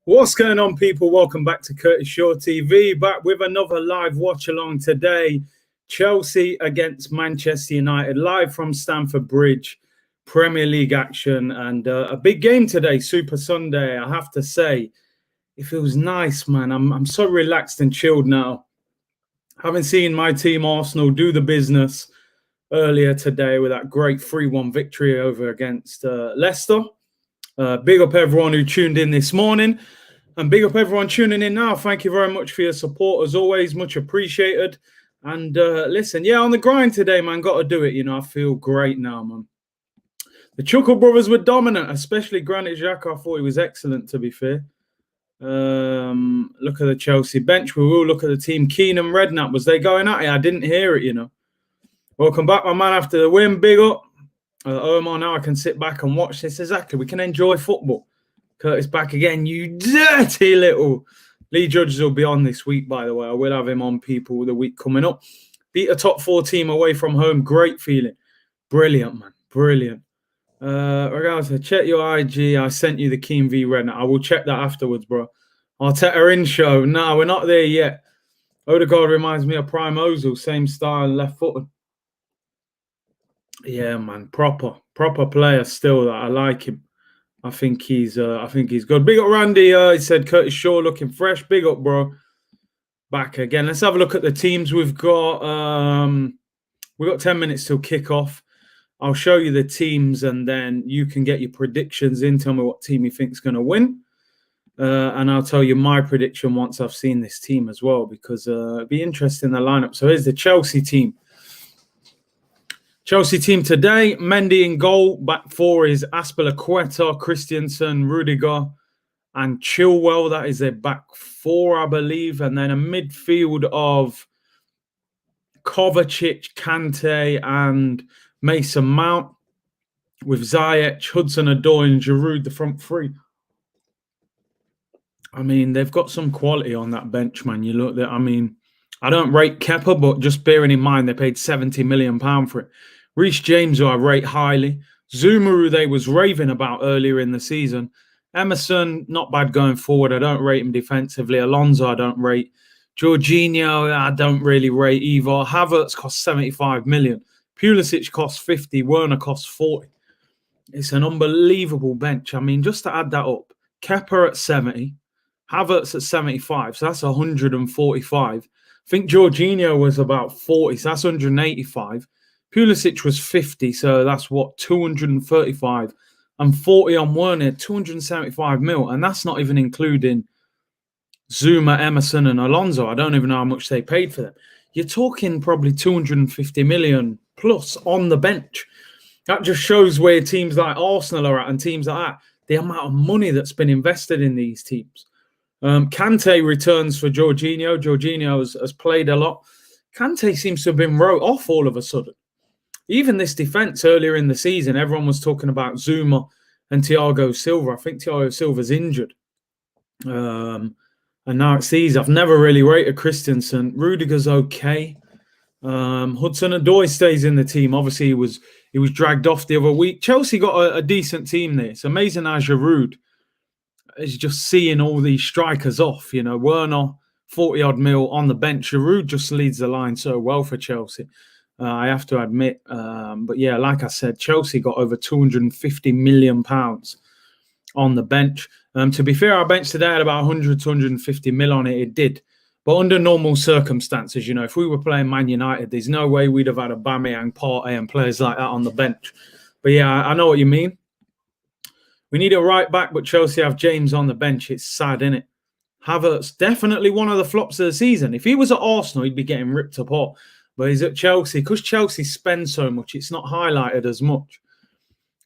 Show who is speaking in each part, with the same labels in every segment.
Speaker 1: What's going on, people? Welcome back to Curtis Shaw TV. Back with another live watch along today. Chelsea against Manchester United, live from Stamford Bridge. Premier League action and a big game today, Super Sunday. I have to say, it feels nice, man. I'm so relaxed and chilled now. Having seen my team Arsenal do the business earlier today with that great 3-1 victory over against Leicester. Big up everyone who tuned in this morning. And big up everyone tuning in now. Thank you very much for your support. As always, much appreciated. And listen, yeah, on the grind today, man. Got to do it. You know, I feel great now, man. The Chuckle brothers were dominant, especially Granit Xhaka. I thought he was excellent, to be fair. Look at the Chelsea bench. We will look at the team. Keenan Redknapp, was they going at it? I didn't hear it, you know. Welcome back, my man, after the win. Big up. Omar, now I can sit back and watch this. Exactly. We can enjoy football. Curtis back again, you dirty little. Lee Judges will be on this week, by the way. I will have him on, people, the week coming up. Beat a top 4 team away from home. Great feeling. Brilliant, man. Brilliant. Regardless, check your IG. I sent you the Keen v Redknapp. I will check that afterwards, bro. Arteta in show. No, we're not there yet. Odegaard reminds me of Prime Ozil. Same style, left footed. Yeah, man. Proper player still. I like him. I think he's good. Big up Randy. He said Curtis Shaw looking fresh. Big up, bro. Back again. Let's have a look at the teams we've got. We've got 10 minutes till kickoff. I'll show you the teams, and then you can get your predictions in. Tell me what team you think's going to win, and I'll tell you my prediction once I've seen this team as well, because it'll be interesting, the lineup. So here's the Chelsea team. Chelsea team today, Mendy in goal. Back 4 is Azpilicueta, Christensen, Rudiger, and Chilwell. That is their back 4, I believe. And then a midfield of Kovacic, Kante, and Mason Mount, with Ziyech, Hudson-Odoi, and Giroud, the front 3. I mean, they've got some quality on that bench, man. You look there. I mean, I don't rate Kepa, but just bearing in mind they paid £70 million for it. Reece James, who I rate highly. Zuma, who they was raving about earlier in the season. Emerson, not bad going forward. I don't rate him defensively. Alonso, I don't rate. Jorginho, I don't really rate either. Havertz cost 75 million. Pulisic cost 50. Werner cost 40. It's an unbelievable bench. I mean, just to add that up, Kepa at 70, Havertz at 75, so that's 145. I think Jorginho was about 40, so that's 185. Pulisic was 50, so that's what, 235, and 40 on Werner, 275 mil, and that's not even including Zuma, Emerson, and Alonso. I don't even know how much they paid for them. You're talking probably 250 million plus on the bench. That just shows where teams like Arsenal are at and teams like that, the amount of money that's been invested in these teams. Kante returns for Jorginho. Jorginho has played a lot. Kante seems to have been wrote off all of a sudden. Even this defence earlier in the season, everyone was talking about Zuma and Thiago Silva. I think Thiago Silva's injured. And now it's these. I've never really rated Christensen. Rudiger's okay. Hudson-Odoi stays in the team. Obviously, he was dragged off the other week. Chelsea got a decent team there. It's amazing how Giroud is just seeing all these strikers off. You know, Werner, 40-odd mil on the bench. Giroud just leads the line so well for Chelsea. I have to admit. But yeah, like I said, Chelsea got over £250 million on the bench. To be fair, our bench today had about 100 to 150 mil on it. It did. But under normal circumstances, you know, if we were playing Man United, there's no way we'd have had Aubameyang, Partey, and players like that on the bench. But yeah, I know what you mean. We need a right back, but Chelsea have James on the bench. It's sad, isn't it? Havertz, definitely one of the flops of the season. If he was at Arsenal, he'd be getting ripped apart. But he's at Chelsea. Because Chelsea spend so much, it's not highlighted as much.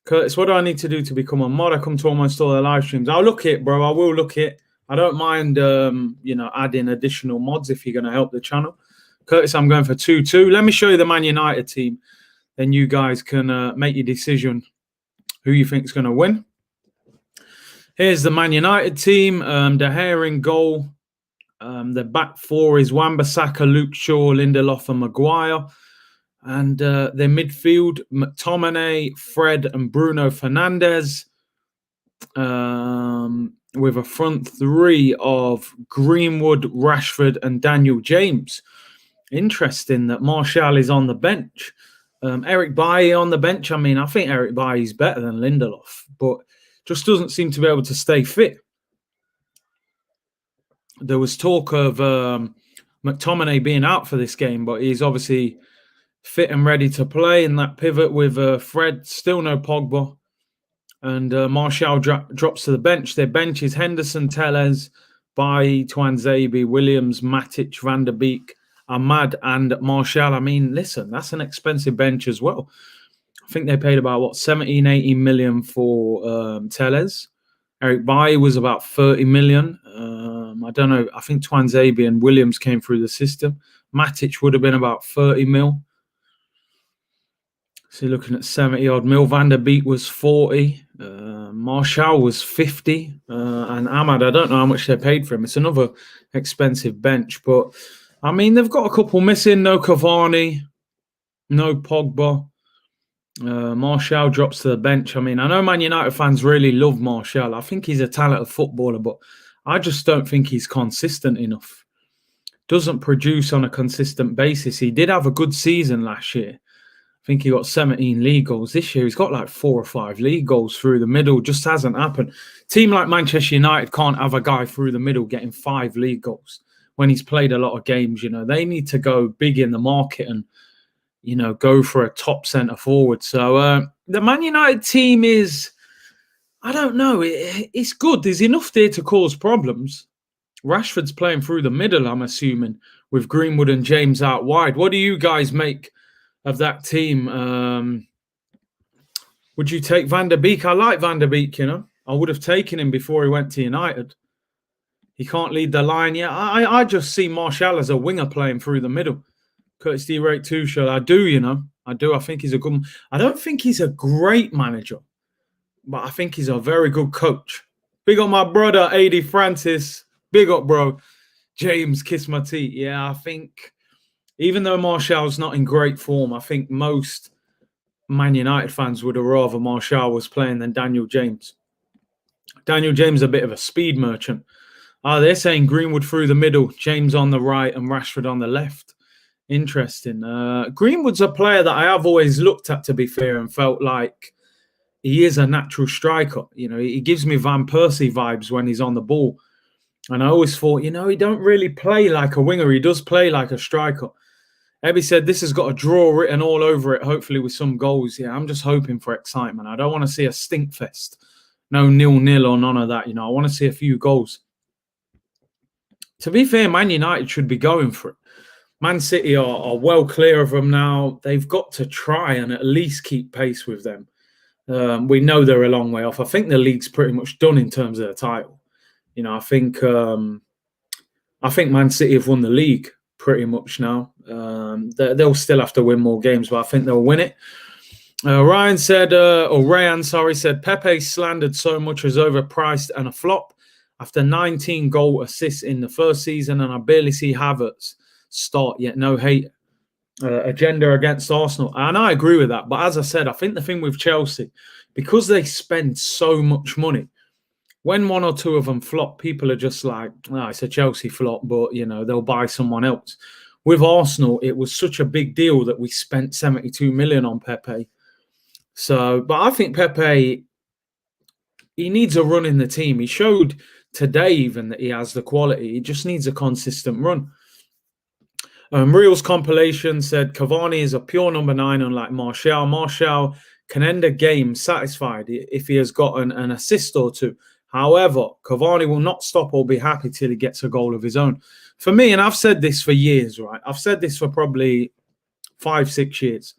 Speaker 1: Curtis, what do I need to do to become a mod? I come to almost all the live streams. I'll look it, bro. I will look it. I don't mind, you know, adding additional mods if you're going to help the channel. Curtis, I'm going for 2-2. Let me show you the Man United team. Then you guys can make your decision who you think is going to win. Here's the Man United team. De Gea in goal. The back 4 is Wan-Bissaka, Luke Shaw, Lindelof, and Maguire. And their midfield, McTominay, Fred, and Bruno Fernandes. With with a front three of Greenwood, Rashford, and Daniel James. Interesting that Martial is on the bench. Eric Bailly on the bench. I mean, I think Eric Bailly is better than Lindelof, but just doesn't seem to be able to stay fit. There was talk of McTominay being out for this game, but he's obviously fit and ready to play in that pivot with Fred. Still no Pogba. And Martial drops to the bench. Their bench is Henderson, Telles, Bailly, Tuanzebe, Williams, Matic, Van der Beek, Ahmad, and Martial. I mean, listen, that's an expensive bench as well. I think they paid about, 17, 18 million for Telles. Eric Bailly was about 30 million. I don't know. I think Tuanzebe and Williams came through the system. Matic would have been about 30 mil. So you're looking at 70 odd mil. Van der Beek was 40. Martial was 50. And Ahmad, I don't know how much they paid for him. It's another expensive bench. But, I mean, they've got a couple missing. No Cavani, no Pogba. Martial drops to the bench. I mean, I know Man United fans really love Martial. I think he's a talented footballer, but I just don't think he's consistent enough. Doesn't produce on a consistent basis. He did have a good season last year. I think he got 17 league goals. This year he's got like 4 or 5 league goals through the middle. Just hasn't happened. Team like Manchester United can't have a guy through the middle getting 5 league goals when he's played a lot of games. You know, they need to go big in the market and, you know, go for a top centre forward. So the Man United team is, I don't know, it's good. There's enough there to cause problems. Rashford's playing through the middle, I'm assuming, with Greenwood and James out wide. What do you guys make of that team? Would you take Van der Beek? I like Van der Beek, you know. I would have taken him before he went to United. He can't lead the line yet. I just see Martial as a winger playing through the middle. Curtis D. Rate Tuchel. I do, you know. I do. I think he's a good... I don't think he's a great manager, but I think he's a very good coach. Big up my brother, AD Francis. Big up, bro. James, kiss my teeth. Yeah, I think... Even though Martial's not in great form, I think most Man United fans would have rather Martial was playing than Daniel James. Daniel James is a bit of a speed merchant. They're saying Greenwood through the middle, James on the right and Rashford on the left. Interesting. Greenwood's a player that I have always looked at, to be fair, and felt like he is a natural striker. You know, he gives me Van Persie vibes when he's on the ball. And I always thought, you know, he don't really play like a winger. He does play like a striker. Ebby said this has got a draw written all over it, hopefully with some goals. Yeah, I'm just hoping for excitement. I don't want to see a stink fest. No 0-0 or none of that. You know, I want to see a few goals. To be fair, Man United should be going for it. Man City are well clear of them now. They've got to try and at least keep pace with them. We know they're a long way off. I think the league's pretty much done in terms of the title. You know, I think Man City have won the league pretty much now. They'll still have to win more games, but I think they'll win it. Rayan said, Pepe slandered so much as overpriced and a flop after 19 goal assists in the first season, and I barely see Havertz start yet. No hate agenda against Arsenal. And I agree with that. But as I said, I think the thing with Chelsea, because they spend so much money, when 1 or 2 of them flop, people are just like, it's a Chelsea flop, but, you know, they'll buy someone else. With Arsenal, it was such a big deal that we spent 72 million on Pepe. So, but I think Pepe, he needs a run in the team. He showed today even that he has the quality. He just needs a consistent run. Real's compilation said Cavani is a pure number 9, unlike Martial. Martial can end a game satisfied if he has got an assist or 2. However, Cavani will not stop or be happy till he gets a goal of his own. For me, and I've said this for years, right? I've said this for probably 5-6 years.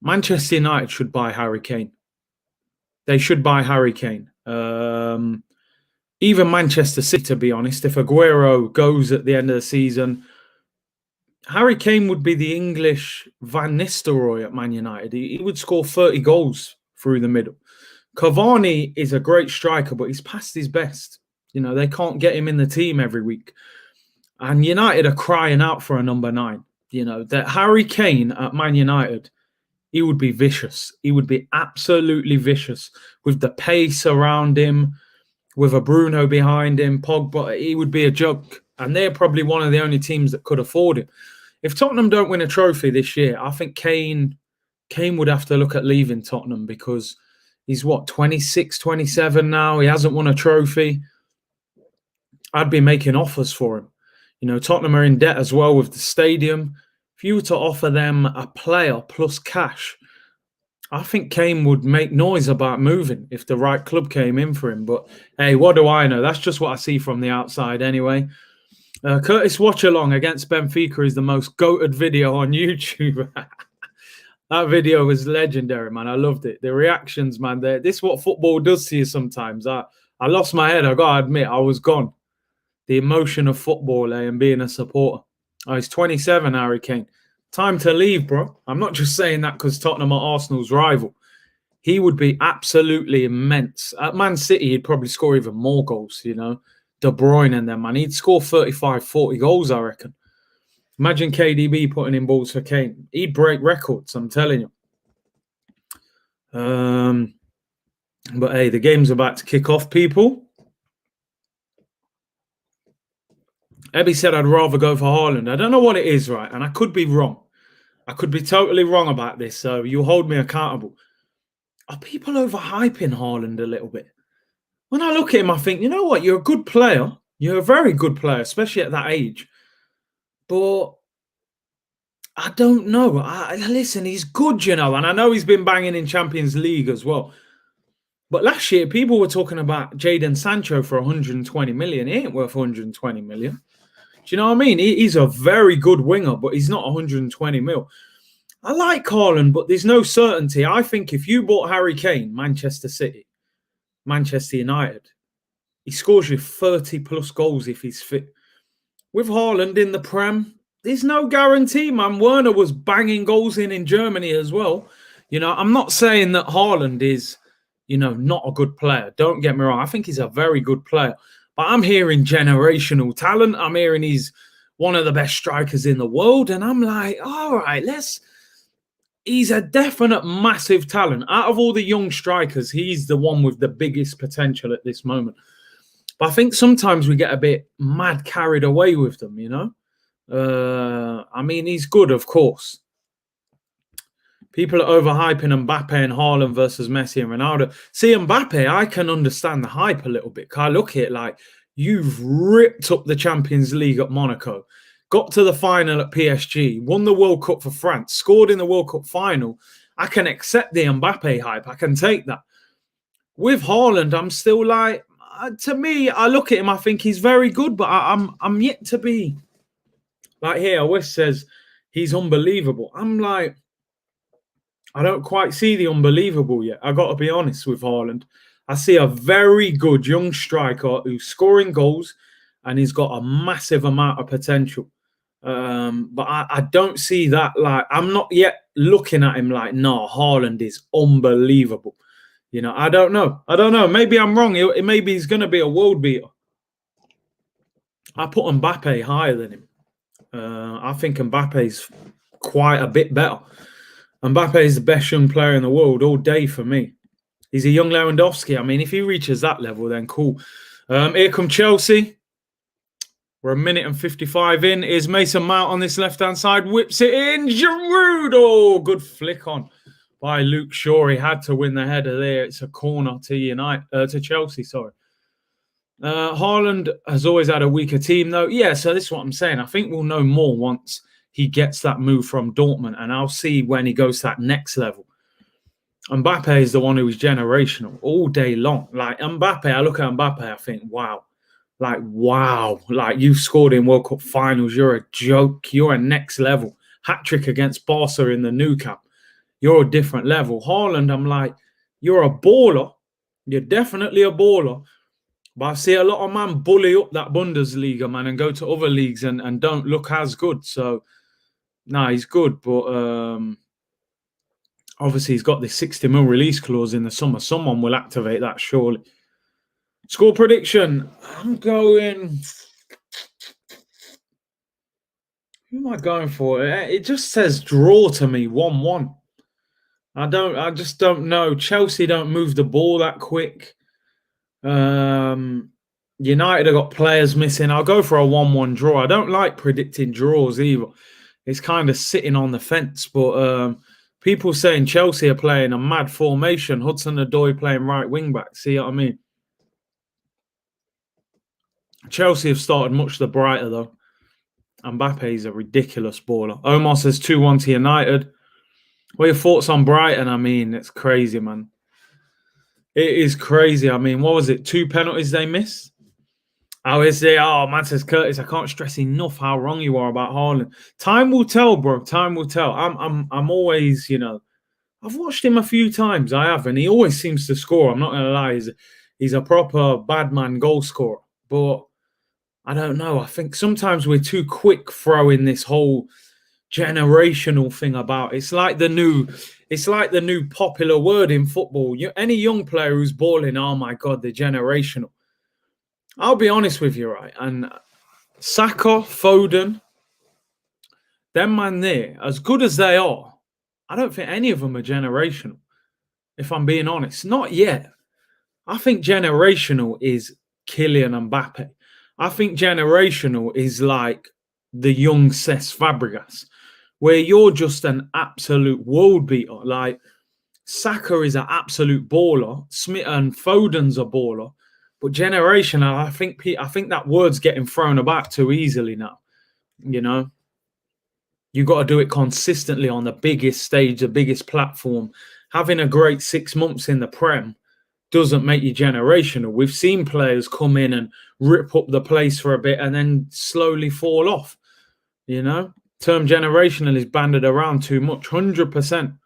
Speaker 1: Manchester United should buy Harry Kane. They should buy Harry Kane. Even Manchester City, to be honest, if Aguero goes at the end of the season, Harry Kane would be the English Van Nistelrooy at Man United. He would score 30 goals through the middle. Cavani is a great striker, but he's past his best. You know, they can't get him in the team every week. And United are crying out for a number 9. You know, that Harry Kane at Man United, he would be vicious. He would be absolutely vicious with the pace around him, with a Bruno behind him, Pogba, he would be a joke. And they're probably one of the only teams that could afford him. If Tottenham don't win a trophy this year, I think Kane would have to look at leaving Tottenham because he's 26, 27 now. He hasn't won a trophy. I'd be making offers for him. Tottenham are in debt as well with the stadium. If you were to offer them a player plus cash, I think Kane would make noise about moving if the right club came in for him. But hey, what do I know? That's just what I see from the outside anyway. Curtis Watchalong against Benfica is the most goated video on YouTube. That video was legendary, man. I loved it. The reactions, man. This is what football does to you sometimes. I lost my head. I got to admit, I was gone. The emotion of football and being a supporter. Oh, he's 27, Harry Kane. Time to leave, bro. I'm not just saying that because Tottenham are Arsenal's rival. He would be absolutely immense. At Man City, he'd probably score even more goals, De Bruyne and them, man. He'd score 35, 40 goals, I reckon. Imagine KDB putting in balls for Kane. He'd break records, I'm telling you. But hey, the game's about to kick off, people. Ebby said I'd rather go for Haaland. I don't know what it is, right? And I could be wrong. I could be totally wrong about this, so you hold me accountable. Are people overhyping Haaland a little bit? When I look at him, I think, you know what? You're a good player. You're a very good player, especially at that age. But I don't know. Listen, he's good, and I know he's been banging in Champions League as well. But last year, people were talking about Jadon Sancho for 120 million. He ain't worth 120 million. Do you know what I mean? He's a very good winger, but he's not 120 mil. I like Haaland, but there's no certainty. I think if you bought Harry Kane, Manchester City, Manchester United, he scores you 30 plus goals if he's fit. With Haaland in the Prem, there's no guarantee, man. Werner was banging goals in Germany as well. I'm not saying that Haaland is, not a good player. Don't get me wrong. I think he's a very good player. But I'm hearing generational talent. I'm hearing he's one of the best strikers in the world. And I'm like, all right, he's a definite massive talent. Out of all the young strikers, he's the one with the biggest potential at this moment. But I think sometimes we get a bit mad carried away with them, I mean, he's good, of course. People are overhyping Mbappe and Haaland versus Messi and Ronaldo. See, Mbappe, I can understand the hype a little bit. I look at it like you've ripped up the Champions League at Monaco, got to the final at PSG, won the World Cup for France, scored in the World Cup final. I can accept the Mbappe hype. I can take that. With Haaland, I'm still like, to me, I look at him, I think he's very good, but I'm yet to be. Like here, West says he's unbelievable. I'm like, I don't quite see the unbelievable yet. I got to be honest with Haaland. I see a very good young striker who's scoring goals and he's got a massive amount of potential. But I don't see that. Like, I'm not yet looking at him like, no, Haaland is unbelievable. I don't know. Maybe I'm wrong. Maybe he's going to be a world beater. I put Mbappe higher than him. I think Mbappe's quite a bit better. Mbappe is the best young player in the world all day for me. He's a young Lewandowski. I mean, if he reaches that level, then cool. Here come Chelsea. We're a minute and 55 in. Here's Mason Mount on this left-hand side. Whips it in. Giroud. Oh, good flick on by Luke Shaw. He had to win the header there. It's a corner to Chelsea, sorry. Haaland has always had a weaker team, though. Yeah, so this is what I'm saying. I think we'll know more once he gets that move from Dortmund, and I'll see when he goes to that next level. Mbappe is the one who is generational all day long. Like Mbappe, I look at Mbappe, I think, wow. Like you've scored in World Cup finals. You're a joke. You're a next level. Hat-trick against Barca in the Nou Camp. You're a different level. Haaland, I'm like, you're a baller. You're definitely a baller. But I see a lot of man bully up that Bundesliga, man, and go to other leagues and don't look as good. So, he's good. But obviously he's got this 60 mil release clause in the summer. Someone will activate that, surely. Score prediction. I'm going... Who am I going for? It just says draw to me, 1-1. I just don't know. Chelsea don't move the ball that quick. United have got players missing. I'll go for a 1-1 draw. I don't like predicting draws either. It's kind of sitting on the fence. But people saying Chelsea are playing a mad formation. Hudson-Odoi playing right wing back. See what I mean? Chelsea have started much the brighter though. Mbappe's a ridiculous baller. Omar says 2-1 to United. What are your thoughts on Brighton? I mean, it's crazy, man. It is crazy. I mean, what was it? 2 penalties they missed? How is it? Oh, man says Curtis, I can't stress enough how wrong you are about Haaland. Time will tell, bro. Time will tell. I'm always, I've watched him a few times. I have, and he always seems to score. I'm not gonna lie. He's a proper bad man goal scorer. But I don't know. I think sometimes we're too quick throwing this whole generational thing about. It's like the new popular word in football. Any young player who's balling, oh my god, they're generational. I'll be honest with you, right? And Saka, Foden, them man there, as good as they are, I don't think any of them are generational. If I'm being honest, not yet. I think generational is Kylian Mbappe. I think generational is like the young Cesc Fabregas, where you're just an absolute world beater. Like Saka is an absolute baller. Smith and Foden's a baller. But generational, I think that word's getting thrown about too easily now. You got to do it consistently on the biggest stage, the biggest platform. Having a great 6 months in the Prem doesn't make you generational. We've seen players come in and rip up the place for a bit and then slowly fall off. Term generational is banded around too much. 100%.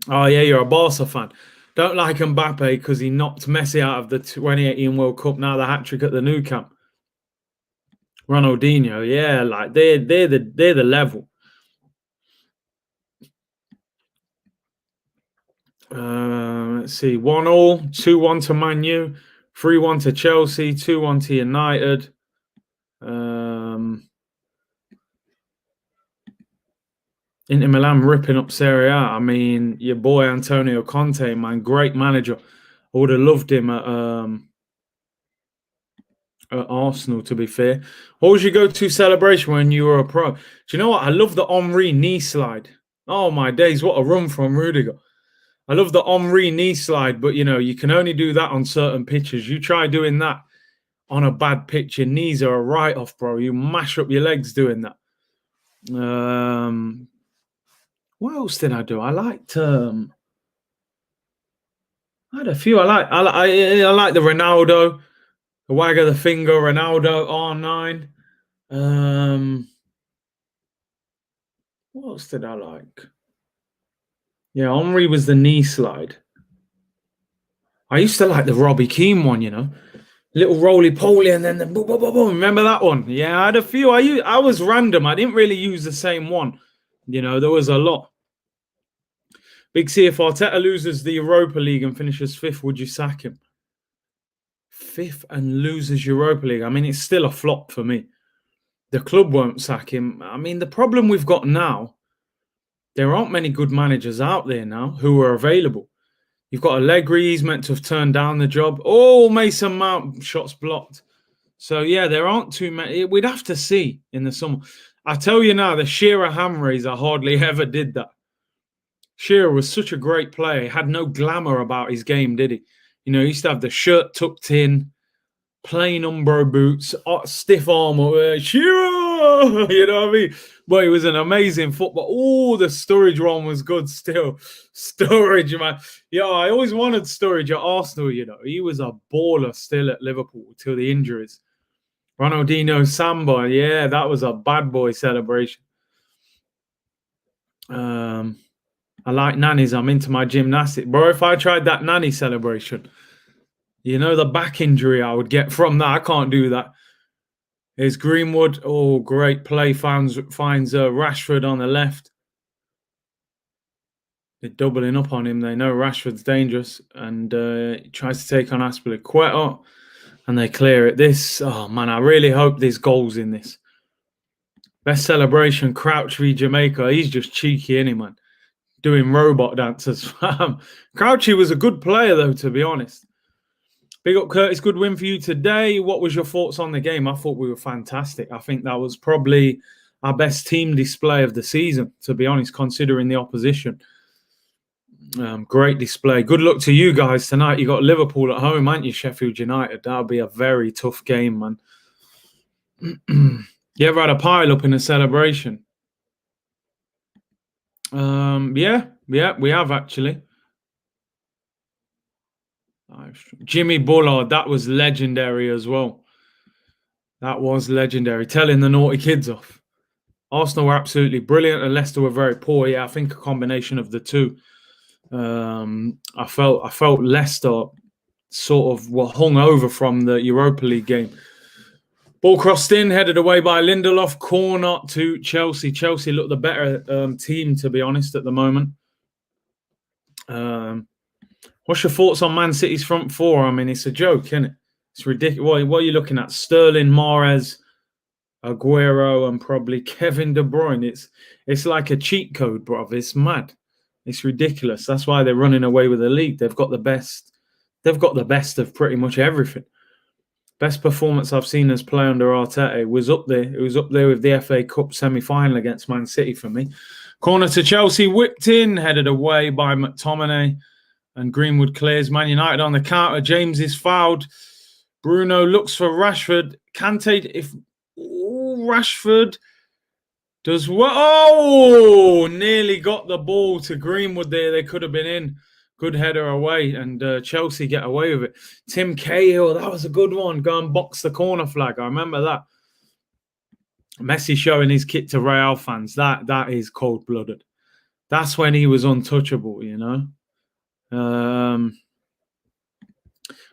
Speaker 1: Oh yeah, you're a Barca fan. Don't like Mbappe because he knocked Messi out of the 2018 World Cup. Now the hat trick at the Nou Camp. Ronaldinho, yeah, like they're the level. Let's see, 1-1, 2-1 to Man U, 3-1 to Chelsea, 2-1 to United. Inter Milan ripping up Serie A. I mean, your boy Antonio Conte, man, great manager. I would have loved him at Arsenal, to be fair. What was your go-to celebration when you were a pro? Do you know what? I love the Henry knee slide. Oh, my days. What a run from Rudiger. I love the Henry knee slide, but, you can only do that on certain pitches. You try doing that on a bad pitch, your knees are a write-off, bro. You mash up your legs doing that. What else did I do? I liked... I had a few. I like the Ronaldo, the wag of the finger, Ronaldo R9. What else did I like? Yeah, Henry was the knee slide. I used to like the Robbie Keane one, little roly-poly and then the boom, boom, boom, boom. Remember that one? Yeah, I had a few. I was random. I didn't really use the same one. There was a lot. Big C, if Arteta loses the Europa League and finishes 5th, would you sack him? 5th and loses Europa League. I mean, it's still a flop for me. The club won't sack him. I mean, the problem we've got now, there aren't many good managers out there now who are available. You've got Allegri, he's meant to have turned down the job. Oh, Mason Mount, shots blocked. So, yeah, there aren't too many. We'd have to see in the summer. I tell you now, the Shearer ham raiser hardly ever did that. Shearer was such a great player. He had no glamour about his game, did he? He used to have the shirt tucked in, plain Umbro boots, stiff armor. Shearer! You know what I mean? But he was an amazing footballer. Oh, the Sturridge one was good still. Sturridge, man. Yeah, I always wanted Sturridge at Arsenal, He was a baller still at Liverpool till the injuries. Ronaldinho Samba, yeah, that was a bad boy celebration. I like nannies. I'm into my gymnastics. Bro, if I tried that nanny celebration, the back injury I would get from that. I can't do that. Here's Greenwood. Oh, great play. Finds Rashford on the left. They're doubling up on him. They know Rashford's dangerous. And he tries to take on Aspilicueta. And they clear it. Oh, man, I really hope there's goals in this. Best celebration, Crouch v Jamaica. He's just cheeky, isn't he, man? doing robot dances. Crouchy was a good player, though, to be honest. Big up, Curtis. Good win for you today. What was your thoughts on the game? I thought we were fantastic. I think that was probably our best team display of the season, to be honest, considering the opposition. Great display. Good luck to you guys tonight. You got Liverpool at home, aren't you, Sheffield United? That'll be a very tough game, man. You ever had a pile up in a celebration? Yeah, we have actually. Jimmy Bullard, that was legendary as well. That was legendary, telling the naughty kids off. Arsenal were absolutely brilliant and Leicester were very poor. Yeah, I think a combination of the two. I felt Leicester sort of were hung over from the Europa League game. Ball crossed in, headed away by Lindelof. Corner to Chelsea. Chelsea look the better team, to be honest, at the moment. What's your thoughts on Man City's front four? I mean, it's a joke, isn't it? It's ridiculous. What are you looking at? Sterling, Mahrez, Aguero, and probably Kevin De Bruyne. It's like a cheat code, bro. It's mad. It's ridiculous. That's why they're running away with the league. They've got the best. They've got the best of pretty much everything. Best performance I've seen us play under Arteta was up there. It was up there with the FA Cup semi-final against Man City for me. Corner to Chelsea, whipped in, headed away by McTominay. And Greenwood clears. Man United on the counter. James is fouled. Bruno looks for Rashford. Kante, Rashford does what? Oh, nearly got the ball to Greenwood there. They could have been in. Good header away. And Chelsea get away with it. Tim Cahill, that was a good one. Go and box the corner flag. I remember that. Messi showing his kit to Real fans. That is cold-blooded. That's when he was untouchable, you know.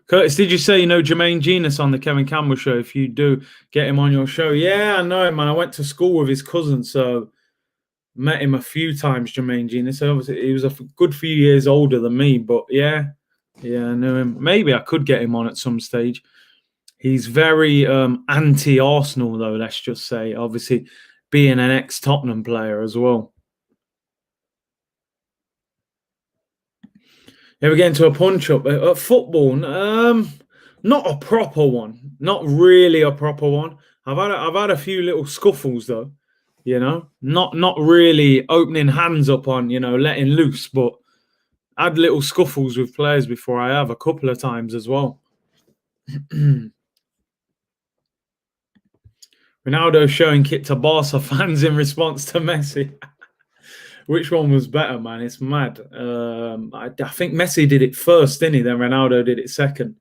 Speaker 1: Curtis, did you say you know Jermaine Genius on the Kevin Campbell show? If you do, get him on your show. Yeah, I know him, man. I went to school with his cousin, so met him a few times, Jermaine Genius. Obviously, he was a good few years older than me, but yeah, I knew him. Maybe I could get him on at some stage. He's very anti-Arsenal, though, let's just say. Obviously, being an ex-Tottenham player as well. Yeah, we're getting to a punch-up. Football, not a proper one. Not really a proper one. I've had a few little scuffles, though. You know, not really opening hands up on, you know, letting loose, but I had little scuffles with players before. I have a couple of times as well. Ronaldo showing kit to Barca fans in response to Messi. Which one was better, man? It's mad. I think Messi did it first, didn't he? Then Ronaldo did it second.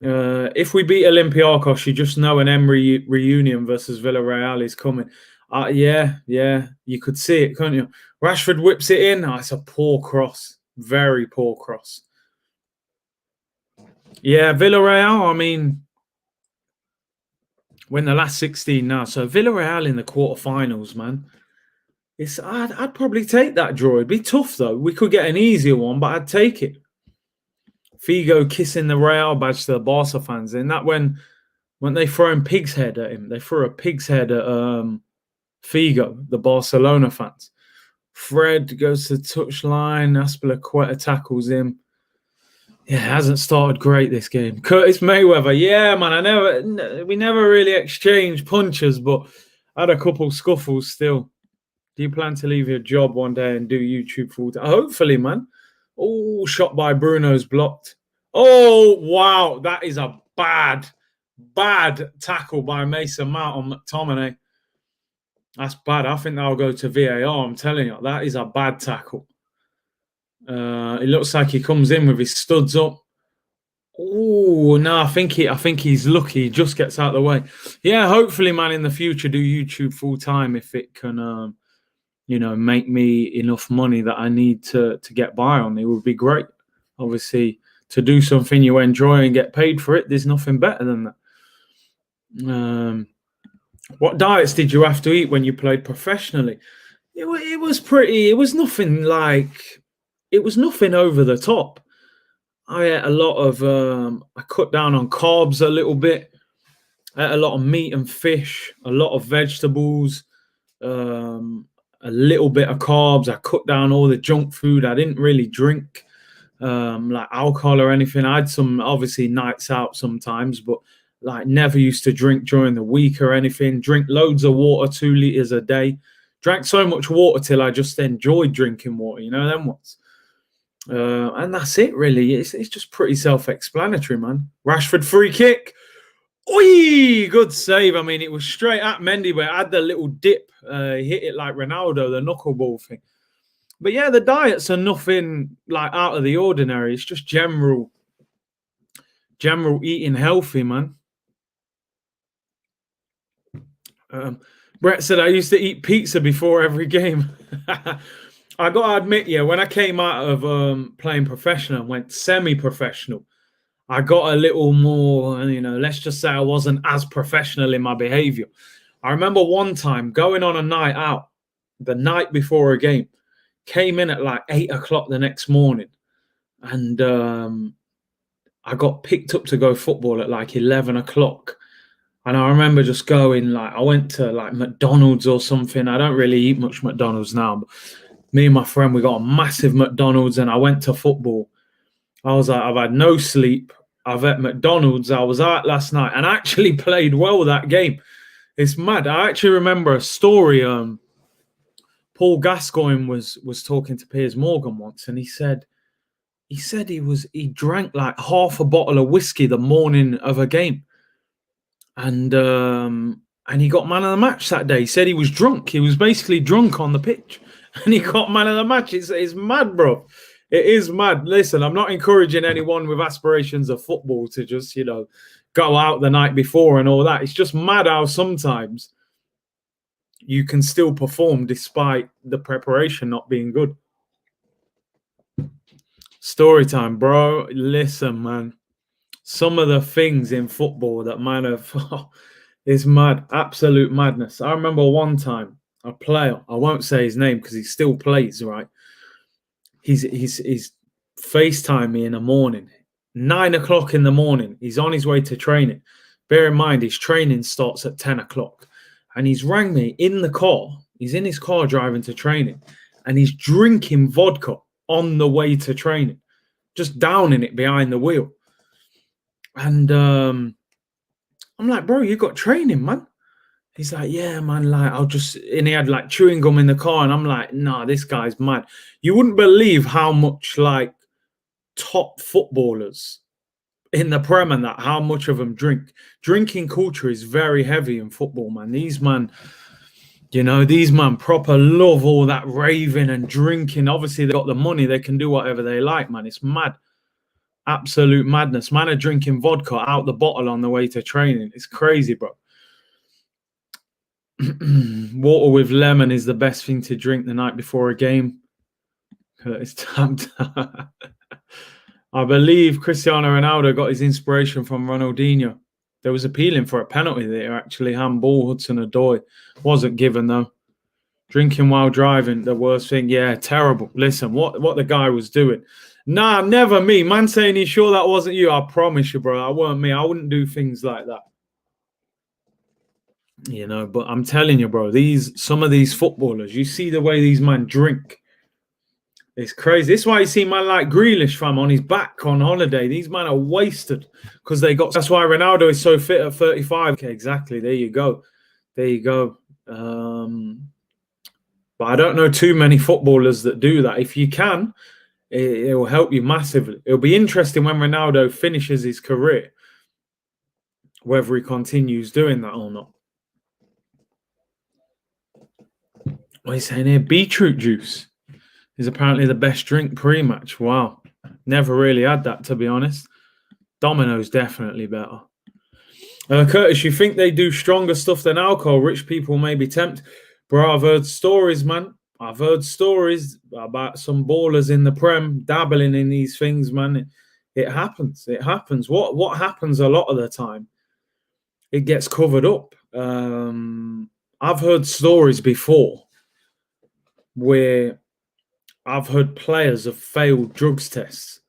Speaker 1: If we beat Olympiacos, you just know an Emery reunion versus Villarreal is coming. Yeah. You could see it, couldn't you? Rashford whips it in. Oh, it's a poor cross. Very poor cross. Yeah, Villarreal, I mean, we're in the last 16 now. So Villarreal in the quarterfinals, man. I'd probably take that draw. It'd be tough, though. We could get an easier one, but I'd take it. Figo kissing the Real badge to the Barca fans. And that when they throw a pig's head at him, they threw a pig's head at Figo, the Barcelona fans. Fred goes to the touchline. Aspilicueta tackles him. Yeah, it hasn't started great, this game. Curtis Mayweather. Yeah, man, we never really exchanged punches, but I had a couple scuffles still. Do you plan to leave your job one day and do YouTube full time? Hopefully, man. Oh, shot by Bruno's blocked. Oh, wow. That is a bad tackle by Mason Mount on McTominay. That's bad. I think that'll go to VAR. I'm telling you, that is a bad tackle. It looks like he comes in with his studs up. Oh, no, I think he's lucky. He just gets out of the way. Yeah, hopefully, man, in the future, do YouTube full time if it can... you know, make me enough money that I need to get by on. It would be great. Obviously, to do something you enjoy and get paid for it, there's nothing better than that. What diets did you have to eat when you played professionally? It was nothing over the top. I ate a lot of, I cut down on carbs a little bit. I ate a lot of meat and fish, a lot of vegetables, a little bit of carbs. I cut down all the junk food. I didn't really drink like alcohol or anything. I had some obviously nights out sometimes, but like never used to drink during the week or anything. Drink loads of water, 2 liters a day. Drank so much water till I just enjoyed drinking water, you know, them ones. And that's it, really. It's just pretty self-explanatory, man. Rashford free kick. Oi, good save. I mean, it was straight at Mendy, but it had the little dip. He hit it like Ronaldo, the knuckleball thing. But yeah, the diets are nothing like out of the ordinary. It's just general eating healthy, man. Brett said I used to eat pizza before every game. I got to admit, yeah, when I came out of playing professional and went semi-professional, I got a little more, you know, let's just say I wasn't as professional in my behavior. I remember one time going on a night out the night before a game, came in at like 8 o'clock the next morning, and I got picked up to go football at like 11 o'clock. And I remember just going, like, I went to like McDonald's or something. I don't really eat much McDonald's now, but me and my friend, we got a massive McDonald's and I went to football. I was like, I've had no sleep. I've at McDonald's. I was out last night and actually played well that game. It's mad. I actually remember a story. Paul Gascoigne was talking to Piers Morgan once, and he said he drank like half a bottle of whiskey the morning of a game, and he got man of the match that day. He said he was drunk. He was basically drunk on the pitch, and he got man of the match. It's mad, bro. It is mad. Listen, I'm not encouraging anyone with aspirations of football to just, you know, go out the night before and all that. It's just mad how sometimes you can still perform despite the preparation not being good. Story time, bro. Listen, man. Some of the things in football that might have is mad. Absolute madness. I remember one time a player, I won't say his name because he still plays, right? He's FaceTime me in the morning, 9 o'clock in the morning. He's on his way to training. Bear in mind, his training starts at 10 o'clock. And he's rang me in the car. He's in his car driving to training. And he's drinking vodka on the way to training. Just downing it behind the wheel. And I'm like, bro, you got training, man. He's like, yeah, man, like, and he had like chewing gum in the car. And I'm like, nah, this guy's mad. You wouldn't believe how much like top footballers in the Prem and that, how much of them drink. Drinking culture is very heavy in football, man. These man proper love all that raving and drinking. Obviously, they got the money. They can do whatever they like, man. It's mad. Absolute madness. Man are drinking vodka out the bottle on the way to training. It's crazy, bro. Water with lemon is the best thing to drink the night before a game. It's tapped. I believe Cristiano Ronaldo got his inspiration from Ronaldinho. There was appealing for a penalty there, actually. Handball, Hudson-Odoi. Wasn't given, though. Drinking while driving, the worst thing. Yeah, terrible. Listen, what the guy was doing. Nah, never me. Man saying he's sure that wasn't you. I promise you, bro. That weren't me. I wouldn't do things like that. You know, but I'm telling you, bro, some of these footballers, you see the way these men drink. It's crazy. This is why you see man like Grealish, fam, on his back on holiday. These men are wasted because they got. That's why Ronaldo is so fit at 35. Okay, exactly. There you go. There you go. But I don't know too many footballers that do that. If you can, it will help you massively. It'll be interesting when Ronaldo finishes his career, whether he continues doing that or not. What are you saying here? Beetroot juice is apparently the best drink pre-match. Wow. Never really had that, to be honest. Domino's definitely better. Curtis, you think they do stronger stuff than alcohol? Rich people may be tempted. Bro, I've heard stories, man. I've heard stories about some ballers in the Prem dabbling in these things, man. It happens. It happens. What happens a lot of the time, it gets covered up. I've heard stories before where I've heard players have failed drugs tests,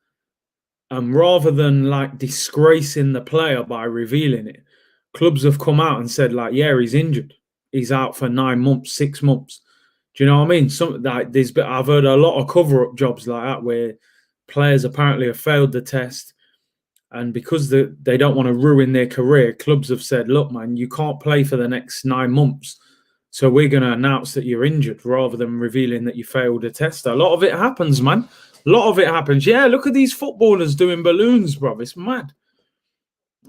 Speaker 1: and rather than like disgracing the player by revealing it, clubs have come out and said like, yeah, he's injured. He's out for 9 months, 6 months. Do you know what I mean? I've heard a lot of cover-up jobs like that where players apparently have failed the test, and because they don't want to ruin their career, clubs have said, "Look, man, you can't play for the next 9 months, so we're going to announce that you're injured rather than revealing that you failed a test." A lot of it happens, man. A lot of it happens. Yeah, look at these footballers doing balloons, bro. It's mad.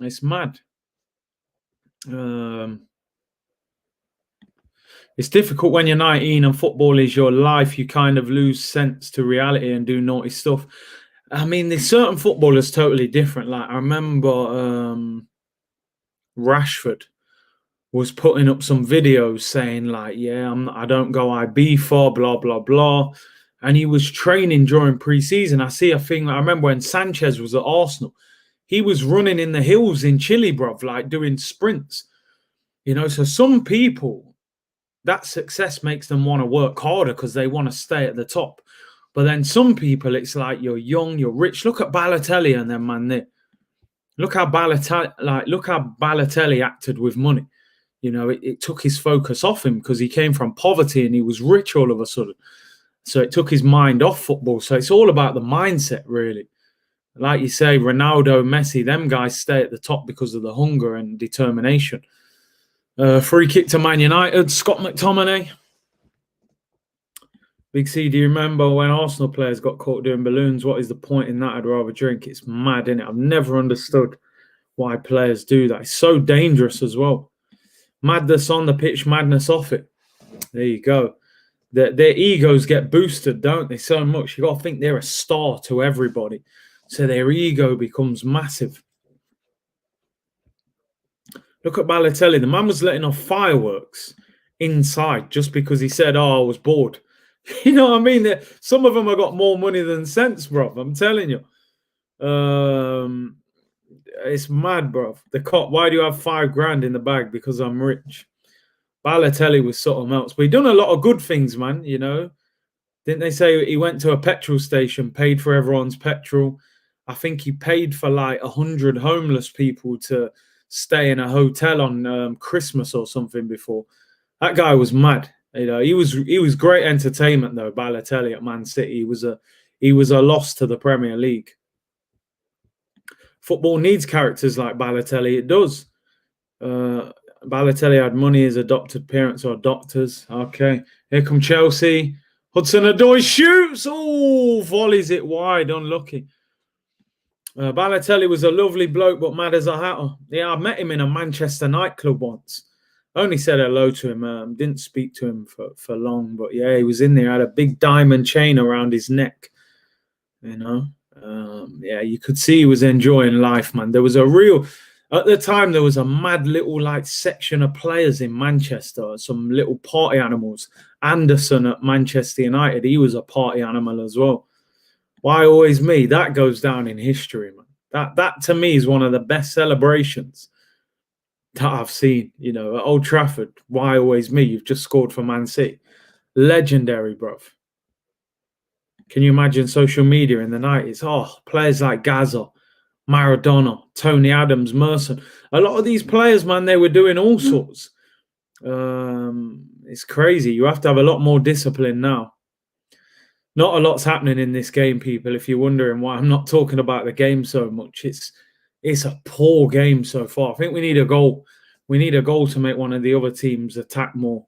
Speaker 1: It's mad. It's difficult when you're 19 and football is your life. You kind of lose sense to reality and do naughty stuff. I mean, there's certain footballers totally different. Like I remember Rashford was putting up some videos saying like, "Yeah, I don't go IB for blah blah blah," and he was training during pre-season. I see a thing. I remember when Sanchez was at Arsenal, he was running in the hills in Chile, bruv, like doing sprints. You know, so some people, that success makes them want to work harder because they want to stay at the top. But then some people, it's like you're young, you're rich. Look at Balotelli and them, man. Look how Balotelli acted with money. You know, it took his focus off him because he came from poverty and he was rich all of a sudden. So it took his mind off football. So it's all about the mindset, really. Like you say, Ronaldo, Messi, them guys stay at the top because of the hunger and determination. Free kick to Man United, Scott McTominay. Big C, do you remember when Arsenal players got caught doing balloons? What is the point in that? I'd rather drink. It's mad, isn't it? I've never understood why players do that. It's so dangerous as well. Madness on the pitch, madness off it. There you go. Their egos get boosted, don't they, so much? You got to think they're a star to everybody. So their ego becomes massive. Look at Balotelli. The man was letting off fireworks inside just because he said, "Oh, I was bored." You know what I mean? Some of them have got more money than sense, bro. I'm telling you. It's mad, bro. The cop, why do you have $5,000 in the bag? Because I'm rich. Balotelli was something else. But he done a lot of good things, man, you know. Didn't they say he went to a petrol station, paid for everyone's petrol? I think he paid for like 100 homeless people to stay in a hotel on Christmas or something before. That guy was mad. You know, he was great entertainment though. Balotelli at Man City, he was a loss to the Premier League. Football needs characters like Balotelli. It does. Balotelli had money. His adopted parents are doctors. Okay, here come Chelsea. Hudson-Odoi shoots. Oh, volleys it wide. Unlucky. Balotelli was a lovely bloke, but mad as a hatter. Yeah, I met him in a Manchester nightclub once. Only said hello to him. Didn't speak to him for long, but yeah, he was in there. Had a big diamond chain around his neck. You know, yeah, you could see he was enjoying life, man. There was at the time, there was a mad little like section of players in Manchester, some little party animals. Anderson at Manchester United, he was a party animal as well. Why always me? That goes down in history, man. That to me is one of the best celebrations that I've seen. You know, at Old Trafford. Why always me? You've just scored for Man City. Legendary, bruv. Can you imagine social media in the 90s? Oh, players like Gaza, Maradona, Tony Adams, Merson. A lot of these players, man, they were doing all sorts. It's crazy. You have to have a lot more discipline now. Not a lot's happening in this game, people. If you're wondering why I'm not talking about the game so much, it's a poor game so far. I think we need a goal. We need a goal to make one of the other teams attack more.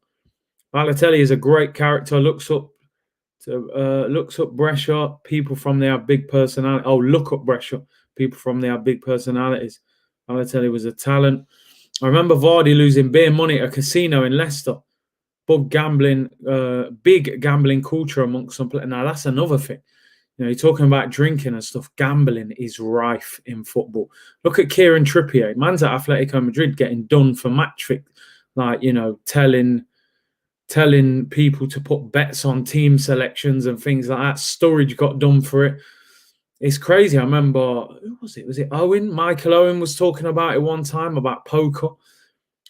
Speaker 1: Balotelli is a great character. Looks up Brescia. People from there have big personality. Oh, look up Brescia. People from there have big personalities. Balotelli was a talent. I remember Vardy losing bare money at a casino in Leicester. Big gambling culture amongst some players. Now that's another thing. You know, you're talking about drinking and stuff. Gambling is rife in football. Look at Kieran Trippier. Man's at Atletico Madrid getting done for match fix, like, you know, telling people to put bets on team selections and things like that. Sturridge got done for it. It's crazy. I remember, who was it? Was it Owen? Michael Owen was talking about it one time about poker.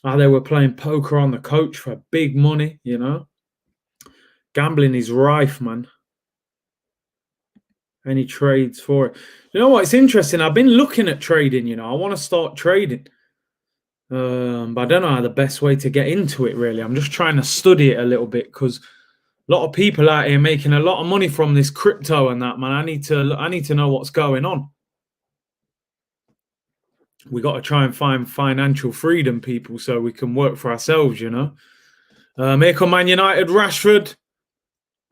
Speaker 1: How they were playing poker on the coach for big money, you know. Gambling is rife, man. Any trades for it? You know what? It's interesting. I've been looking at trading, you know. I want to start trading. But I don't know how the best way to get into it, really. I'm just trying to study it a little bit because A lot of people out here making a lot of money from this crypto and that, man. I need to know what's going on. We got to try and find financial freedom, people, so we can work for ourselves, you know. Here come Man United. Rashford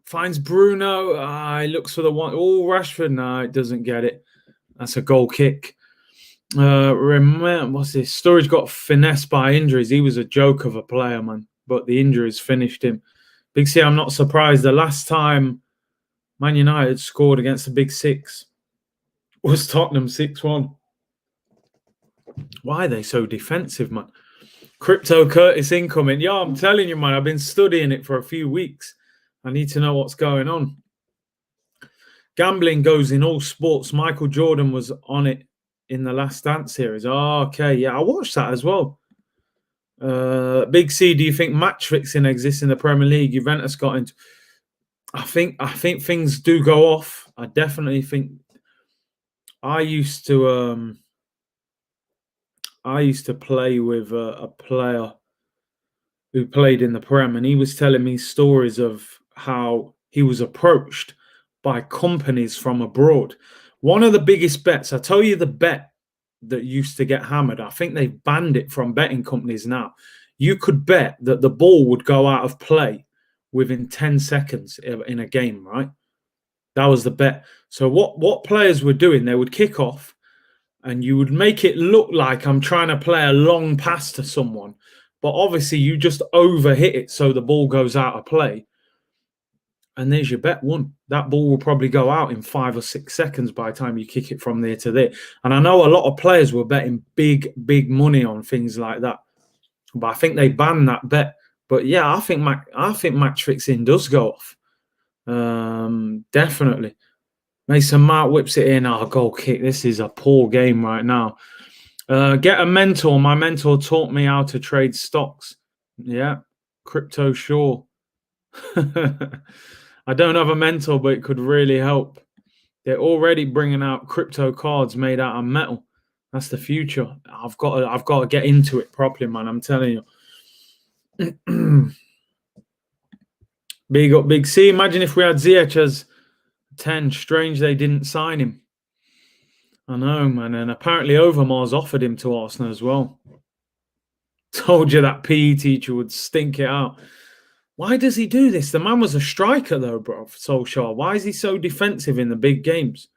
Speaker 1: finds Bruno. He looks for the one. Oh, Rashford. No, it doesn't get it. That's a goal kick. What's this? Sturridge got finessed by injuries. He was a joke of a player, man. But the injuries finished him. Big C, I'm not surprised. The last time Man United scored against the Big Six was Tottenham 6-1. Why are they so defensive, man? Crypto Curtis incoming. Yeah, I'm telling you, man, I've been studying it for a few weeks. I need to know what's going on. Gambling goes in all sports. Michael Jordan was on it in the Last Dance series. Oh, okay, yeah, I watched that as well. Big C, do you think match fixing exists in the Premier League? Juventus got into. I think things do go off. I definitely think. I used to play with a player who played in the Prem, and he was telling me stories of how he was approached by companies from abroad. One of the biggest bets, I tell you, the bet that used to get hammered, I think they've banned it from betting companies now. You could bet that the ball would go out of play within 10 seconds in a game, right? That was the bet. So what players were doing, they would kick off and you would make it look like I'm trying to play a long pass to someone, but obviously you just overhit it so the ball goes out of play. And there's your bet won. That ball will probably go out in 5 or 6 seconds by the time you kick it from there to there. And I know a lot of players were betting big money on things like that. But I think they banned that bet. But yeah, I think match fixing does go off. Definitely. Mason Mount whips it in. Oh, goal kick. This is a poor game right now. Get a mentor. My mentor taught me how to trade stocks. Yeah. Crypto sure. I don't have a mentor, but it could really help. They're already bringing out crypto cards made out of metal. That's the future. I've got to get into it properly, man. I'm telling you. Big up, Big C. Imagine if we had Ziyech as 10. Strange they didn't sign him. I know, man. And apparently Overmars offered him to Arsenal as well. Told you that PE teacher would stink it out. Why does he do this? The man was a striker, though, bro. Solskjaer. Why is he so defensive in the big games?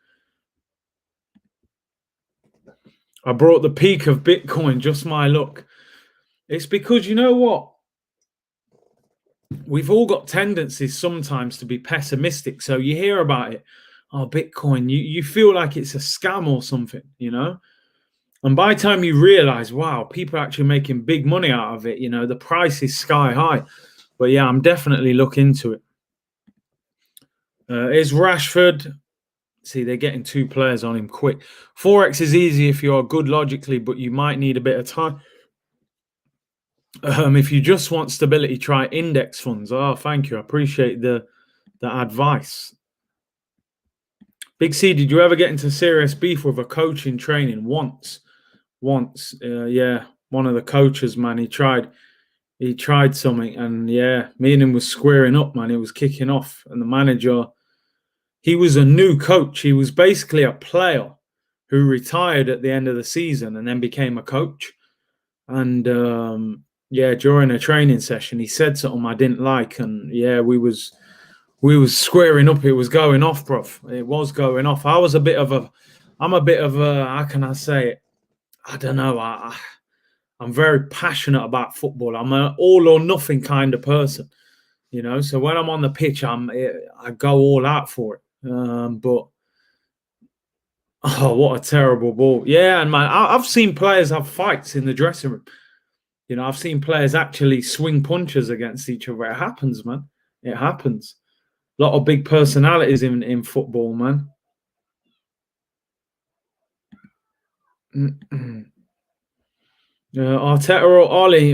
Speaker 1: I brought the peak of Bitcoin, just my luck. It's because, you know what? We've all got tendencies sometimes to be pessimistic. So you hear about it. Oh, Bitcoin, you feel like it's a scam or something, you know? And by the time you realize, wow, people are actually making big money out of it, you know, the price is sky high. But yeah, I'm definitely looking into it. Is Rashford... See, they're getting 2 players on him quick. Forex is easy if you are good logically, but you might need a bit of time. If you just want stability, try index funds. Oh, thank you. I appreciate the advice. Big C, did you ever get into serious beef with a coach in training? Once. Yeah, one of the coaches, man, he tried something, and yeah, me and him was squaring up, man. It was kicking off, and the manager, he was a new coach. He was basically a player who retired at the end of the season and then became a coach. And yeah, during a training session, he said something I didn't like, and yeah, we was squaring up. It was going off, bruv. It was going off. I'm a bit of a, how can I say it? I don't know. I'm very passionate about football. I'm an all or nothing kind of person, you know. So when I'm on the pitch, I go all out for it. But oh, what a terrible ball! Yeah, and man, I've seen players have fights in the dressing room. You know, I've seen players actually swing punches against each other. It happens, man. It happens. A lot of big personalities in football, man. Arteta or Ollie?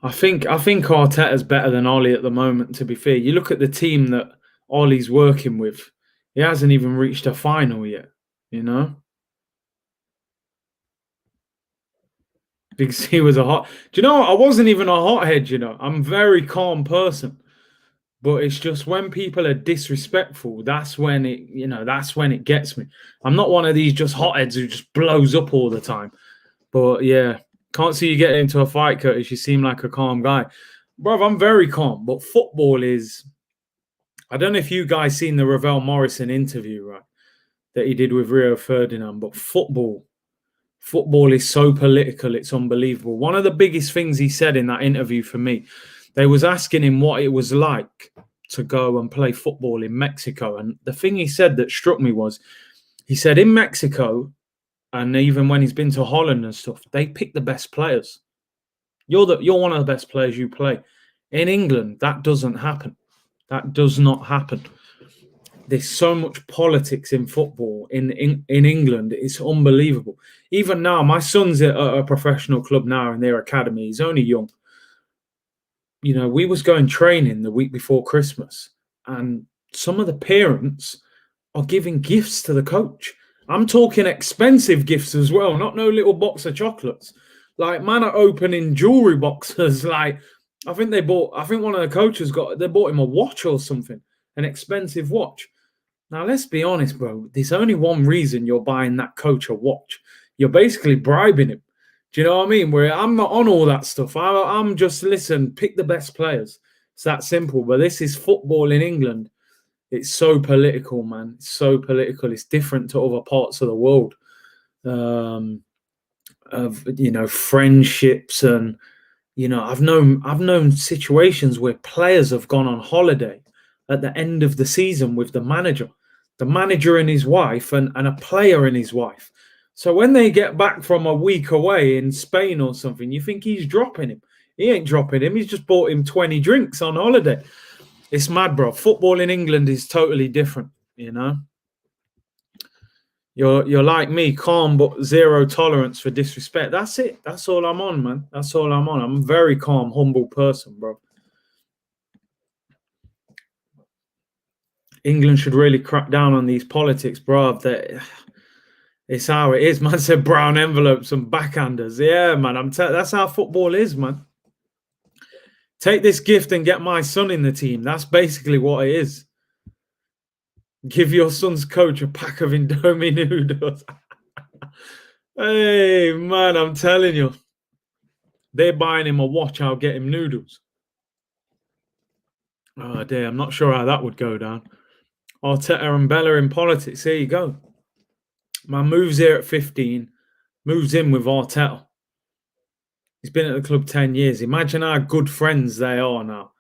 Speaker 1: I think Arteta's better than Ollie at the moment. To be fair, you look at the team that Ollie's working with. He hasn't even reached a final yet. You know. Big C was a hot. Do you know what? I wasn't even a hothead, you know. I'm a very calm person. But it's just when people are disrespectful, that's when that's when it gets me. I'm not one of these just hotheads who just blows up all the time. But yeah, can't see you getting into a fight, Curtis. You seem like a calm guy. Bro, I'm very calm. But football is, I don't know if you guys seen the Ravel Morrison interview, right? That he did with Rio Ferdinand. But football is so political, it's unbelievable. One of the biggest things he said in that interview for me, they was asking him what it was like to go and play football in Mexico. And the thing he said that struck me was, he said in Mexico, and even when he's been to Holland and stuff, they pick the best players. You're one of the best players you play. In England, that doesn't happen. That does not happen. There's so much politics in football in England. It's unbelievable. Even now, my son's at a professional club now in their academy. He's only young. You know, we was going training the week before Christmas, and some of the parents are giving gifts to the coach. I'm talking expensive gifts as well, not no little box of chocolates. Like, man are opening jewelry boxes. Like, I think one of the coaches they bought him a watch or something, an expensive watch. Now, let's be honest, bro. There's only one reason you're buying that coach a watch. You're basically bribing him. Do you know what I mean? Where I'm not on all that stuff. I'm just, listen, pick the best players. It's that simple. But this is football in England. It's so political, man. It's so political. It's different to other parts of the world. Of friendships, and I've known situations where players have gone on holiday at the end of the season with the manager and his wife, and a player and his wife. So when they get back from a week away in Spain or something, you think he's dropping him. He ain't dropping him. He's just bought him 20 drinks on holiday. It's mad, bro. Football in England is totally different, you know. You're like me, calm but zero tolerance for disrespect. That's it. That's all I'm on, man. That's all I'm on. I'm a very calm, humble person, bro. England should really crack down on these politics, bro. It's how it is, man. Said brown envelopes and backhanders. Yeah, man. That's how football is, man. Take this gift and get my son in the team. That's basically what it is. Give your son's coach a pack of Indomie noodles. Hey, man, I'm telling you. They're buying him a watch. I'll get him noodles. Oh, dear. I'm not sure how that would go down. Arteta and Bella in politics. There you go. Man moves here at 15. Moves in with Arteta. He's been at the club 10 years. Imagine how good friends they are now.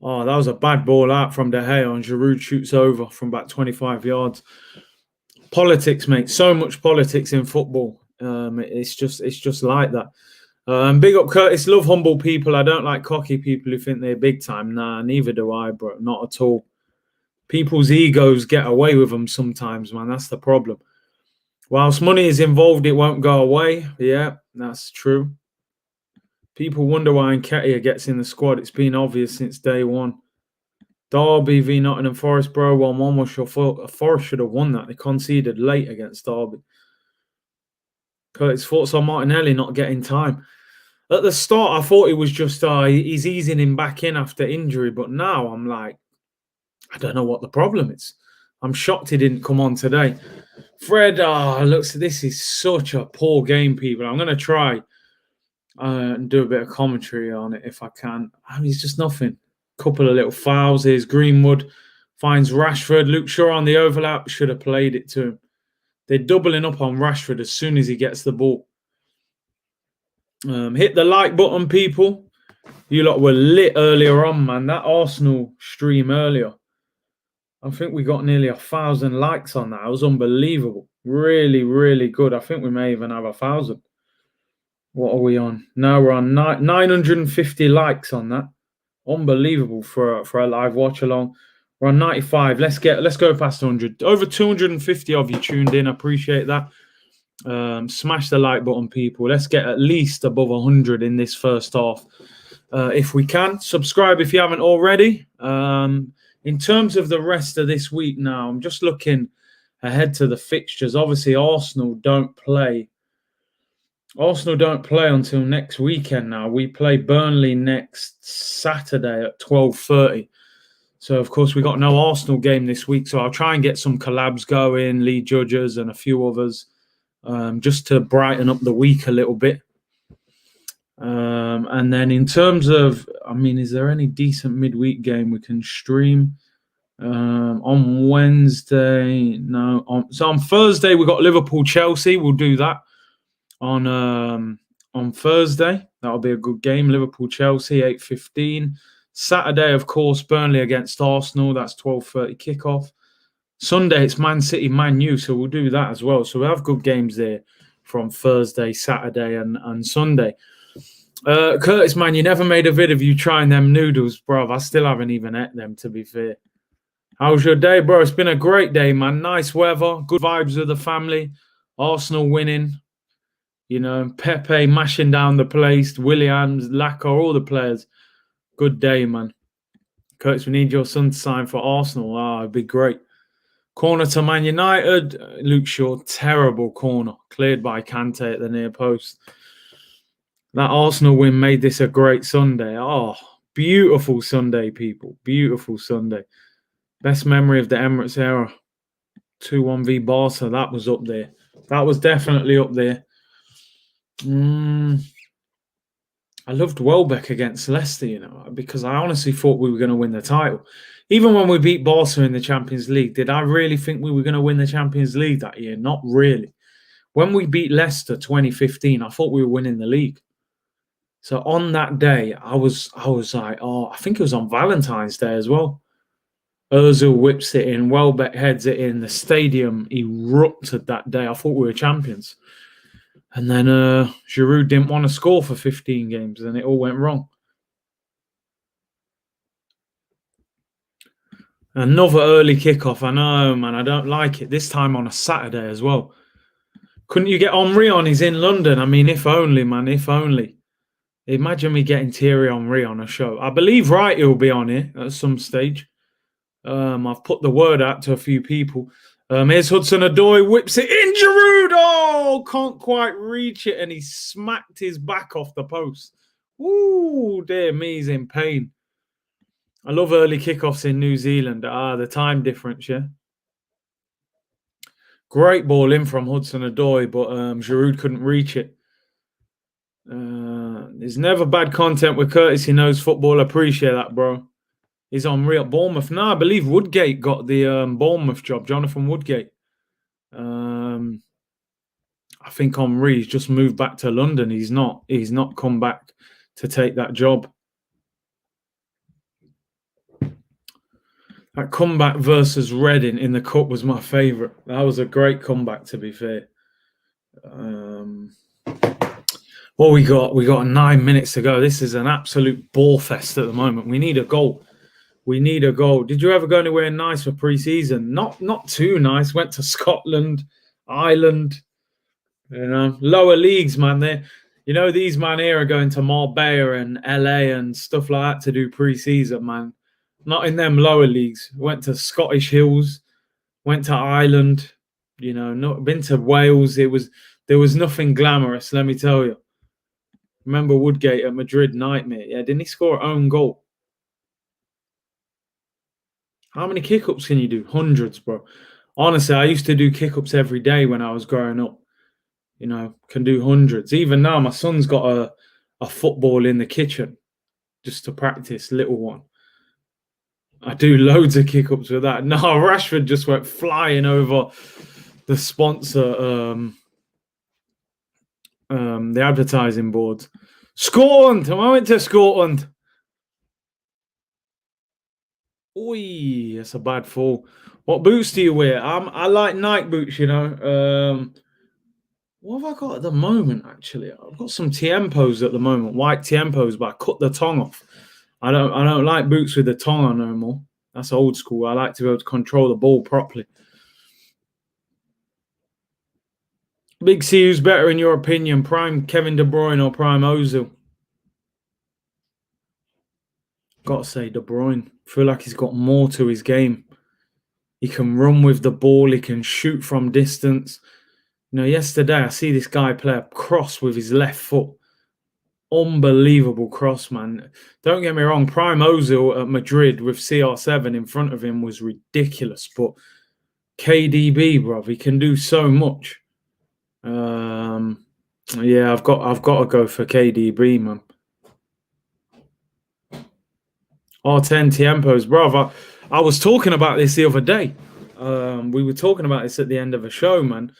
Speaker 1: Oh, that was a bad ball out from De Gea, and Giroud shoots over from about 25 yards. Politics, mate. So much politics in football. It's just like that. Big up Curtis. Love humble people. I don't like cocky people who think they're big time. Nah, neither do I, bro. Not at all. People's egos get away with them sometimes, man. That's the problem. Whilst money is involved, it won't go away. Yeah, that's true. People wonder why Nketiah gets in the squad. It's been obvious since day one. Derby v Nottingham Forest, bro. 1-1. Forest should have won that. They conceded late against Derby. Curtis, thoughts on Martinelli not getting time. At the start, I thought it was just he's easing him back in after injury. But now I'm like, I don't know what the problem is. I'm shocked he didn't come on today. Fred, this is such a poor game, people. I'm going to try and do a bit of commentary on it if I can. It's just nothing. Couple of little fouls. Here's Greenwood. Finds Rashford. Luke Shaw on the overlap. Should have played it to him. They're doubling up on Rashford as soon as he gets the ball. Hit the like button, people. You lot were lit earlier on, man. That Arsenal stream earlier, I think we got nearly 1,000 likes on that. It was unbelievable. Really, really good. I think we may even have 1,000. What are we on? Now we're on 950 likes on that. Unbelievable for a live watch along. We're on 95. Let's go past 100. Over 250 of you tuned in. I appreciate that. Smash the like button, people. Let's get at least above 100 in this first half. If we can. Subscribe if you haven't already. In terms of the rest of this week now, I'm just looking ahead to the fixtures. Obviously, Arsenal don't play Arsenal don't play until next weekend now. We play Burnley next Saturday at 12:30. So, of course, we got no Arsenal game this week. So I'll try and get some collabs going, Lee Judges and a few others, just to brighten up the week a little bit. And then in terms of, I mean, is there any decent midweek game we can stream? On Wednesday, no. So on Thursday, we got Liverpool Chelsea. We'll do that on Thursday. That'll be a good game. Liverpool Chelsea 8:15. Saturday, of course, Burnley against Arsenal. That's 12:30 kickoff. Sunday, it's Man City, Man U. So we'll do that as well. So we have good games there from Thursday, Saturday, and Sunday. Curtis, man, you never made a vid of you trying them noodles, bro. I still haven't even ate them, to be fair. How's your day, bro? It's been a great day, man. Nice weather, good vibes with the family. Arsenal winning. You know, Pepe mashing down the place. Williams, Lacquer, all the players. Good day, man. Curtis, we need your son to sign for Arsenal. It'd be great. Corner to Man United. Luke Shaw, terrible corner. Cleared by Kante at the near post. That Arsenal win made this a great Sunday. Oh, beautiful Sunday, people. Beautiful Sunday. Best memory of the Emirates era. 2-1 v Barca. That was up there. That was definitely up there. I loved Welbeck against Leicester, you know, because I honestly thought we were going to win the title. Even when we beat Barca in the Champions League, did I really think we were going to win the Champions League that year? Not really. When we beat Leicester 2015, I thought we were winning the league. So on that day, I was like, I think it was on Valentine's Day as well. Ozil whips it in, Welbeck heads it in. The stadium erupted that day. I thought we were champions. And then Giroud didn't want to score for 15 games, and it all went wrong. Another early kickoff. I know, man. I don't like it. This time on a Saturday as well. Couldn't you get Henry on? He's in London. I mean, if only, man. If only. Imagine me getting Thierry Henry on a show. I believe Wright will be on it at some stage. I've put the word out to a few people. Here's Hudson-Odoi, whips it in. Giroud, can't quite reach it, and he smacked his back off the post. Ooh, dear me, he's in pain. I love early kickoffs in New Zealand. The time difference, yeah. Great ball in from Hudson-Odoi, but Giroud couldn't reach it. There's never bad content with Curtis. He knows football. Appreciate that, bro. He's on real Bournemouth. No, I believe Woodgate got the Bournemouth job. Jonathan Woodgate. I think Henry's just moved back to London. He's not come back to take that job. That comeback versus Reading in the cup was my favourite. That was a great comeback, to be fair. What we got? We got 9 minutes to go. This is an absolute ball fest at the moment. We need a goal. We need a goal. Did you ever go anywhere nice for pre-season? Not too nice. Went to Scotland, Ireland, you know, lower leagues, man. These man here are going to Marbella and LA and stuff like that to do pre-season, man. Not in them lower leagues. Went to Scottish Hills, went to Ireland, not been to Wales. There was nothing glamorous, let me tell you. Remember Woodgate at Madrid nightmare? Yeah, didn't he score an own goal? How many kick-ups can you do? Hundreds, bro. Honestly, I used to do kick-ups every day when I was growing up. Can do hundreds. Even now, my son's got a football in the kitchen just to practice, little one. I do loads of kick-ups with that. No, Rashford just went flying over the sponsor, the advertising boards. Scotland! I went to Scotland. Oi, that's a bad fall. What boots do you wear? I like Nike boots, What have I got at the moment, actually? I've got some Tiempos at the moment, white Tiempos, but I cut the tongue off. I don't like boots with the tongue on no more. That's old school. I like to be able to control the ball properly. Big C, who's better in your opinion, prime Kevin De Bruyne or prime Ozil? Got to say De Bruyne. Feel like he's got more to his game. He can run with the ball. He can shoot from distance. Yesterday I see this guy play a cross with his left foot. Unbelievable cross, man. Don't get me wrong, Prime Ozil at Madrid with CR7 in front of him was ridiculous, but KDB, bruv, he can do so much. Yeah, I've got to go for KDB, man. 10 tiempos, bruv. I was talking about this the other day. We were talking about this at the end of a show, man,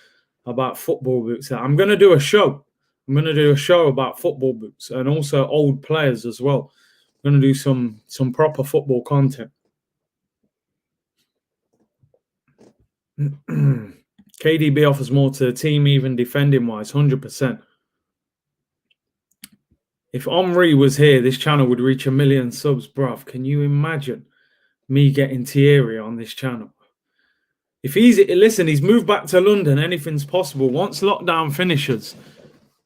Speaker 1: about football boots. I'm going to do a show. I'm going to do a show about football boots and also old players as well. I'm going to do some proper football content. KDB offers more to the team, even defending-wise, 100%. If Omri was here, this channel would reach 1 million subs, bruv. Can you imagine me getting Thierry on this channel? If he's moved back to London, anything's possible. Once lockdown finishes,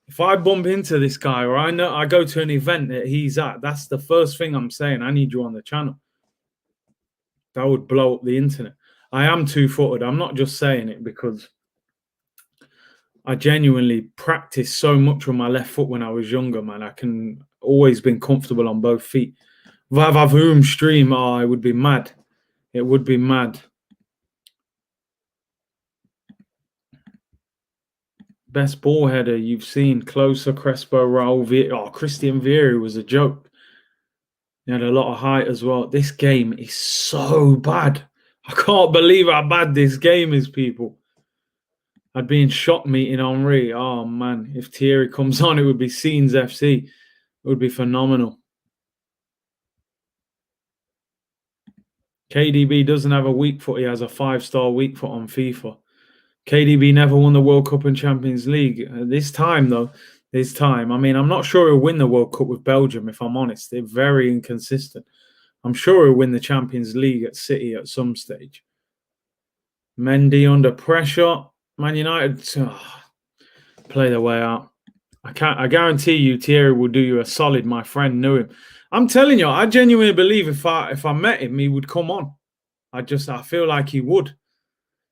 Speaker 1: if I bump into this guy or I go to an event that he's at, that's the first thing I'm saying. I need you on the channel. That would blow up the internet. I am two-footed. I'm not just saying it because I genuinely practiced so much with my left foot when I was younger, man. I can always been comfortable on both feet. Vavavoom stream, it would be mad. It would be mad. Best ball header you've seen? Closer, Crespo, Raul, Christian Vieri was a joke. He had a lot of height as well. This game is so bad. I can't believe how bad this game is, people. I'd be in shock meeting Henri. Oh, man. If Thierry comes on, it would be Scenes FC. It would be phenomenal. KDB doesn't have a weak foot. He has a 5-star weak foot on FIFA. KDB never won the World Cup and Champions League. This time, though, I mean, I'm not sure he'll win the World Cup with Belgium, if I'm honest. They're very inconsistent. I'm sure he'll win the Champions League at City at some stage. Mendy under pressure. Man United play their way out. I guarantee you Thierry will do you a solid. My friend knew him. I'm telling you, I genuinely believe if I met him, he would come on. I feel like he would.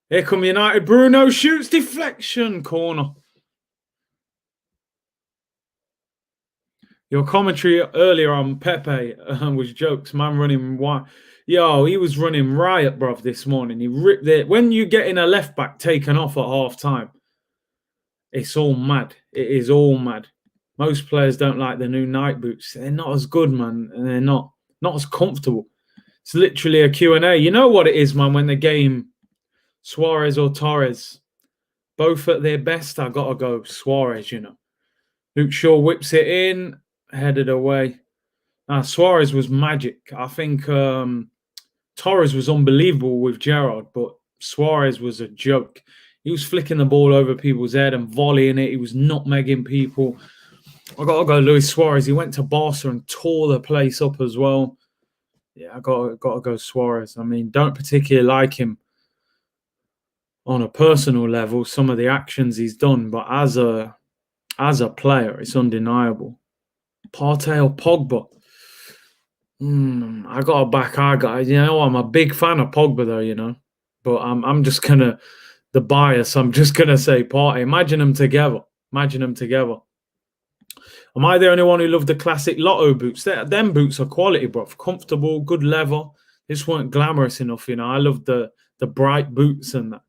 Speaker 1: Here come United. Bruno shoots, deflection, corner. Your commentary earlier on Pepe was jokes. Man running wide. Yo, he was running riot, bruv, this morning. He ripped it. When you get in a left back taken off at half time, it's all mad. It is all mad. Most players don't like the new Nike boots. They're not as good, man. And they're not as comfortable. It's literally a Q&A. You know what it is, man, when the game Suarez or Torres, both at their best, I got to go Suarez, you know. Luke Shaw whips it in, headed away. Suarez was magic. I think Torres was unbelievable with Gerrard, but Suarez was a joke. He was flicking the ball over people's head and volleying it. He was nutmegging people. I got to go Luis Suarez. He went to Barca and tore the place up as well. Yeah, I got to go Suarez. I mean, don't particularly like him on a personal level, some of the actions he's done, but as a player, it's undeniable. Partey or Pogba? I got to back our guy. You know, I'm a big fan of Pogba, though, you know. But I'm just going to, the bias, I'm just going to say Partey. Imagine them together. Am I the only one who loved the classic Lotto boots? Them boots are quality, bro. Comfortable, good leather. This weren't glamorous enough, you know. I loved the bright boots and that.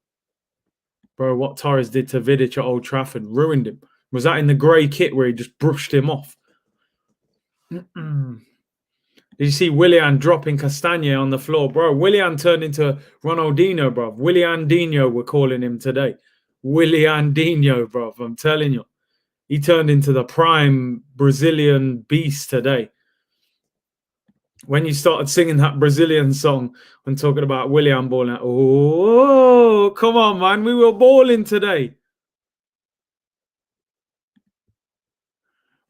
Speaker 1: Bro, what Torres did to Vidic at Old Trafford ruined him. Was that in the grey kit where he just brushed him off? Did you see Willian dropping Castagne on the floor? Bro, Willian turned into Ronaldinho, bro. Williandinho, we're calling him today. Williandinho, bro. I'm telling you. He turned into the prime Brazilian beast today. When you started singing that Brazilian song and talking about Willian balling, oh, come on, man. We were balling today.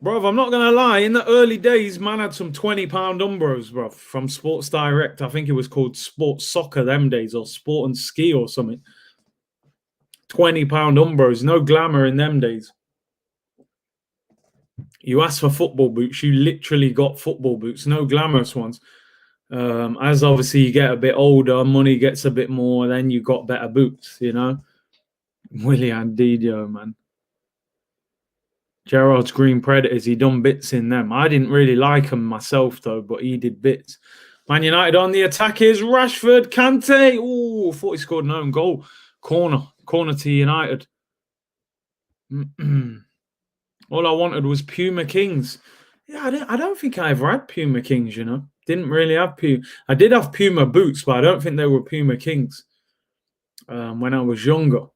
Speaker 1: Bro, I'm not going to lie. In the early days, man had some £20 Umbros, bro, from Sports Direct. I think it was called Sports Soccer them days, or Sport and Ski or something. £20 Umbros. No glamour in them days. You asked for football boots, you literally got football boots, no glamorous ones. As obviously you get a bit older, money gets a bit more, then you got better boots, you know. Willian Didio, man. Gerard's Green Predators, he done bits in them. I didn't really like him myself, though, but he did bits. Man United on the attack is Rashford, Kante. Oh, thought he scored an own goal. Corner to United. All I wanted was Puma Kings. Yeah, I don't think I ever had Puma Kings, you know. Didn't really have Puma. I did have Puma boots, but I don't think they were Puma Kings when I was younger.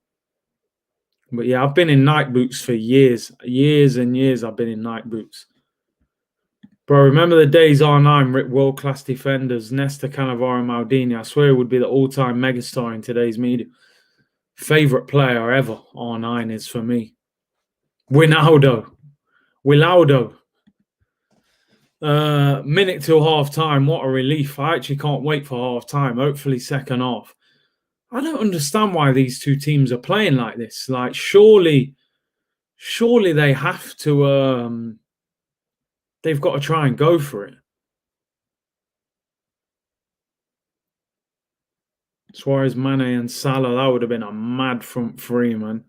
Speaker 1: But yeah, I've been in Nike boots for years. Years and years I've been in Nike boots. Bro, remember the days R9 ripped world-class defenders, Nesta, Cannavaro, Maldini. I swear it would be the all-time megastar in today's media. Favorite player ever, R9 is for me. Wilaudo. Minute till half time. What a relief. I actually can't wait for half time. Hopefully second half. I don't understand why these two teams are playing like this. Like, surely they have to they've got to try and go for it. Suarez, Mane and Salah, that would have been a mad front three, man.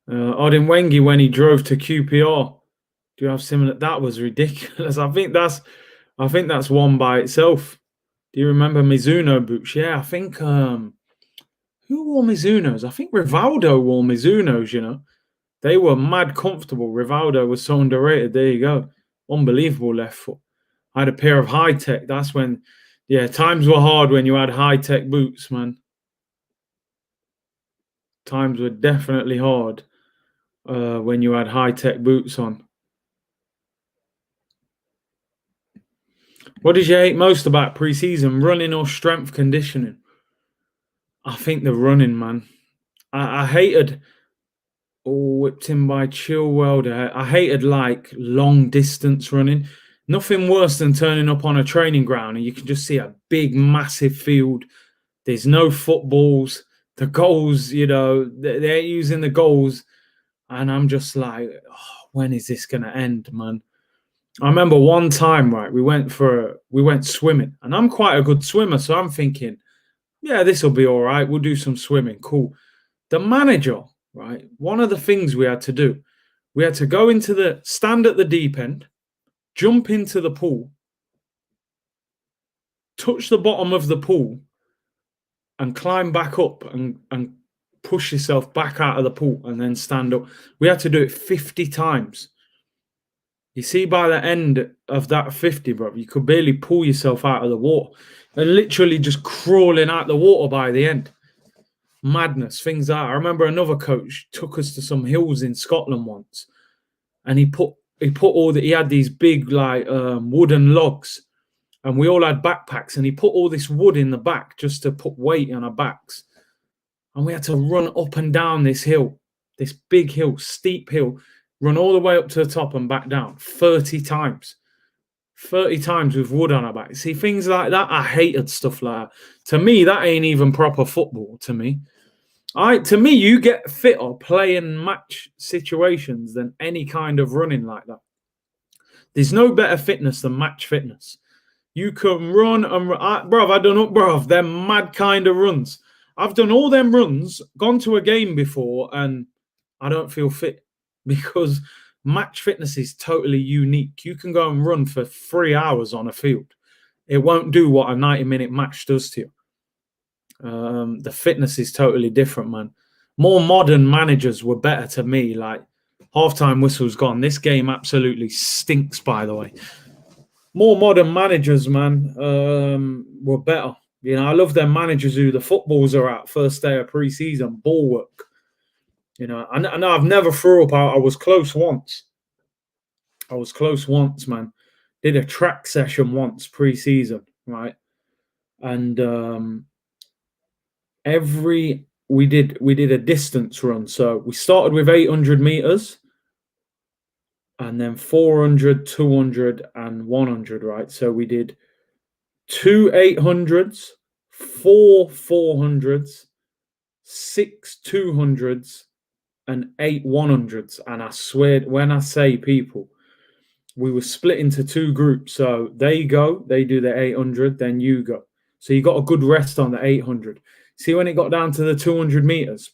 Speaker 1: Odin Wengi when he drove to QPR. Do you have similar? That was ridiculous. I think that's one by itself. Do you remember Mizuno boots? Yeah, I think who wore Mizunos? I think Rivaldo wore Mizunos, you know. They were mad comfortable. Rivaldo was so underrated. There you go. Unbelievable left foot. I had a pair of high-tech. That's when, yeah, times were hard when you had high-tech boots, man. Times were definitely hard when you had high-tech boots on. What did you hate most about pre-season? Running or strength conditioning? I think the running, man. I hated... Oh, whipped in by Chilwell. I hated like long distance running. Nothing worse than turning up on a training ground and you can just see a big, massive field. There's no footballs. The goals, you know, they're using the goals. And I'm just like, oh, when is this going to end, man? I remember one time, right, we went swimming. And I'm quite a good swimmer. So I'm thinking, yeah, this will be all right. We'll do some swimming. Cool. The manager... right? One of the things we had to do, we had to go stand at the deep end, jump into the pool, touch the bottom of the pool, and climb back up and push yourself back out of the pool and then stand up. We had to do it 50 times. You see, by the end of that 50, bro, you could barely pull yourself out of the water and literally just crawling out the water by the end. Madness, things like that. I remember another coach took us to some hills in Scotland once, and he had these big like wooden logs, and we all had backpacks, and he put all this wood in the back just to put weight on our backs, and we had to run up and down this hill, this big hill, steep hill, run all the way up to the top and back down 30 times. 30 times with wood on our back. See, things like that, I hated stuff like that. To me, that ain't even proper football to me. To me, you get fitter playing match situations than any kind of running like that. There's no better fitness than match fitness. You can run and bro, I've done them mad kind of runs. I've done all them runs, gone to a game before, and I don't feel fit because match fitness is totally unique. You can go and run for 3 hours on a field. It won't do what a 90-minute match does to you. The fitness is totally different, man. More modern managers were better to me. Like, halftime whistle's gone. This game absolutely stinks, by the way. More modern managers, man, were better. You know, I love them managers who the footballs are at first day of pre-season, ball work. You know, and I've never threw up. I was close once. Man. Did a track session once pre-season, right? And we did a distance run. So we started with 800 meters and then 400, 200 and 100, right? So we did 2 800s, 4 400s, 6 200s and 8 100s. And I swear, when I say people, we were split into two groups. So they do the 800, then you go. So you got a good rest on the 800. See when it got down to the 200 meters,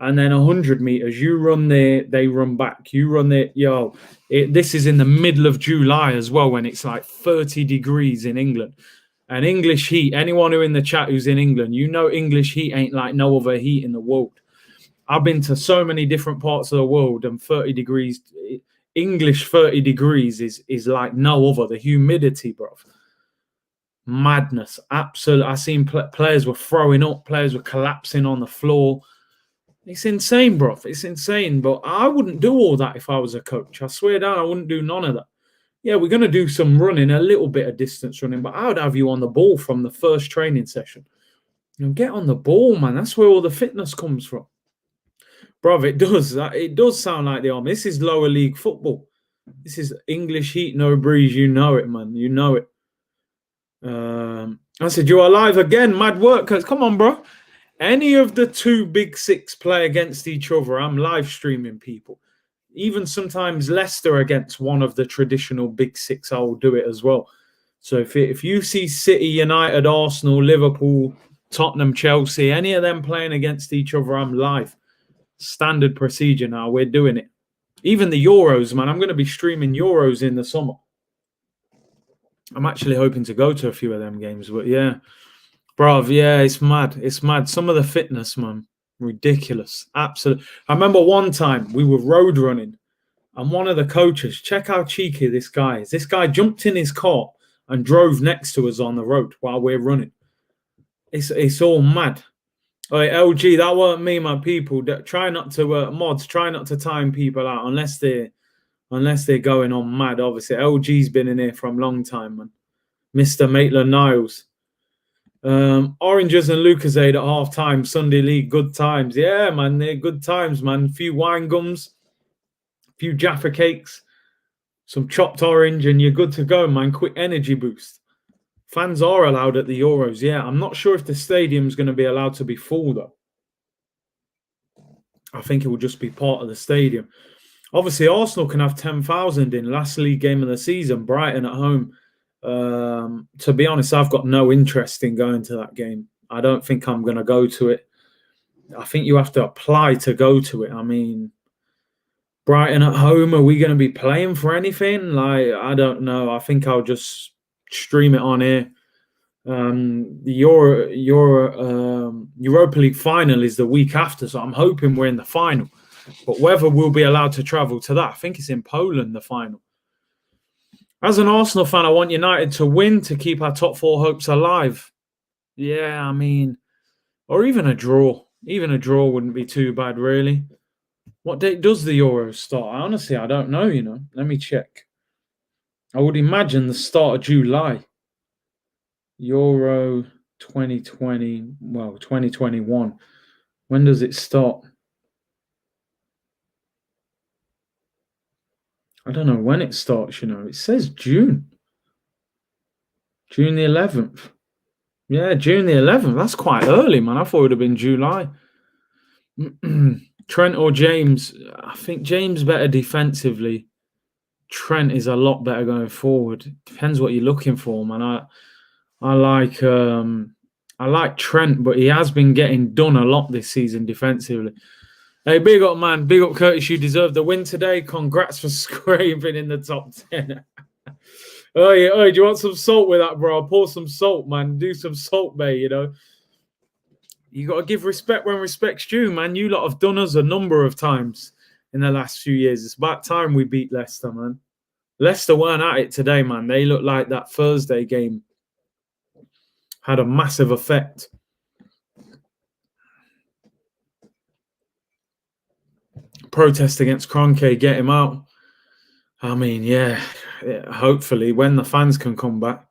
Speaker 1: and then 100 meters, you run there, they run back. You run there, this is in the middle of July as well, when it's like 30 degrees in England. And English heat, anyone who in the chat who's in England, English heat ain't like no other heat in the world. I've been to so many different parts of the world, and 30 degrees, English 30 degrees is like no other. The humidity, bro. Madness. Absolute. I seen players were throwing up, players were collapsing on the floor. It's insane, bro. It's insane. But I wouldn't do all that if I was a coach. I swear down, I wouldn't do none of that. Yeah, we're going to do some running, a little bit of distance running, but I would have you on the ball from the first training session. Get on the ball, man. That's where all the fitness comes from. Bro, it does sound like the army. This is lower league football. This is English heat, no breeze. You know it, man. You know it. I said, you're alive again. Mad work. Come on, bro. Any of the two big six play against each other, I'm live streaming people. Even sometimes Leicester against one of the traditional big six, I will do it as well. So if you see City, United, Arsenal, Liverpool, Tottenham, Chelsea, any of them playing against each other, I'm live. Standard procedure now. We're doing it. Even the Euros, man. I'm going to be streaming Euros in the summer. I'm actually hoping to go to a few of them games. But yeah, bruv, yeah, it's mad. It's mad. Some of the fitness, man. Ridiculous. Absolutely. I remember one time we were road running, and one of the coaches, check how cheeky this guy is. This guy jumped in his car and drove next to us on the road while we're running. It's all mad. All right, LG, that weren't me, my people. Try not to mods. Try not to time people out unless they're going on mad. Obviously, LG's been in here for a long time, man. Mr. Maitland-Niles. Oranges and Lucasade at half time. Sunday League, good times. Yeah, man, they're good times, man. A few wine gums, a few Jaffa cakes, some chopped orange, and you're good to go, man. Quick energy boost. Fans are allowed at the Euros, yeah. I'm not sure if the stadium's going to be allowed to be full, though. I think it will just be part of the stadium. Obviously, Arsenal can have 10,000 in last league game of the season, Brighton at home. To be honest, I've got no interest in going to that game. I don't think I'm going to go to it. I think you have to apply to go to it. I mean, Brighton at home, are we going to be playing for anything? Like, I don't know. I think I'll just stream it on here. The Europa League final is the week after, so I'm hoping we're in the final. But whether we'll be allowed to travel to that, I think it's in Poland, the final. As an Arsenal fan, I want United to win to keep our top four hopes alive. Yeah, I mean, or even a draw. Even a draw wouldn't be too bad, really. What date does the Euros start? Honestly, I don't know, Let me check. I would imagine the start of July. Euro 2020, 2021. When does it start? I don't know when it starts, It says June. June the 11th. Yeah, June the 11th. That's quite early, man. I thought it would have been July. Trent or James? I think James better defensively. Trent is a lot better going forward. Depends what you're looking for, man. I like Trent, but he has been getting done a lot this season defensively. Hey, big up, man. Big up, Curtis. You deserve the win today. Congrats for scraping in the top 10. Oh, do you want some salt with that, bro? I'll pour some salt, man. Do some salt, bay, You got to give respect when respect's due, man. You lot have done us a number of times in the last few years. It's about time we beat Leicester, man. Leicester weren't at it today, man. They looked like that Thursday game had a massive effect. Protest against Kroenke, get him out. I mean, yeah, hopefully when the fans can come back.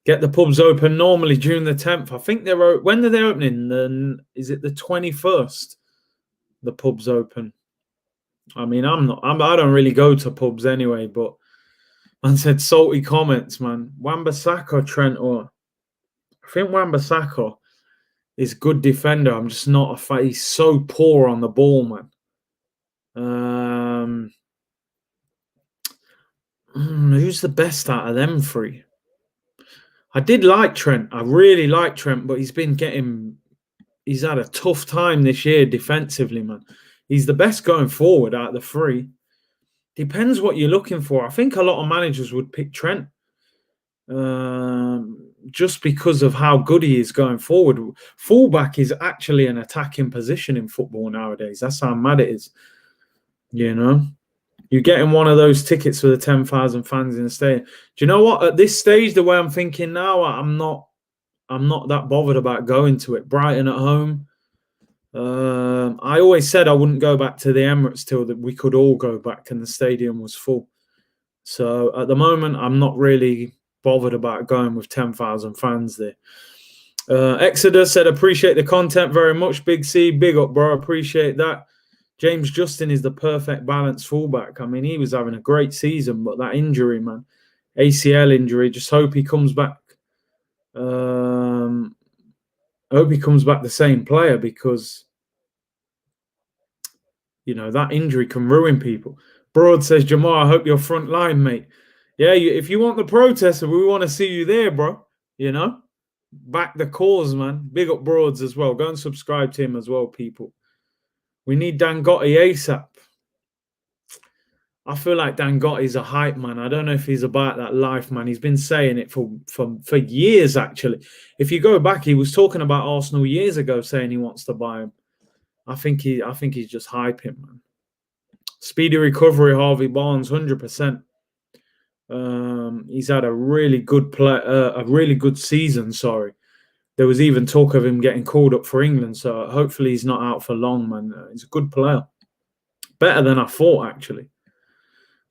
Speaker 1: Get the pubs open normally June the 10th. I think when are they opening? Is it the 21st? The pubs open. I mean, I don't really go to pubs anyway, but man said salty comments, man. Wan-Bissaka, Trent, or I think Wan-Bissaka is good defender. I'm just not a fan. He's so poor on the ball, man. Who's the best out of them three? I did like Trent. I really like Trent, but he's had a tough time this year defensively, man. He's the best going forward out of the three. Depends what you're looking for. I think a lot of managers would pick Trent just because of how good he is going forward. Fullback is actually an attacking position in football nowadays. That's how mad it is. You know, you're getting one of those tickets for the 10,000 fans in the stadium. Do you know what? At this stage, the way I'm thinking now, I'm not that bothered about going to it. Brighton at home. I always said I wouldn't go back to the Emirates till that we could all go back and the stadium was full. So at the moment, I'm not really bothered about going with 10,000 fans there. Exodus said, appreciate the content very much. Big C, big up, bro. Appreciate that. James Justin is the perfect balance fullback. I mean, he was having a great season, but that injury, man, ACL injury, just hope he comes back. I hope he comes back the same player because, you know, that injury can ruin people. Broad says, Jamal, I hope you're front line, mate. Yeah, if you want the protester, we want to see you there, bro. You know, back the cause, man. Big up Broads as well. Go and subscribe to him as well, people. We need Dangote ASAP. I feel like Dangotti's a hype man. I don't know if he's about that life, man. He's been saying it for years, actually. If you go back, he was talking about Arsenal years ago, saying he wants to buy him. I think he's just hyping, man. Speedy recovery, Harvey Barnes, 100%. He's had a really good a really good season. Sorry, there was even talk of him getting called up for England. So hopefully he's not out for long, man. He's a good player, better than I thought, actually.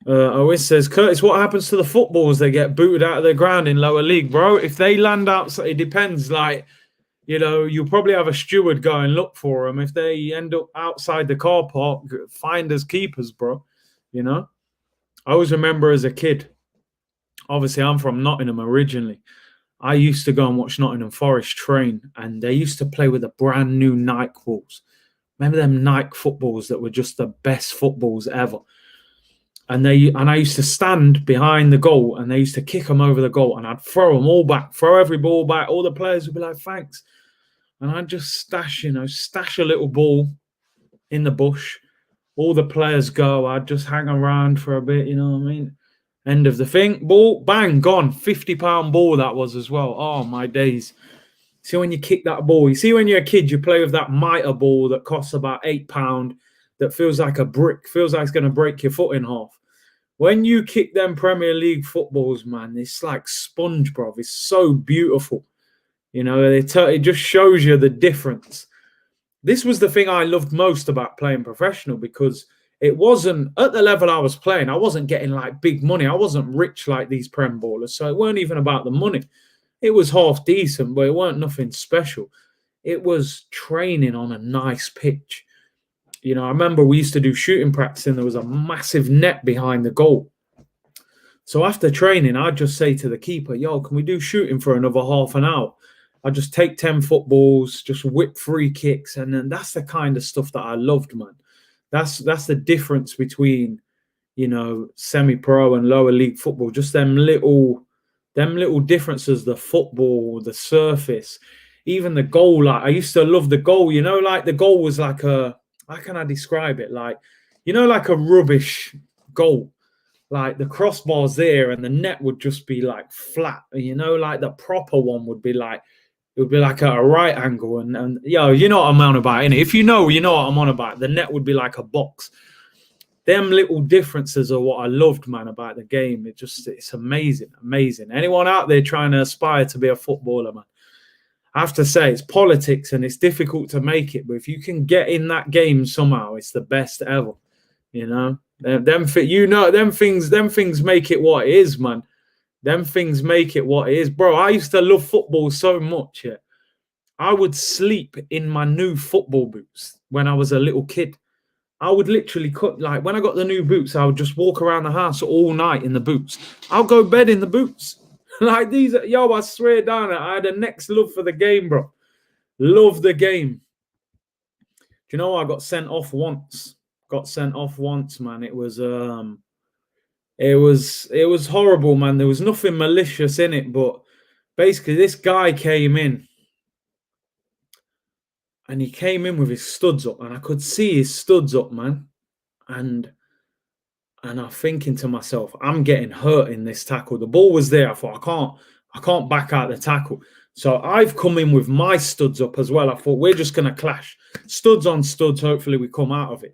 Speaker 1: Always says, Curtis, what happens to the footballs? They get booted out of their ground in lower league, bro. If they land outside, it depends. Like, you know, you'll probably have a steward go and look for them. If they end up outside the car park, finders keepers, bro. You know, I always remember as a kid. Obviously, I'm from Nottingham originally. I used to go and watch Nottingham Forest train, and they used to play with the brand new Nike balls. Remember them Nike footballs that were just the best footballs ever? And I used to stand behind the goal, and they used to kick them over the goal, and I'd throw them all back, throw every ball back. All the players would be like, thanks. And I'd just stash a little ball in the bush. All the players go. I'd just hang around for a bit, you know what I mean? End of the thing. Ball, bang, gone. £50 ball that was as well. Oh, my days. See, when you kick that ball, you see when you're a kid, you play with that mitre ball that costs about £8, that feels like a brick, feels like it's going to break your foot in half. When you kick them Premier League footballs, man, it's like sponge, bro. It's so beautiful. You know, it just shows you the difference. This was the thing I loved most about playing professional, because it wasn't at the level I was playing. I wasn't getting like big money. I wasn't rich like these Prem ballers. So it weren't even about the money. It was half decent, but it weren't nothing special. It was training on a nice pitch. You know, I remember we used to do shooting practice, and there was a massive net behind the goal. So after training, I'd just say to the keeper, yo, can we do shooting for another half an hour? I'd just take 10 footballs, just whip free kicks. And then that's the kind of stuff that I loved, man. That's the difference between, you know, semi-pro and lower league football. Just them little differences, the football, the surface, even the goal. Like, I used to love the goal, you know, like the goal was like how can I describe it? Like, you know, like a rubbish goal. Like the crossbar's there and the net would just be like flat. You know, like the proper one would be like, it would be like at a right angle. And yo, you know what I'm on about, innit? If you know what I'm on about. The net would be like a box. Them little differences are what I loved, man, about the game. It's amazing, amazing. Anyone out there trying to aspire to be a footballer, man, I have to say, it's politics and it's difficult to make it. But if you can get in that game somehow, it's the best ever. You know, them things make it what it is, man. Them things make it what it is, bro. I used to love football so much. Yeah, I would sleep in my new football boots when I was a little kid. I would literally like when I got the new boots, I would just walk around the house all night in the boots. I'll go bed in the boots. Like these, yo, I swear down, I had a next love for the game, bro. Love the game. Do you know I got sent off once? Man. It was horrible, man. There was nothing malicious in it, but Basically, this guy came in, and he came in with his studs up, and I could see his studs up, man. And I'm thinking to myself, I'm getting hurt in this tackle. The ball was there. I thought, I can't back out the tackle. So I've come in with my studs up as well. I thought we're just going to clash. Studs on studs. Hopefully we come out of it.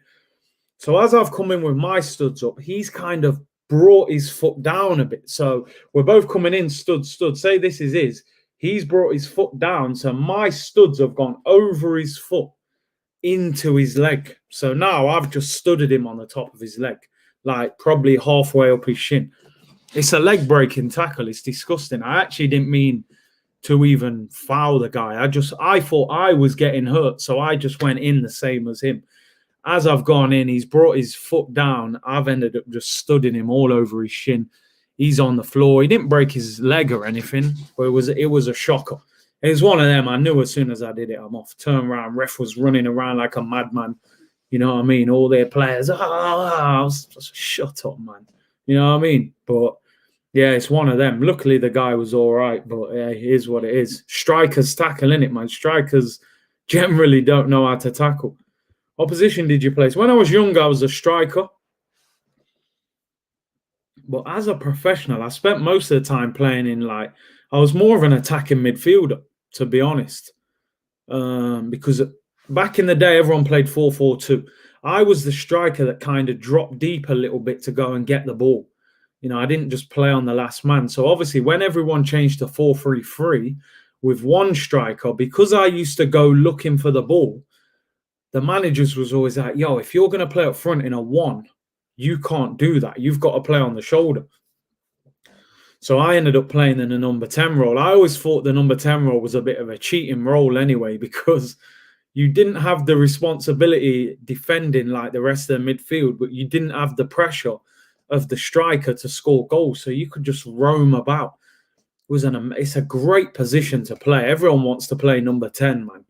Speaker 1: So as I've come in with my studs up, he's kind of brought his foot down a bit. So we're both coming in stud. Say this is his. He's brought his foot down. So my studs have gone over his foot into his leg. So now I've just studded him on the top of his leg, like probably halfway up his shin. It's a leg breaking tackle. It's disgusting. I actually didn't mean to even foul the guy. I thought I was getting hurt, so I just went in the same as him. As I've gone in, he's brought his foot down. I've ended up just studding him all over his shin. He's on the floor. He didn't break his leg or anything, but it was a shocker. It was one of them. I knew as soon as I did it, I'm off. Turn around, ref was running around like a madman. You know what I mean? All their players, I was just shut up, man. You know what I mean? But yeah, it's one of them. Luckily, the guy was all right, but yeah, it is what it is. Strikers tackle, innit, man? Strikers generally don't know how to tackle. What position did you play? So when I was young, I was a striker. But as a professional, I spent most of the time playing in I was more of an attacking midfielder, to be honest. Because back in the day, everyone played 4-4-2. I was the striker that kind of dropped deep a little bit to go and get the ball. You know, I didn't just play on the last man. So obviously, when everyone changed to 4-3-3 with one striker, because I used to go looking for the ball, the managers was always like, yo, if you're going to play up front in a 1, you can't do that. You've got to play on the shoulder. So I ended up playing in a number 10 role. I always thought the number 10 role was a bit of a cheating role anyway, because you didn't have the responsibility defending like the rest of the midfield, but you didn't have the pressure of the striker to score goals. So you could just roam about. It's a great position to play. Everyone wants to play number 10, man,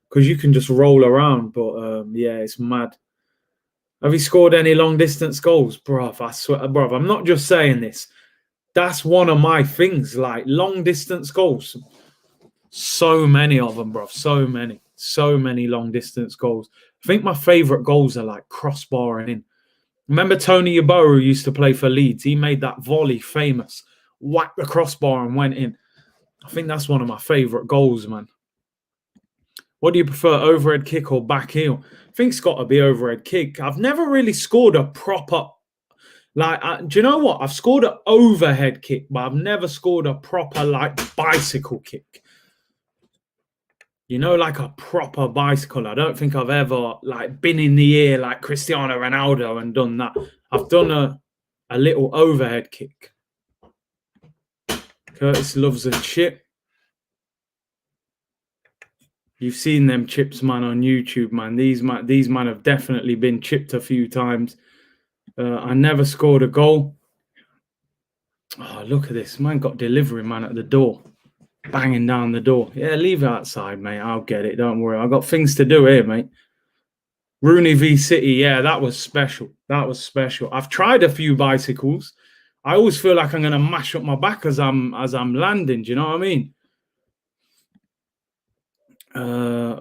Speaker 1: because you can just roll around. But yeah, it's mad. Have you scored any long distance goals? Bruv, I swear, bruv, I'm not just saying this. That's one of my things, like long distance goals. So many of them, bruv. So many long distance goals. I think my favourite goals are like crossbarring in. Remember Tony Yeboah used to play for Leeds? He made that volley famous. Whacked the crossbar and went in. I think that's one of my favourite goals, man. What do you prefer, overhead kick or back heel? I think it's got to be overhead kick. I've never really scored a proper, do you know what? I've scored an overhead kick, but I've never scored a proper, bicycle kick. You know, like a proper bicycle. I don't think I've ever, been in the air like Cristiano Ronaldo and done that. I've done a little overhead kick. Curtis loves a chip. You've seen them chips, man, on YouTube, man. These man have definitely been chipped a few times. I never scored a goal. Oh, look at this. Man got delivery, man, at the door. Banging down the door. Yeah, leave it outside, mate. I'll get it. Don't worry. I've got things to do here, mate. Rooney v City. Yeah, that was special. That was special. I've tried a few bicycles. I always feel like I'm going to mash up my back as I'm landing. Do you know what I mean?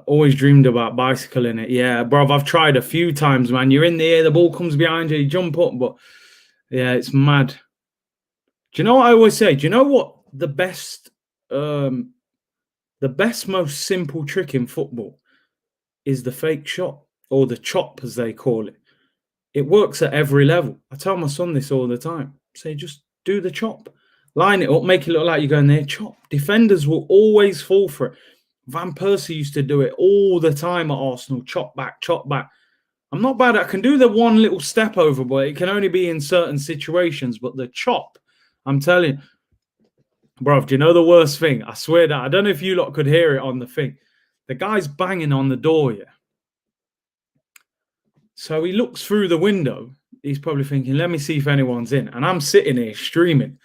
Speaker 1: Always dreamed about bicycling it. Yeah, bro, I've tried a few times, man. You're in the air, the ball comes behind you, you jump up, but yeah, it's mad. Do you know what I always say? Do you know what the best, most simple trick in football is? The fake shot, or the chop, as they call it. It works at every level. I tell my son this all the time. Say, just do the chop. Line it up, make it look like you're going there, chop. Defenders will always fall for it. Van Persie used to do it all the time at Arsenal. Chop back, chop back. I'm not bad. I can do the one little step over, but it can only be in certain situations. But the chop, I'm telling you, bro, do you know the worst thing? I swear that I don't know if you lot could hear it on the thing. The guy's banging on the door, yeah. So he looks through the window. He's probably thinking, let me see if anyone's in. And I'm sitting here streaming.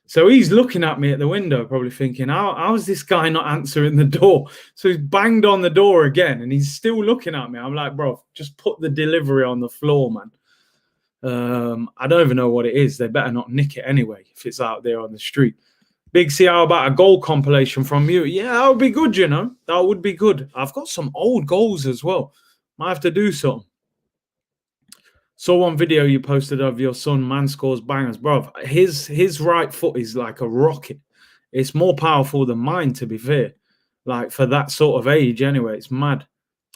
Speaker 1: So he's looking at me at the window, probably thinking, how is this guy not answering the door? So he's banged on the door again, and he's still looking at me. I'm like, bro, just put the delivery on the floor, man. I don't even know what it is. They better not nick it anyway if it's out there on the street. Big C, how about a goal compilation from you? Yeah, that would be good, you know. That would be good. I've got some old goals as well. Might have to do so. Saw one video you posted of your son, man scores bangers. Bro, his right foot is like a rocket. It's more powerful than mine, to be fair. Like, for that sort of age, anyway, it's mad.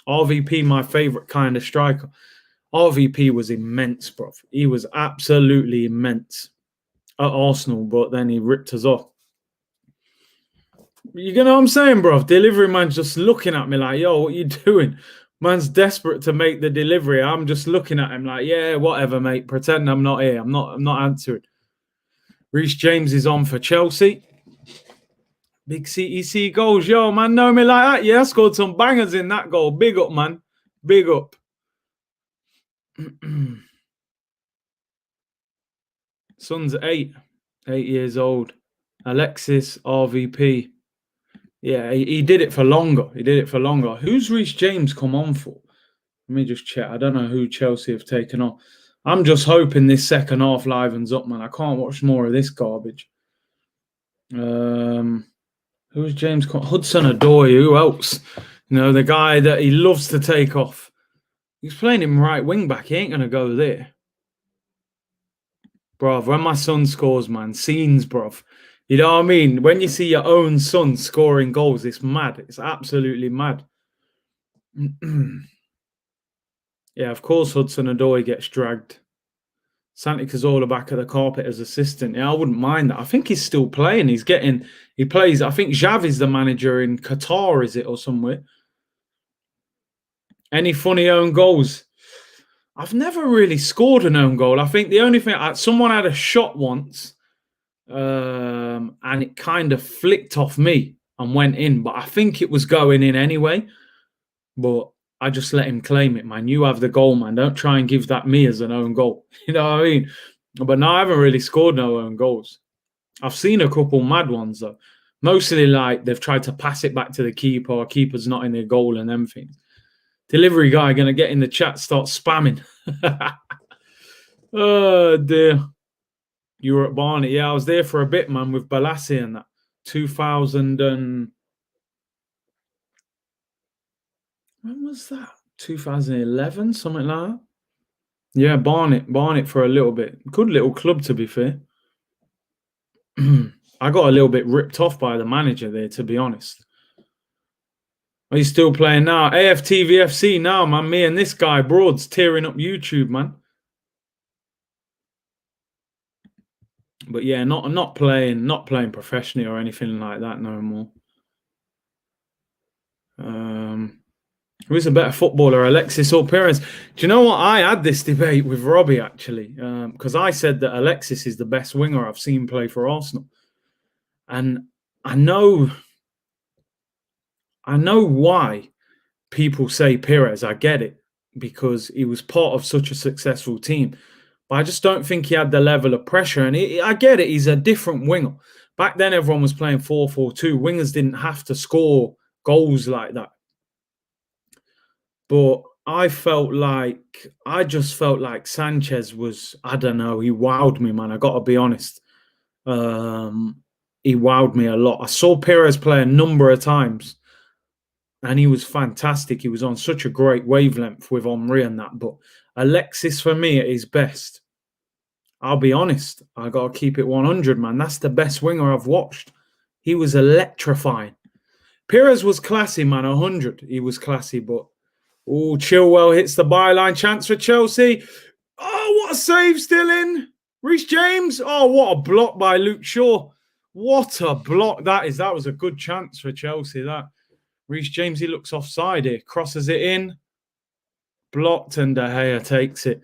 Speaker 1: RVP, my favourite kind of striker. RVP was immense, bro. He was absolutely immense at Arsenal, but then he ripped us off. You know what I'm saying, bro? Delivery man's just looking at me like, yo, what you doing? Man's desperate to make the delivery. I'm just looking at him like, yeah, whatever, mate. Pretend I'm not here. I'm not answering. Reece James is on for Chelsea. Big CEC goals. Yo, man, know me like that. Yeah, I scored some bangers in that goal. Big up, man. Big up. Son's 8 years old. Alexis, RVP. Yeah, he did it for longer. He did it for longer. Who's Reece James come on for? Let me just check. I don't know who Chelsea have taken on. I'm just hoping this second half livens up, man. I can't watch more of this garbage. Who's James? Hudson-Odoi. Who else? You know, the guy that he loves to take off. He's playing him right wing back. He ain't going to go there. Bruv, when my son scores, man, scenes, bruv. You know what I mean? When you see your own son scoring goals, it's mad. It's absolutely mad. Yeah, of course Hudson-Odoi gets dragged. Santi Cazorla back at the carpet as assistant. Yeah, I wouldn't mind that. I think he's still playing. He plays. I think Xavi's the manager in Qatar, is it, or somewhere? Any funny own goals? I've never really scored an own goal. I think the only thing, someone had a shot once, and it kind of flicked off me and went in. But I think it was going in anyway. But I just let him claim it, man. You have the goal, man. Don't try and give that me as an own goal. You know what I mean? But no, I haven't really scored no own goals. I've seen a couple mad ones, though. Mostly like they've tried to pass it back to the keeper, or keeper's not in their goal and them things. Delivery guy going to get in the chat, start spamming. Oh, dear. You were at Barnet. Yeah, I was there for a bit, man, with Balassi and that. 2000 and... When was that? 2011, something like that? Yeah, Barnet for a little bit. Good little club, to be fair. I got a little bit ripped off by the manager there, to be honest. Are you still playing now? AFTVFC now, man. Me and this guy, Broad's tearing up YouTube, man. But yeah, not playing professionally or anything like that no more. Who's a better footballer, Alexis or Perez? Do you know what? I had this debate with Robbie, actually, because I said that Alexis is the best winger I've seen play for Arsenal. And I know why people say Perez. I get it, because he was part of such a successful team. But I just don't think he had the level of pressure. And I get it, he's a different winger. Back then, everyone was playing 4-4-2. Wingers didn't have to score goals like that. But I just felt like Sanchez was, I don't know, he wowed me, man. I got to be honest. He wowed me a lot. I saw Perez play a number of times, and he was fantastic. He was on such a great wavelength with Henry and that. But Alexis, for me, at his best, I'll be honest, I got to keep it 100, man. That's the best winger I've watched. He was electrifying. Perez was classy, man, 100. He was classy, but... Oh, Chilwell hits the byline. Chance for Chelsea. Oh, what a save still in. Reece James. Oh, what a block by Luke Shaw. What a block that is. That was a good chance for Chelsea, that. Reece James, he looks offside here. Crosses it in. Blocked, and De Gea takes it.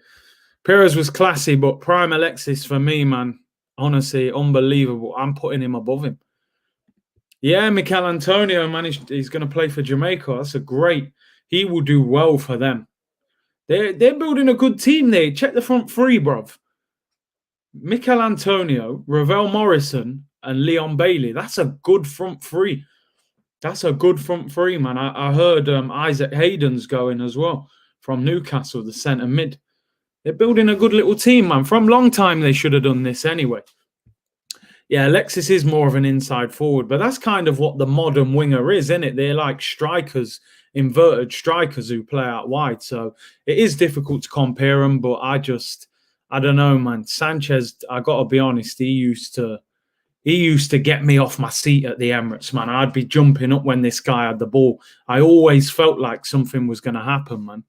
Speaker 1: Perez was classy, but prime Alexis for me, man. Honestly, unbelievable. I'm putting him above him. Yeah, Mikel Antonio managed. He's going to play for Jamaica. That's a great... He will do well for them. They're building a good team there. Check the front three, bruv. Mikel Antonio, Ravel Morrison, and Leon Bailey. That's a good front three. That's a good front three, man. I heard Isaac Hayden's going as well from Newcastle, the centre mid. They're building a good little team, man. From long time, they should have done this anyway. Yeah, Alexis is more of an inside forward, but that's kind of what the modern winger is, isn't it? They're like strikers, inverted strikers who play out wide. So it is difficult to compare them, but I don't know, man. Sanchez, I got to be honest, he used to get me off my seat at the Emirates, man. I'd be jumping up when this guy had the ball. I always felt like something was going to happen, man.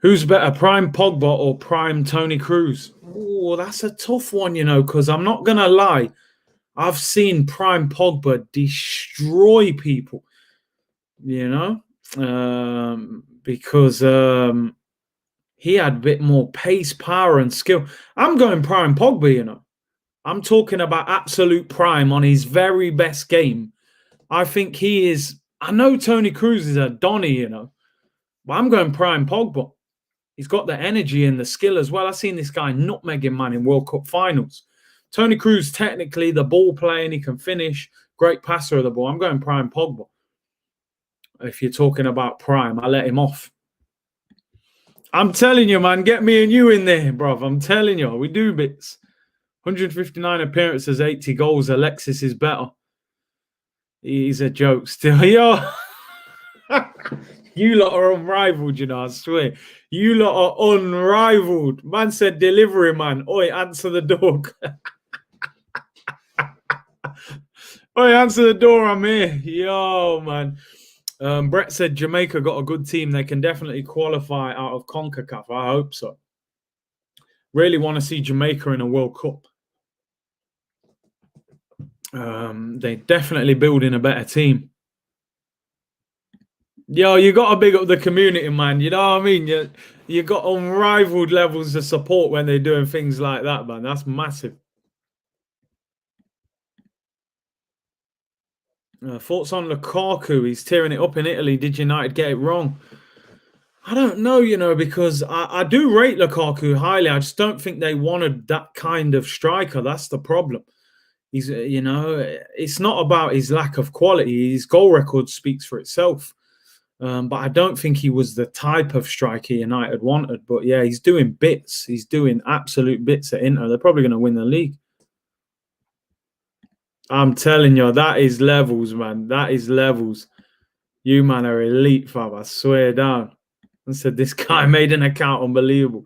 Speaker 1: Who's better, prime Pogba or prime Tony Cruz? Oh, that's a tough one, because I'm not going to lie. I've seen prime Pogba destroy people, because he had a bit more pace, power, and skill. I'm going prime Pogba, I'm talking about absolute prime on his very best game. I think he is. I know Tony Cruz is a Donny, but I'm going prime Pogba. He's got the energy and the skill as well. I've seen this guy nutmegging man in World Cup finals. Tony Cruz, technically, the ball playing, he can finish. Great passer of the ball. I'm going prime Pogba. If you're talking about prime, I let him off. I'm telling you, man, get me and you in there, bruv. I'm telling you, we do bits. 159 appearances, 80 goals. Alexis is better. He's a joke still. Yo, you lot are unrivaled, I swear. You lot are unrivaled. Man said delivery, man. Oi, answer the door. Oi, answer the door, I'm here. Yo, man. Brett said Jamaica got a good team. They can definitely qualify out of CONCACAF. I hope so. Really want to see Jamaica in a World Cup. They're definitely building a better team. Yo, you got to big up the community, man. You know what I mean? You got unrivaled levels of support when they're doing things like that, man. That's massive. Thoughts on Lukaku? He's tearing it up in Italy. Did United get it wrong? I don't know, because I do rate Lukaku highly. I just don't think they wanted that kind of striker. That's the problem. He's, it's not about his lack of quality. His goal record speaks for itself. But I don't think he was the type of striker United wanted. But yeah, he's doing bits. He's doing absolute bits at Inter. They're probably going to win the league. I'm telling you, that is levels, man. That is levels. You, man, are elite, fam. I swear down. And said this guy made an account unbelievable.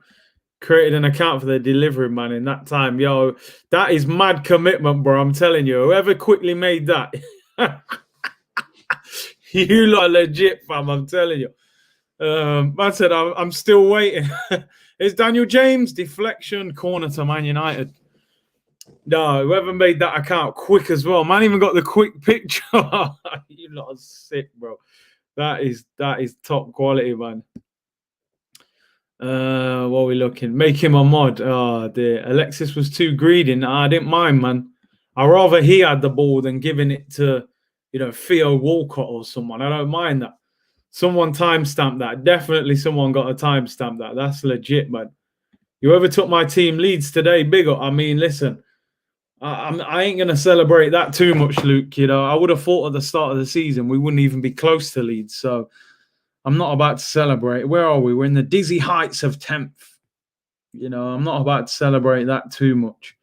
Speaker 1: Created an account for the delivery, man, in that time. Yo, that is mad commitment, bro. I'm telling you. Whoever quickly made that... You lot are legit, fam. I'm telling you. Man said, I'm still waiting. It's Daniel James. Deflection. Corner to Man United. No, whoever made that account quick as well. Man even got the quick picture. You lot are sick, bro. That is top quality, man. What are we looking? Make him a mod. Oh, dear. Alexis was too greedy. Nah, I didn't mind, man. I'd rather he had the ball than giving it to... Theo Walcott or someone. I don't mind that. Someone timestamped that. Definitely someone got a timestamp that. That's legit, man. Whoever took my team Leeds today, big up. I mean, listen, I ain't going to celebrate that too much, Luke. I would have thought at the start of the season we wouldn't even be close to Leeds. So I'm not about to celebrate. Where are we? We're in the dizzy heights of 10th. I'm not about to celebrate that too much.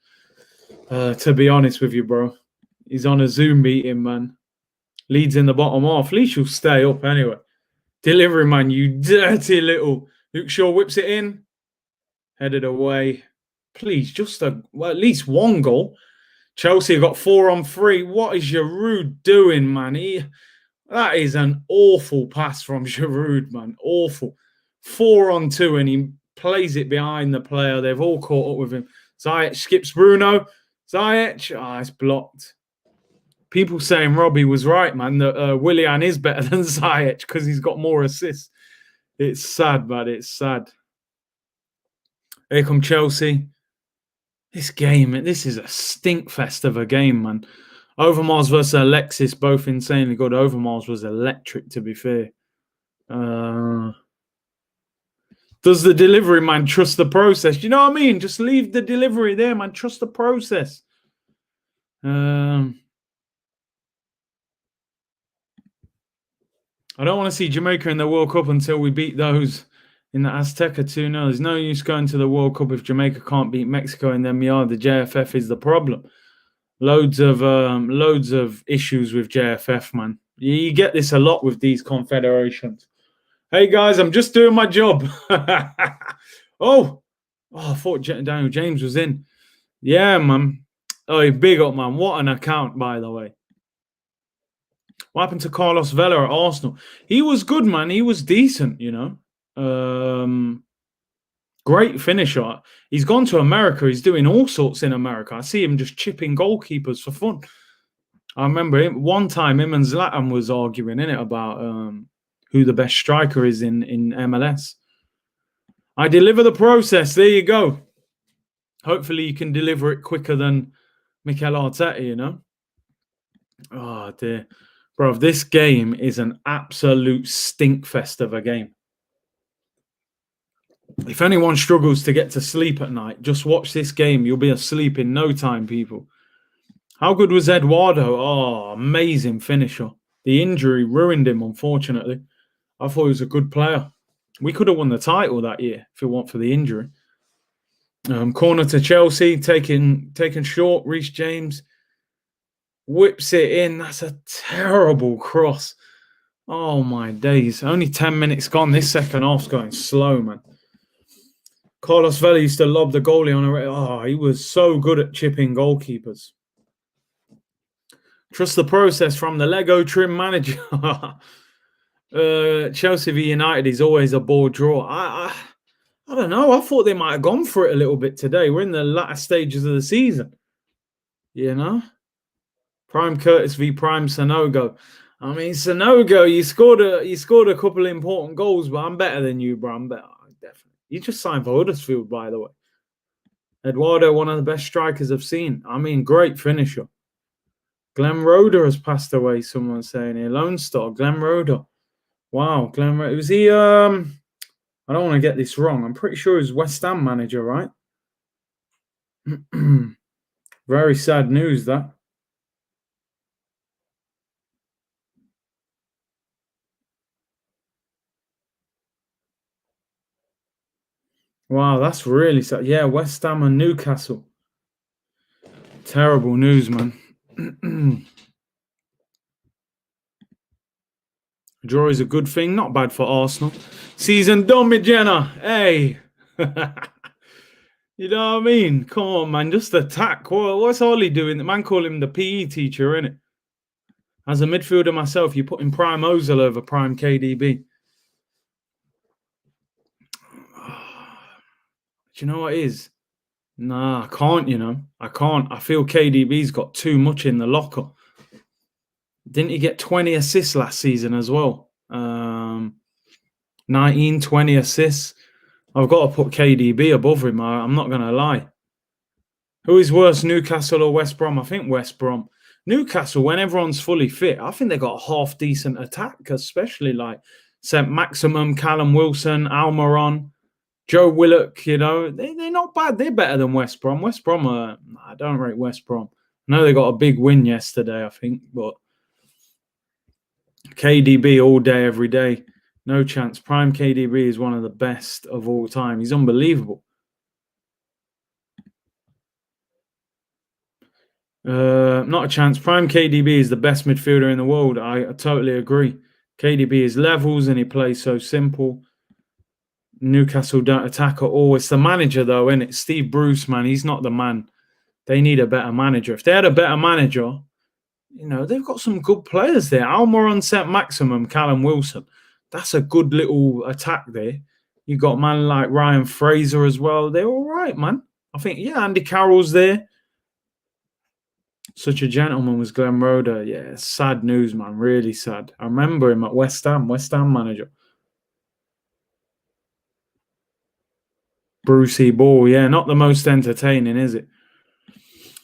Speaker 1: To be honest with you, bro. He's on a Zoom meeting, man. Leeds in the bottom half. Leeds will stay up anyway. Delivery, man, you dirty little. Luke Shaw whips it in. Headed away. Please, just at least one goal. Chelsea got 4 on 3. What is Giroud doing, man? That is an awful pass from Giroud, man. Awful. 4 on 2, and he plays it behind the player. They've all caught up with him. Ziyech skips Bruno. Ziyech, it's blocked. People saying Robbie was right, man, that Willian is better than Ziyech because he's got more assists. It's sad, man. It's sad. Here come Chelsea. This game, this is a stink fest of a game, man. Overmars versus Alexis, both insanely good. Overmars was electric, to be fair. Does the delivery man trust the process? You know what I mean? Just leave the delivery there, man. Trust the process. I don't want to see Jamaica in the World Cup until we beat those in the Azteca 2-0. There's no use going to the World Cup if Jamaica can't beat Mexico in them yard. The JFF is the problem. Loads of issues with JFF, man. You get this a lot with these confederations. Hey guys, I'm just doing my job. oh, I thought Daniel James was in. Yeah, man. Oh, big up, man. What an account, by the way. What happened to Carlos Vela at Arsenal? He was good, man. He was decent, you know. Great finisher. He's gone to America. He's doing all sorts in America. I see him just chipping goalkeepers for fun. I remember one time him and Zlatan was arguing in it about who the best striker is in MLS. I deliver the process. There you go. Hopefully you can deliver it quicker than Mikel Arteta, you know. Oh, dear. Bro, this game is an absolute stinkfest of a game. If anyone struggles to get to sleep at night, just watch this game. You'll be asleep in no time, people. How good was Eduardo? Oh, amazing finisher. The injury ruined him, unfortunately. I thought he was a good player. We could have won the title that year if it weren't for the injury. Corner to Chelsea, taken short. Reece James whips it in. That's a terrible cross. Oh, my days. Only 10 minutes gone. This second half's going slow, man. Carlos Vela used to lob the goalie on a... Oh, he was so good at chipping goalkeepers. Trust the process from the Lego trim manager. Chelsea v United is always a ball draw. I don't know. I thought they might have gone for it a little bit today. We're in the latter stages of the season. You know? Prime Curtis v Prime Sanogo. I mean, Sanogo, you scored a couple of important goals, but I'm better than you, bro. I'm better. Definitely. You just signed for Huddersfield, by the way. Eduardo, one of the best strikers I've seen. I mean, great finisher. Glenn Roeder has passed away, someone's saying here. Lone Star, Glenn Roeder. Wow, Glenn Roeder. Was he, I don't want to get this wrong. I'm pretty sure he was West Ham manager, right? Very sad news, that. Wow, that's really sad. Yeah, West Ham and Newcastle. Terrible news, man. Draw is a good thing, not bad for Arsenal. Season done, me Jenna. Hey. You know what I mean? Come on, man. Just attack. What's Ollie doing? The man call him the PE teacher, innit? As a midfielder myself, you're putting Prime Ozil over Prime KDB. Do you know what it is? Nah, I can't, you know. I can't. I feel KDB's got too much in the locker. Didn't he get 20 assists last season as well? 19, 20 assists. I've got to put KDB above him. I'm not going to lie. Who is worse, Newcastle or West Brom? I think West Brom. Newcastle, when everyone's fully fit, I think they got a half-decent attack, especially like St. Maximum, Callum Wilson, Almiron, Joe Willock, you know. They're not bad. They're better than West Brom. West Brom, I don't rate West Brom. I know they got a big win yesterday, I think, but KDB all day, every day. No chance. Prime KDB is one of the best of all time. He's unbelievable. Not a chance. Prime KDB is the best midfielder in the world. I totally agree. KDB is levels and he plays so simple. Newcastle don't attack at all. It's the manager, though, isn't it? Steve Bruce, man. He's not the man. They need a better manager. If they had a better manager, you know, they've got some good players there. Almiron, St. Maximum, Callum Wilson. That's a good little attack there. You got man like Ryan Fraser as well. They're all right, man. I think, yeah, Andy Carroll's there. Such a gentleman was Glenn Roeder. Yeah, sad news, man. Really sad. I remember him at West Ham manager. Brucey Ball, yeah, not the most entertaining, is it?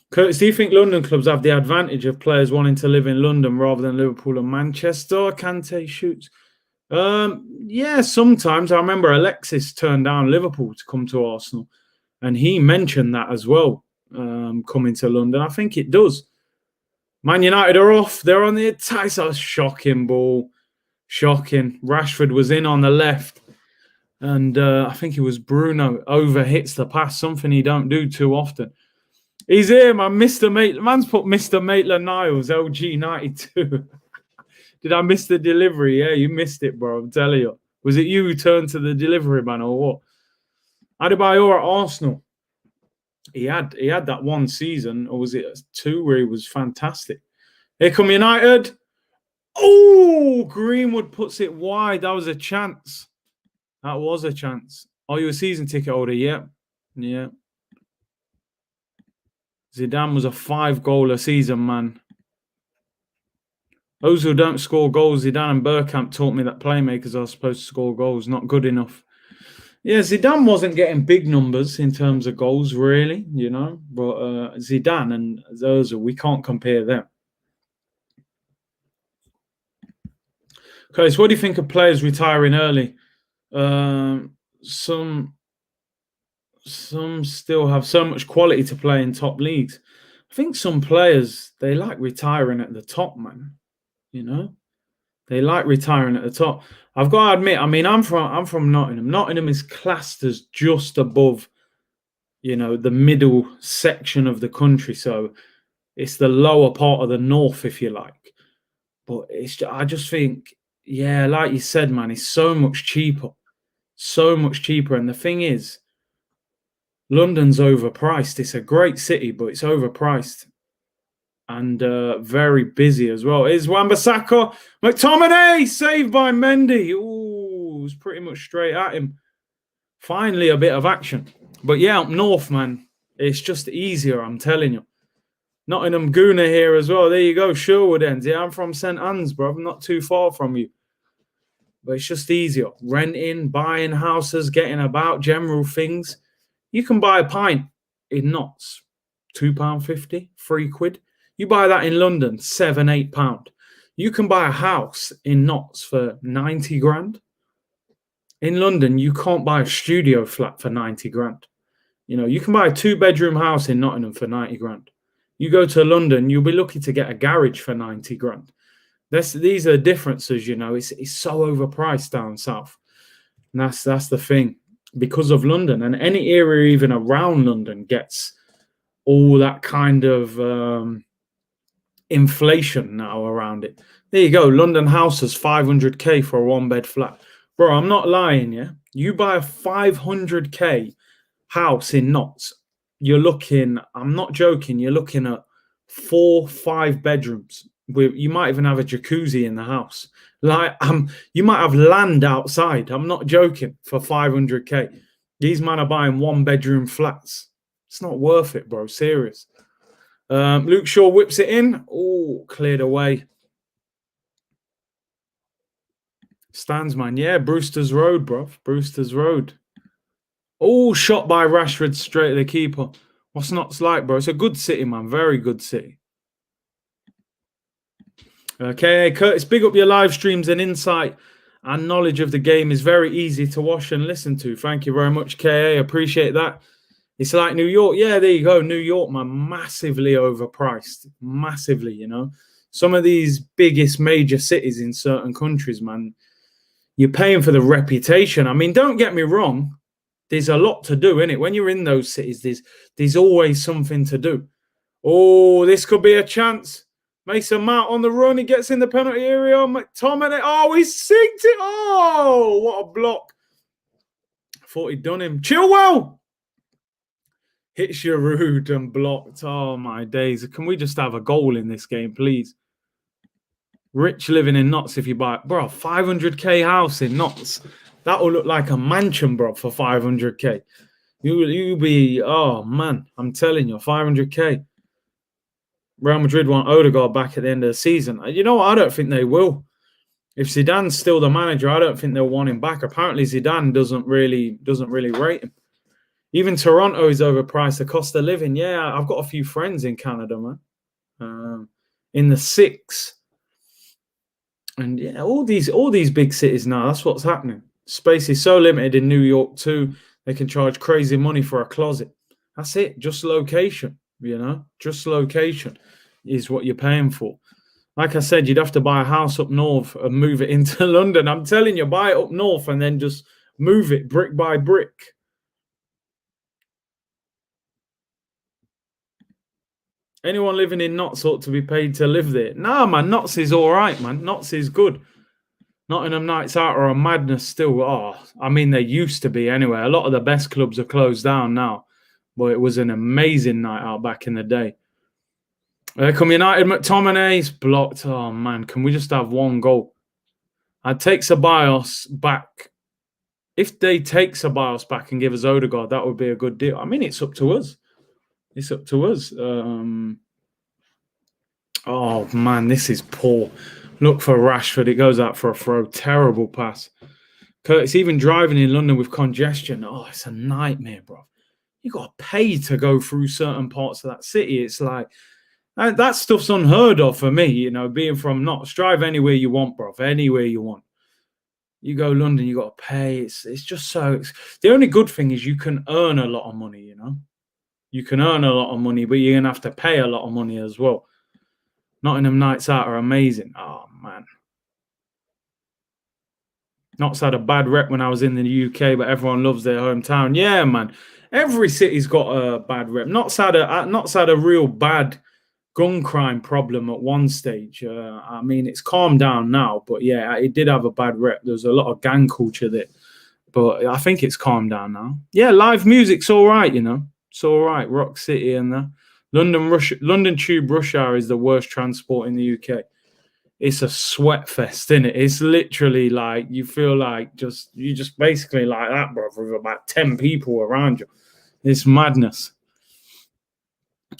Speaker 1: Curtis, do you think London clubs have the advantage of players wanting to live in London rather than Liverpool and Manchester? Kante shoots. Yeah, sometimes. I remember Alexis turned down Liverpool to come to Arsenal, and he mentioned that as well, coming to London. I think it does. Man United are off. They're on the attack. So shocking ball. Shocking. Rashford was in on the left. And I think it was Bruno overhits the pass, something he don't do too often. He's here, man. Mr. Maitland. Man's put Mr. Maitland Niles, LG92. Did I miss the delivery? Yeah, you missed it, bro. I'm telling you. Was it you who turned to the delivery man or what? Adebayor at Arsenal. He had that one season, or was it two, where he was fantastic. Here come United. Oh, Greenwood puts it wide. That was a chance. That was a chance. Oh, you a season ticket holder? Yeah. Yeah. Zidane was a 5-goal a season, man. Those who don't score goals, Zidane and Bergkamp taught me that playmakers are supposed to score goals, not good enough. Yeah, Zidane wasn't getting big numbers in terms of goals, really, you know. But Zidane and Ozil, we can't compare them. Okay, so what do you think of players retiring early? Some still have so much quality to play in top leagues. I think some players, they like retiring at the top, man. You know, they like retiring at the top. I've got to admit, I mean, I'm from Nottingham. Nottingham is classed as just above, you know, the middle section of the country. So it's the lower part of the north, if you like. But I just think, yeah, like you said, man, it's so much cheaper. So much cheaper. And the thing is, London's overpriced. It's a great city, but it's overpriced. And very busy as well. Is Wan-Bissaka. McTominay saved by Mendy. Ooh, it was pretty much straight at him. Finally, a bit of action. But yeah, up north, man, it's just easier, I'm telling you. Nottingham Gooner here as well. There you go, Sherwood ends. Yeah, I'm from St Anne's, bro. I'm not too far from you. But it's just easier. Renting, buying houses, getting about, general things. You can buy a pint in Notts, £2.50, £3. You buy that in London, £7, £8. You can buy a house in Notts for 90 grand. In London, you can't buy a studio flat for 90 grand. You know, you can buy a 2-bedroom house in Nottingham for 90 grand. You go to London, you'll be lucky to get a garage for 90 grand. These are the differences, you know. It's so overpriced down south. And that's the thing. Because of London, and any area even around London gets all that kind of inflation now around it. There you go. London houses, 500k for a 1-bed flat. Bro, I'm not lying, yeah? You buy a 500k house in Notts, you're looking, I'm not joking, you're looking at 4-5 bedrooms. You might even have a jacuzzi in the house. Like, you might have land outside. I'm not joking, for 500k. These men are buying 1-bedroom flats. It's not worth it, bro. Serious. Luke Shaw whips it in. Oh, cleared away. Stands, man. Yeah, Brewster's Road, bro. Brewster's Road. Oh, shot by Rashford straight at the keeper. What's Notts like, bro? It's a good city, man. Very good city. Okay, Curtis, big up your live streams and insight and knowledge of the game is very easy to watch and listen to. Thank you very much, KA. Appreciate that. It's like New York. Yeah, there you go. New York, man, massively overpriced. Massively, you know. Some of these biggest major cities in certain countries, man, you're paying for the reputation. I mean, don't get me wrong. There's a lot to do, innit? When you're in those cities, there's always something to do. Oh, this could be a chance. Mason Mount on the run. He gets in the penalty area. McTominay. Oh, he sinked it. Oh, what a block. I thought he'd done him. Chilwell hits Giroud and blocked. Oh, my days. Can we just have a goal in this game, please? Rich living in Notts if you buy it. Bro, 500k house in Notts. That will look like a mansion, bro, for 500k. You'll be, oh, man, I'm telling you, 500k. Real Madrid want Odegaard back at the end of the season. You know what? I don't think they will. If Zidane's still the manager, I don't think they'll want him back. Apparently, Zidane doesn't really rate him. Even Toronto is overpriced. The cost of living. Yeah, I've got a few friends in Canada, man. In the 6. And yeah, all these big cities now. That's what's happening. Space is so limited in New York too. They can charge crazy money for a closet. That's it. Just location. You know, just location is what you're paying for. Like I said, you'd have to buy a house up north and move it into London. I'm telling you, buy it up north and then just move it brick by brick. Anyone living in Notts ought to be paid to live there. Nah, man, Notts is all right, man. Notts is good. Nottingham Nights Out are a madness still. Oh, I mean, they used to be anyway. A lot of the best clubs are closed down now. But it was an amazing night out back in the day. Come United, McTominay's blocked. Oh, man, can we just have one goal? I'd take Ceballos back. If they take Ceballos back and give us Odegaard, that would be a good deal. I mean, it's up to us. It's up to us. Oh, man, this is poor. Look for Rashford. It goes out for a throw. Terrible pass. Curtis, even driving in London with congestion. Oh, it's a nightmare, bro. You got to pay to go through certain parts of that city. It's like, that stuff's unheard of for me, you know, being from Notts. Drive anywhere you want, bro. Anywhere you want. You go London, you got to pay. It's just so... The only good thing is you can earn a lot of money, you know. You can earn a lot of money, but you're going to have to pay a lot of money as well. Nottingham Nights Out are amazing. Oh, man. Notts had a bad rep when I was in the UK, but everyone loves their hometown. Yeah, man. Every city's got a bad rep. Notts had a real bad gun crime problem at one stage. I mean, it's calmed down now, but yeah, it did have a bad rep. There was a lot of gang culture there, but I think it's calmed down now. Yeah, live music's all right, you know. It's all right. Rock City and that. London Tube rush hour is the worst transport in the UK. It's a sweat fest, isn't it? It's literally like you feel like you just basically like that, bro, with about 10 people around you. It's madness.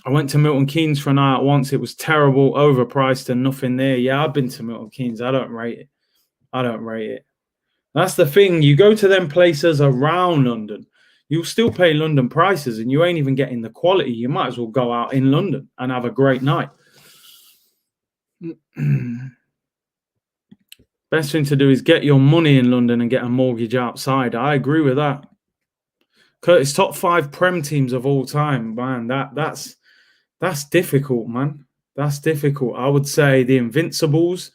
Speaker 1: I went to Milton Keynes for a night once. It was terrible, overpriced and nothing there. Yeah, I've been to Milton Keynes. I don't rate it. I don't rate it. That's the thing. You go to them places around London, you'll still pay London prices and you ain't even getting the quality. You might as well go out in London and have a great night. Best thing to do is get your money in London and get a mortgage outside. I agree with that. Curtis, top 5 Prem teams of all time. Man, that's difficult, man. That's difficult. I would say the Invincibles.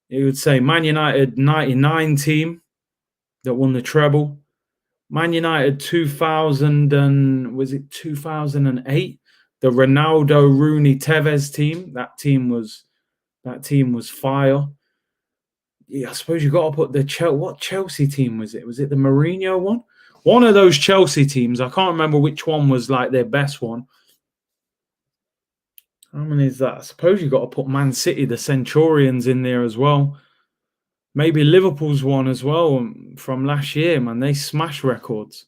Speaker 1: You would say Man United 99 team that won the treble. Man United 2008? The Ronaldo, Rooney, Tevez team. That team was fire. Yeah, I suppose you got to put what Chelsea team was it? Was it the Mourinho one? One of those Chelsea teams. I can't remember which one was like their best one. How many is that? I suppose you got to put Man City, the Centurions, in there as well. Maybe Liverpool's one as well from last year, man. They smash records.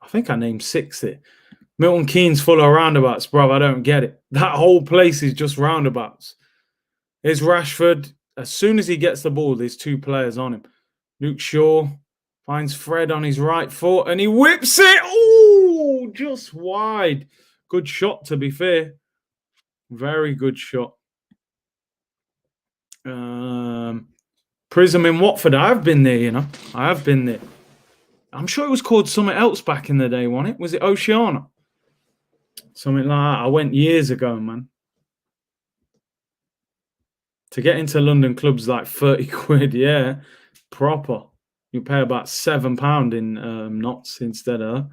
Speaker 1: I think I named 6 there. Milton Keynes full of roundabouts, bro. I don't get it. That whole place is just roundabouts. There's Rashford. As soon as he gets the ball, there's 2 players on him. Luke Shaw finds Fred on his right foot and he whips it. Oh, just wide. Good shot, to be fair. Very good shot. Prism in Watford. I've been there, you know. I have been there. I'm sure it was called something else back in the day, wasn't it? Was it Oceana? Something like that. I went years ago, man. To get into London clubs like 30 quid, yeah. Proper. You pay about £7 in Notts instead of.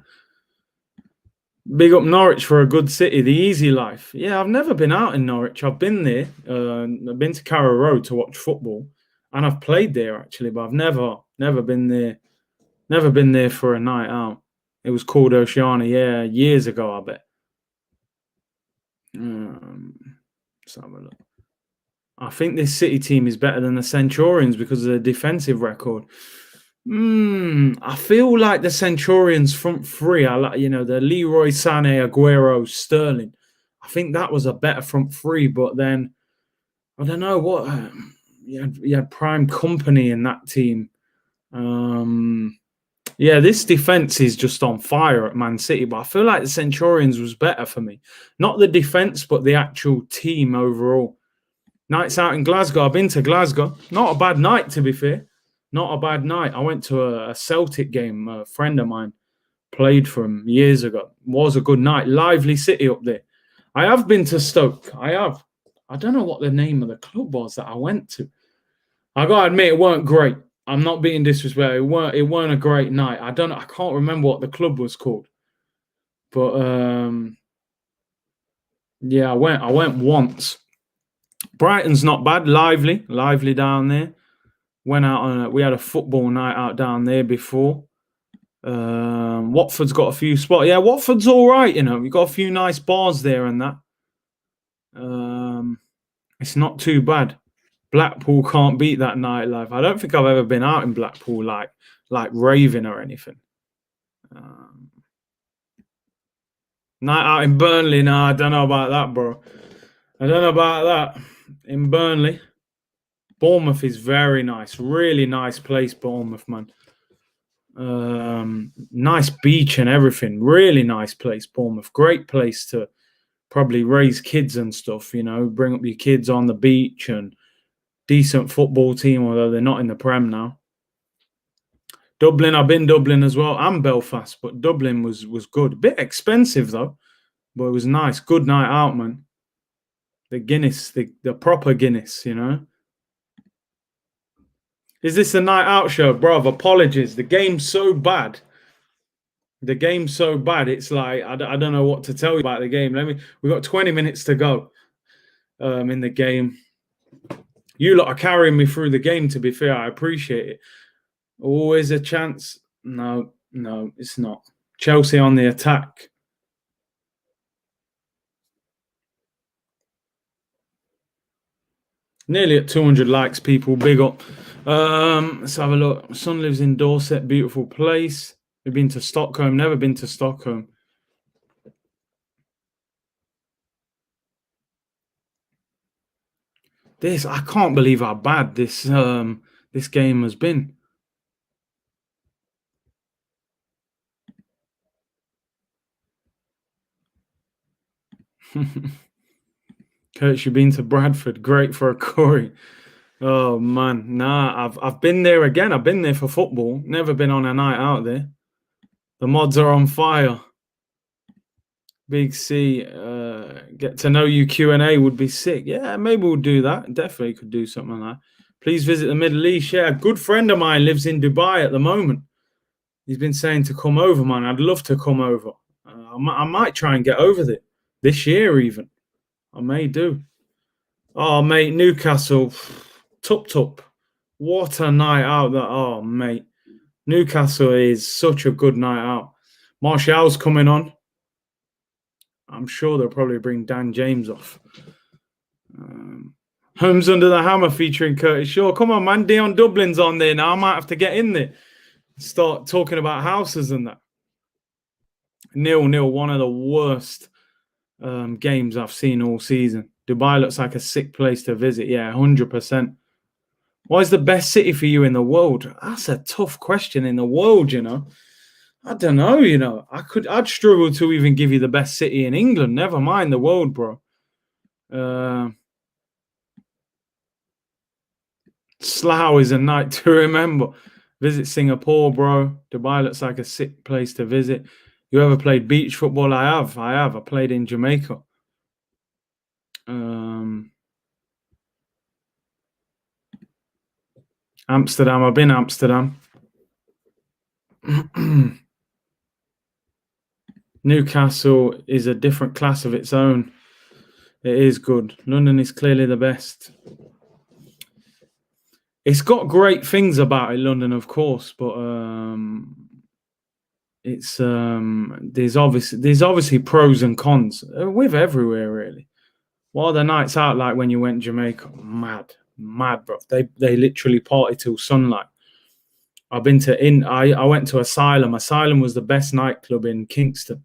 Speaker 1: Big up Norwich for a good city, the easy life. Yeah, I've never been out in Norwich. I've been there. I've been to Carrow Road to watch football. And I've played there, actually, but I've never been there. Never been there for a night out. It was called Oceana, yeah, years ago, I bet. Let's have a look. I think this City team is better than the Centurions because of the defensive record. I feel like the Centurions front three, I like, you know, the Leroy Sané, Aguero, Sterling. I think that was a better front three, but then I don't know what you had prime company in that team. Yeah, this defense is just on fire at Man City, but I feel like the Centurions was better for me. Not the defense, but the actual team overall. Nights out in Glasgow. I've been to Glasgow. Not a bad night, to be fair. Not a bad night. I went to a Celtic game. A friend of mine played for him years ago. Was a good night. Lively city up there. I have been to Stoke. I have. I don't know what the name of the club was that I went to. I got to admit, it weren't great. I'm not being disrespectful. It weren't a great night. I can't remember what the club was called. But Yeah, I went once. Brighton's not bad. Lively down there. Went out on we had a football night out down there before. Watford's got a few spots. Yeah, Watford's all right. You know, we've got a few nice bars there and that. It's not too bad. Blackpool can't beat that nightlife. I don't think I've ever been out in Blackpool like raving or anything. Night out in Burnley, nah, I don't know about that, bro. I don't know about that. In Burnley, Bournemouth is very nice, really nice place, Bournemouth, man. Nice beach and everything. Really nice place, Bournemouth. Great place to probably raise kids and stuff, you know, bring up your kids on the beach, and decent football team, although they're not in the Prem now. Dublin, I've been Dublin as well, and Belfast, but Dublin was good. A bit expensive though, but it was nice. Good night out, man. The Guinness, the proper Guinness, you know. Is this a night out show, bruv? Apologies. The game's so bad. The game's so bad. It's like I don't know what to tell you about the game. We got 20 minutes to go in the game. You lot are carrying me through the game. To be fair, I appreciate it. Always a chance. No, it's not. Chelsea on the attack. Nearly at 200 likes, people. Big up. Let's have a look. My son lives in Dorset. Beautiful place. We've been to Stockholm. Never been to Stockholm. I can't believe how bad this game has been. Kurt, you've been to Bradford. Great for a curry. Oh man, nah. I've been there again. I've been there for football. Never been on a night out there. The mods are on fire. Big C, get to know you Q&A would be sick. Yeah, maybe we'll do that. Definitely could do something like that. Please visit the Middle East. Yeah, a good friend of mine lives in Dubai at the moment. He's been saying to come over, man. I'd love to come over. I might try and get over there this year even. I may do. Oh, mate, Newcastle. Tup. What a night out that. Oh, mate. Newcastle is such a good night out. Martial's coming on. I'm sure they'll probably bring Dan James off. Homes Under the Hammer featuring Curtis Shaw. Come on, man. Dion Dublin's on there now. I might have to get in there. Start talking about houses and that. 0-0. One of the worst games I've seen all season. Dubai looks like a sick place to visit. Yeah, 100%. What is the best city for you in the world? That's a tough question. In the world, you know. I don't know, you know. I'd struggle to even give you the best city in England. Never mind the world, bro. Slough is a night to remember. Visit Singapore, bro. Dubai looks like a sick place to visit. You ever played beach football? I have. I played in Jamaica. Amsterdam. I've been Amsterdam. Newcastle is a different class of its own. It is good. London is clearly the best. It's got great things about it, London, of course, but it's there's obviously pros and cons with everywhere, really. What are the nights out like when you went to Jamaica? Mad, bro. They literally party till sunlight. I've been to I went to Asylum. Asylum was the best nightclub in Kingston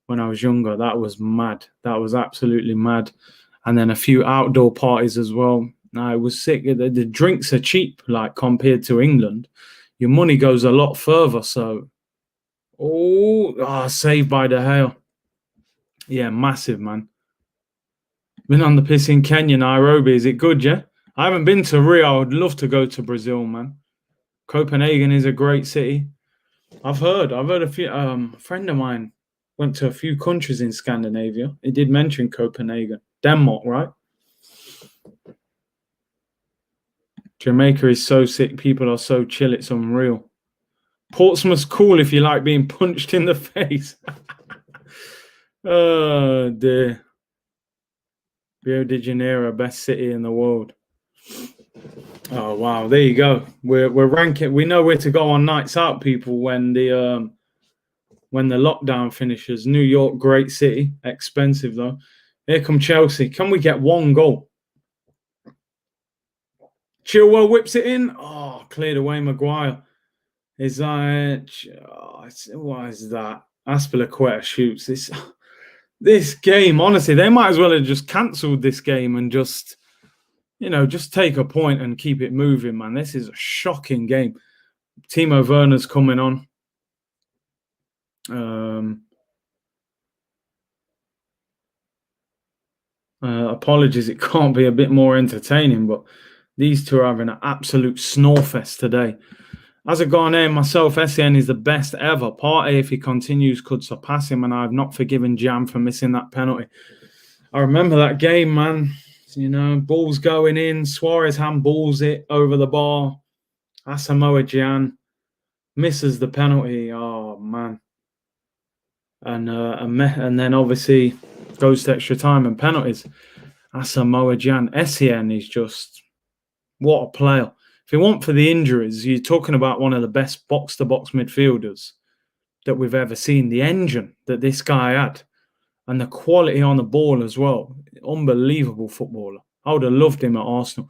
Speaker 1: when I was younger. That was mad. That was absolutely mad. And then a few outdoor parties as well. No, it was sick. The drinks are cheap, like compared to England. Your money goes a lot further. So, Saved by the Hail. Yeah, massive, man. Been on the piss in Kenya, Nairobi. Is it good, yeah? I haven't been to Rio. I would love to go to Brazil, man. Copenhagen is a great city. I've heard a few. A friend of mine went to a few countries in Scandinavia. He did mention Copenhagen. Denmark, right? Jamaica is so sick. People are so chill. It's unreal. Portsmouth's cool if you like being punched in the face. Oh, dear. Rio de Janeiro, best city in the world. Oh wow, there you go. We're ranking. We know where to go on nights out, people. When the lockdown finishes, New York, great city, expensive though. Here come Chelsea. Can we get one goal? Chilwell whips it in. Oh, cleared away. Maguire. Is that? Oh, what is that? Aspilicueta shoots this. This game, honestly, they might as well have just cancelled this game and just, just take a point and keep it moving, man. This is a shocking game. Timo Werner's coming on. Apologies, it can't be a bit more entertaining, but these two are having an absolute snorefest today. As a Ghanaian myself, Essien is the best ever. Partey, if he continues, could surpass him, and I have not forgiven Jam for missing that penalty. I remember that game, man. Balls going in. Suarez handballs it over the bar. Asamoah Gyan misses the penalty. Oh, man. And then obviously goes to extra time and penalties. Asamoah Gyan. Essien is just, what a player. If it weren't for the injuries, you're talking about one of the best box-to-box midfielders that we've ever seen. The engine that this guy had and the quality on the ball as well. Unbelievable footballer. I would have loved him at Arsenal.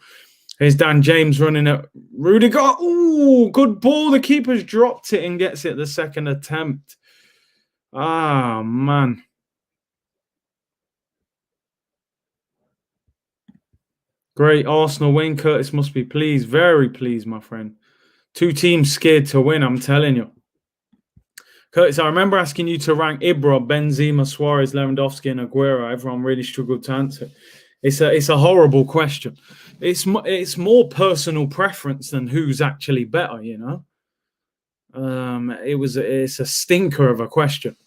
Speaker 1: Here's Dan James running at Rudiger. Ooh, good ball. The keeper's dropped it and gets it the second attempt. Ah, man. Great Arsenal win. Curtis must be pleased. Very pleased, my friend. Two teams scared to win, I'm telling you. Curtis, I remember asking you to rank Ibra, Benzema, Suarez, Lewandowski, and Aguero. Everyone really struggled to answer. It's a horrible question. It's more personal preference than who's actually better, It's a stinker of a question.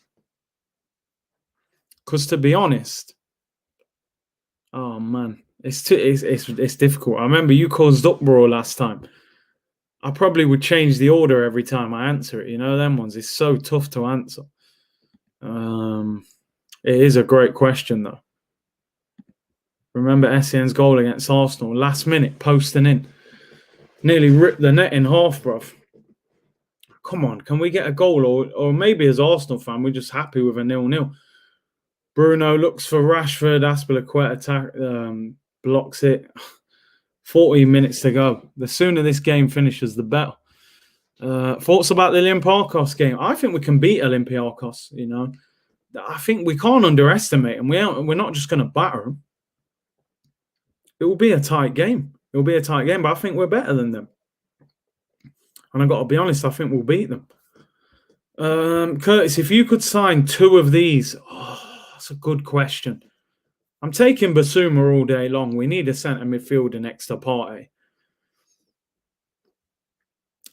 Speaker 1: Because to be honest, oh man, it's difficult. I remember you caused uproar last time. I probably would change the order every time I answer it. Them ones. It's so tough to answer. It is a great question, though. Remember Essien's goal against Arsenal, last minute, posting in. Nearly ripped the net in half, bruv. Come on, can we get a goal? Or maybe as Arsenal fan, we're just happy with a 0-0. Bruno looks for Rashford. Aspilicueta blocks it. 40 minutes to go. The sooner this game finishes, the better. Thoughts about the Olympiacos game? I think we can beat Olympiacos, I think we can't underestimate them. We're not just going to batter them. It will be a tight game. It will be a tight game, but I think we're better than them. And I've got to be honest, I think we'll beat them. Curtis, if you could sign two of these, that's a good question. I'm taking Basuma all day long. We need a centre midfielder next to Partey.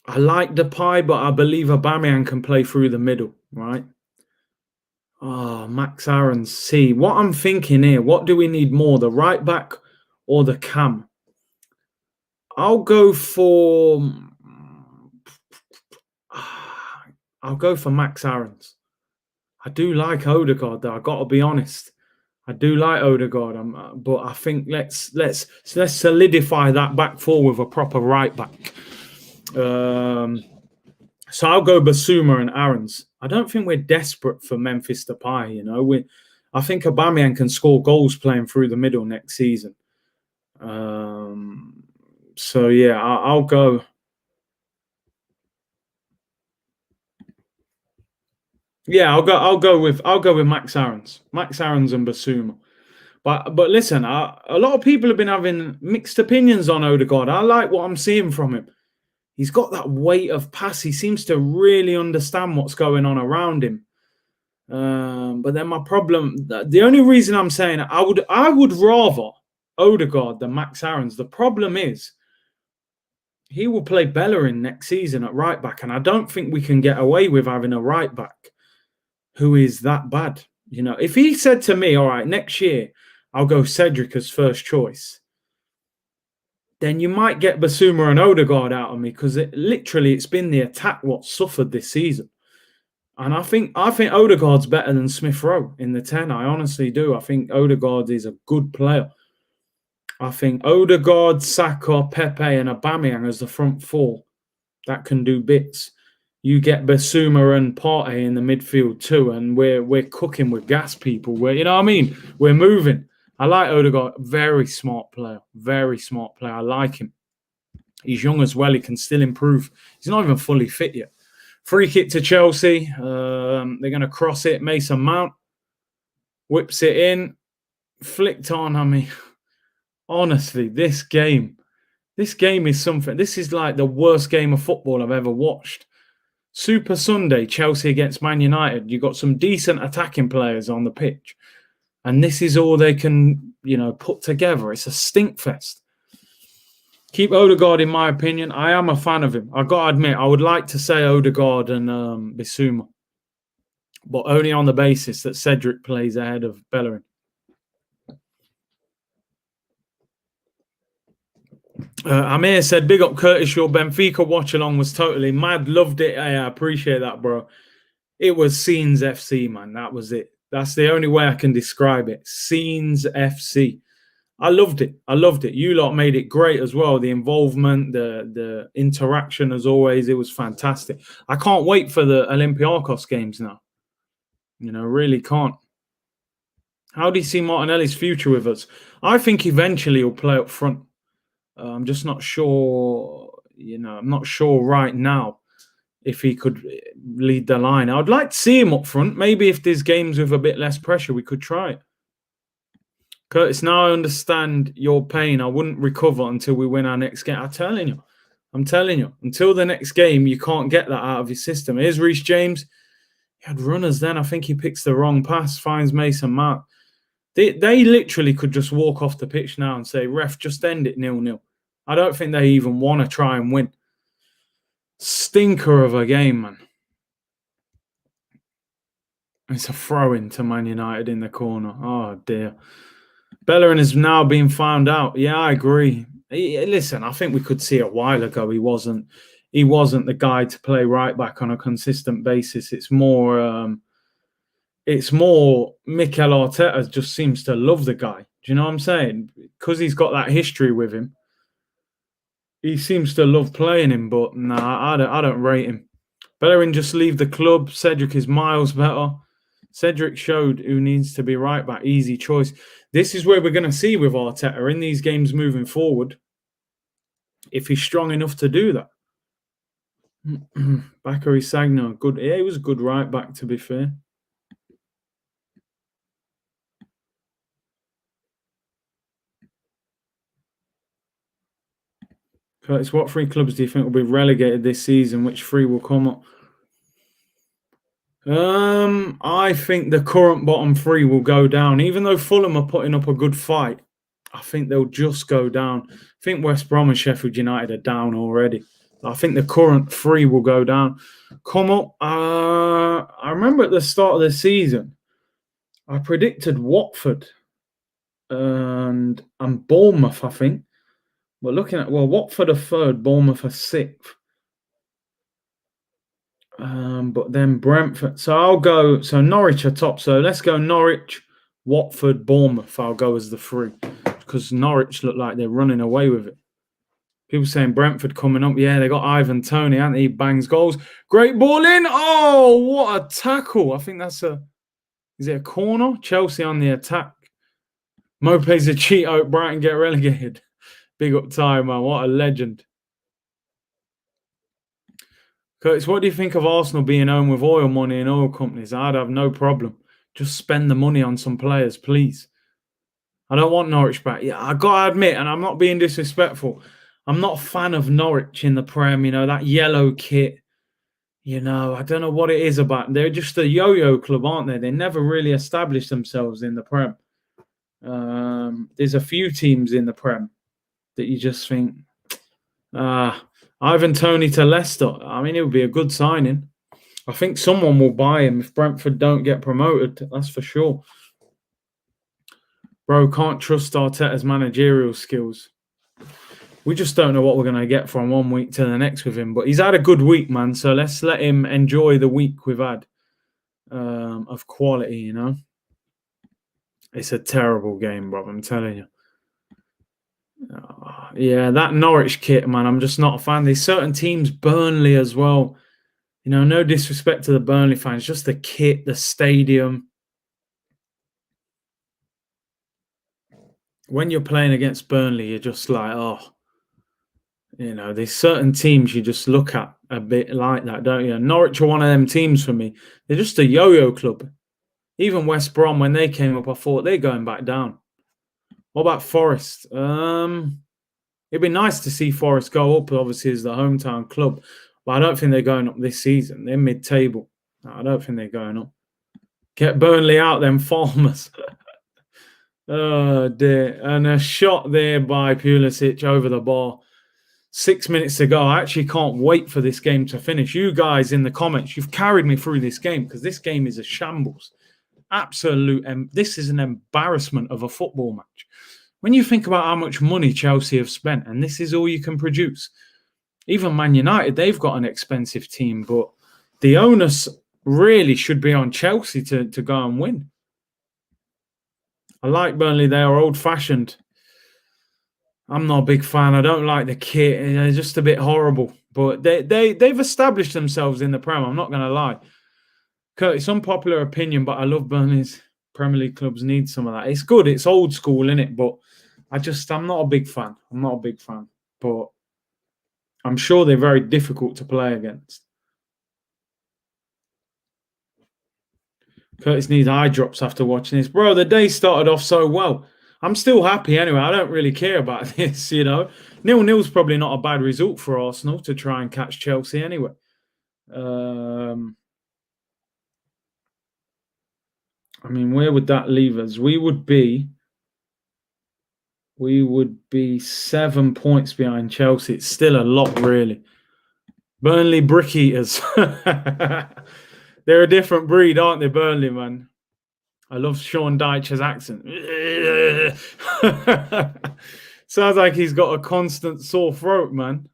Speaker 1: I like Depay, but I believe Aubameyang can play through the middle, right? Oh, Max Aarons. See, what I'm thinking here, what do we need more, the right back or the cam? I'll go for Max Aarons. I do like Odegaard, though. I've got to be honest. I do like Odegaard, but I think let's solidify that back four with a proper right back. So I'll go Basuma and Aarons. I don't think we're desperate for Memphis Depay. I think Aubameyang can score goals playing through the middle next season. So yeah, I'll go. Yeah, I'll go with Max Aarons and Basuma. But listen, a lot of people have been having mixed opinions on Odegaard. I like what I'm seeing from him. He's got that weight of pass. He seems to really understand what's going on around him. But then my problem, the only reason I'm saying I would rather Odegaard than Max Aarons. The problem is he will play Bellerin next season at right back, and I don't think we can get away with having a right back who is that bad. If he said to me, all right, next year I'll go Cedric as first choice, then you might get Basuma and Odegaard out of me, because it's been the attack what suffered this season. And I think Odegaard's better than Smith Rowe in the 10. I honestly do. I think Odegaard is a good player. I think Odegaard, Saka, Pepe, and Aubameyang as the front four that can do bits. You get Basuma and Partey in the midfield too, and we're cooking with gas, people. You know what I mean? We're moving. I like Odegaard. Very smart player. Very smart player. I like him. He's young as well. He can still improve. He's not even fully fit yet. Free kick to Chelsea. They're going to cross it. Mason Mount whips it in. Flicked on. I mean, honestly, this game is something. This is like the worst game of football I've ever watched. Super Sunday, Chelsea against Man United. You've got some decent attacking players on the pitch. And this is all they can, put together. It's a stink fest. Keep Odegaard, in my opinion. I am a fan of him. I got to admit, I would like to say Odegaard and Bissouma, but only on the basis that Cedric plays ahead of Bellerin. Amir said, big up Curtis, your Benfica watch-along was totally mad. Loved it. I appreciate that, bro. It was Scenes FC, man. That was it. That's the only way I can describe it. Scenes FC. I loved it. You lot made it great as well. The involvement, the interaction, as always, it was fantastic. I can't wait for the Olympiacos games now. Really can't. How do you see Martinelli's future with us? I think eventually he'll play up front. I'm just not sure. I'm not sure right now if he could lead the line. I'd like to see him up front. Maybe if there's games with a bit less pressure, we could try it. Curtis, now I understand your pain. I wouldn't recover until we win our next game. I'm telling you. Until the next game, you can't get that out of your system. Here's Reece James. He had runners then. I think he picks the wrong pass, finds Mason Mount. They literally could just walk off the pitch now and say, ref, just end it 0-0. I don't think they even want to try and win. Stinker of a game, man. It's a throw-in to Man United in the corner. Oh, dear. Bellerin has now been found out. Yeah, I agree. Listen, I think we could see a while ago he wasn't the guy to play right back on a consistent basis. It's more Mikel Arteta just seems to love the guy. Do you know what I'm saying? Because he's got that history with him. He seems to love playing him, but nah, I don't rate him. Bellerin just leave the club. Cedric is miles better. Cedric showed who needs to be right back. Easy choice. This is where we're going to see with Arteta in these games moving forward, if he's strong enough to do that. Bakary Sagna, good. Yeah, he was a good right back, to be fair. Curtis, what three clubs do you think will be relegated this season? Which three will come up? I think the current bottom three will go down. Even though Fulham are putting up a good fight, I think they'll just go down. I think West Brom and Sheffield United are down already. I think the current three will go down. Come up. I remember at the start of the season, I predicted Watford and Bournemouth, I think. But looking at, Watford are third, Bournemouth are sixth. But then Brentford. So I'll go. So Norwich are top. So let's go Norwich, Watford, Bournemouth. I'll go as the three because Norwich look like they're running away with it. People saying Brentford coming up. Yeah, they got Ivan Toney, and he bangs goals. Great ball in. Oh, what a tackle! I think that's is it a corner? Chelsea on the attack. Mope's a cheat out. Brighton get relegated. Big up time, man. What a legend. Curtis, what do you think of Arsenal being owned with oil money and oil companies? I'd have no problem. Just spend the money on some players, please. I don't want Norwich back. Yeah, I got to admit, and I'm not being disrespectful, I'm not a fan of Norwich in the Prem, that yellow kit. I don't know what it is about. They're just a yo-yo club, aren't they? They never really established themselves in the Prem. There's a few teams in the Prem that you just think, Ivan Toney to Leicester. I mean, it would be a good signing. I think someone will buy him if Brentford don't get promoted. That's for sure. Bro, can't trust Arteta's managerial skills. We just don't know what we're going to get from one week to the next with him. But he's had a good week, man. So let's let him enjoy the week we've had of quality, It's a terrible game, bro. I'm telling you. Yeah, that Norwich kit, man, I'm just not a fan. There's certain teams, Burnley as well. You know, no disrespect to the Burnley fans, just the kit, the stadium. When you're playing against Burnley, you're just like, oh, you know, there's certain teams you just look at a bit like that, don't you? Norwich are one of them teams for me. They're just a yo-yo club. Even West Brom, when they came up, I thought they're going back down. What about Forest? It'd be nice to see Forest go up, obviously, as the hometown club. But I don't think they're going up this season. They're mid-table. No, I don't think they're going up. Get Burnley out, them Farmers. Oh, dear. And a shot there by Pulisic over the bar. 6 minutes to go. I actually can't wait for this game to finish. You guys in the comments, you've carried me through this game because this game is a shambles. Absolute. This is an embarrassment of a football match. When you think about how much money Chelsea have spent, and this is all you can produce. Even Man United, they've got an expensive team, but the onus really should be on Chelsea to go and win. I like Burnley. They are old-fashioned. I'm not a big fan. I don't like the kit. They're just a bit horrible. But they've established themselves in the Prem. I'm not going to lie. It's unpopular opinion, but I love Burnley's Premier League clubs need some of that. It's good. It's old school, innit? But I'm not a big fan. I'm not a big fan. But I'm sure they're very difficult to play against. Curtis needs eye drops after watching this. Bro, the day started off so well. I'm still happy anyway. I don't really care about this, you know. 0-0's probably not a bad result for Arsenal to try and catch Chelsea anyway. I mean, where would that leave us? We would be 7 points behind Chelsea. It's still a lot, really. Burnley brick eaters. They're a different breed, aren't they, Burnley, man? I love Sean Dyche's accent. Sounds like he's got a constant sore throat, man.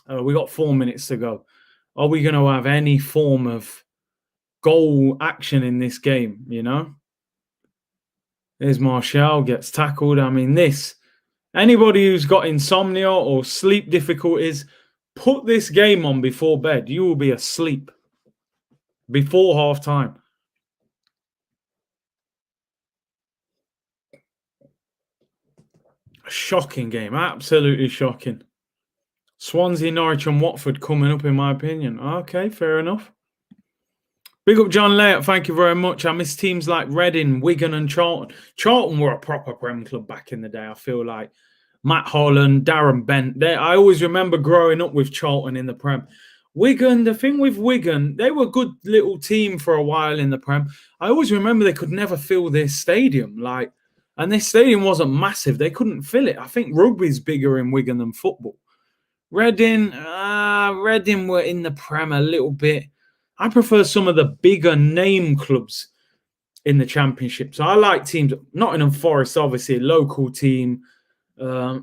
Speaker 1: We got 4 minutes to go. Are we going to have any form of goal action in this game, you know? There's Martial, gets tackled. I mean, anybody who's got insomnia or sleep difficulties, put this game on before bed. You will be asleep before half-time. Shocking game. Absolutely shocking. Swansea, Norwich and Watford coming up, in my opinion. Okay, fair enough. Big up John Layup, thank you very much. I miss teams like Reading, Wigan and Charlton. Charlton were a proper Prem club back in the day, I feel like. Matt Holland, Darren Bent. I always remember growing up with Charlton in the Prem. Wigan, the thing with Wigan, they were a good little team for a while in the Prem. I always remember they could never fill their stadium. And this stadium wasn't massive. They couldn't fill it. I think rugby's bigger in Wigan than football. Reading were in the Prem a little bit. I prefer some of the bigger name clubs in the Championship. So I like teams, Nottingham Forest, obviously, a local team.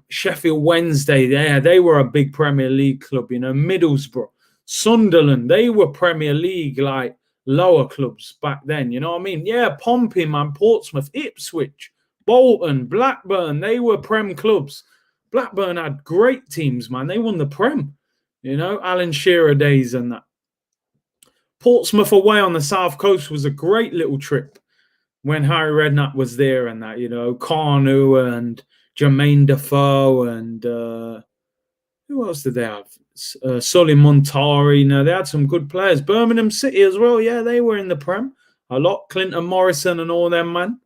Speaker 1: Sheffield Wednesday, they were a big Premier League club, you know. Middlesbrough, Sunderland, they were Premier League, like, lower clubs back then, you know what I mean? Yeah, Pompey, man, Portsmouth, Ipswich, Bolton, Blackburn, they were Prem clubs. Blackburn had great teams, man. They won the Prem, you know, Alan Shearer days and that. Portsmouth away on the south coast was a great little trip when Harry Redknapp was there and that, you know, Carnu and Jermaine Defoe and who else did they have? Sully Montari. You know, they had some good players. Birmingham City as well. Yeah, they were in the Prem a lot. Clinton Morrison and all them, man.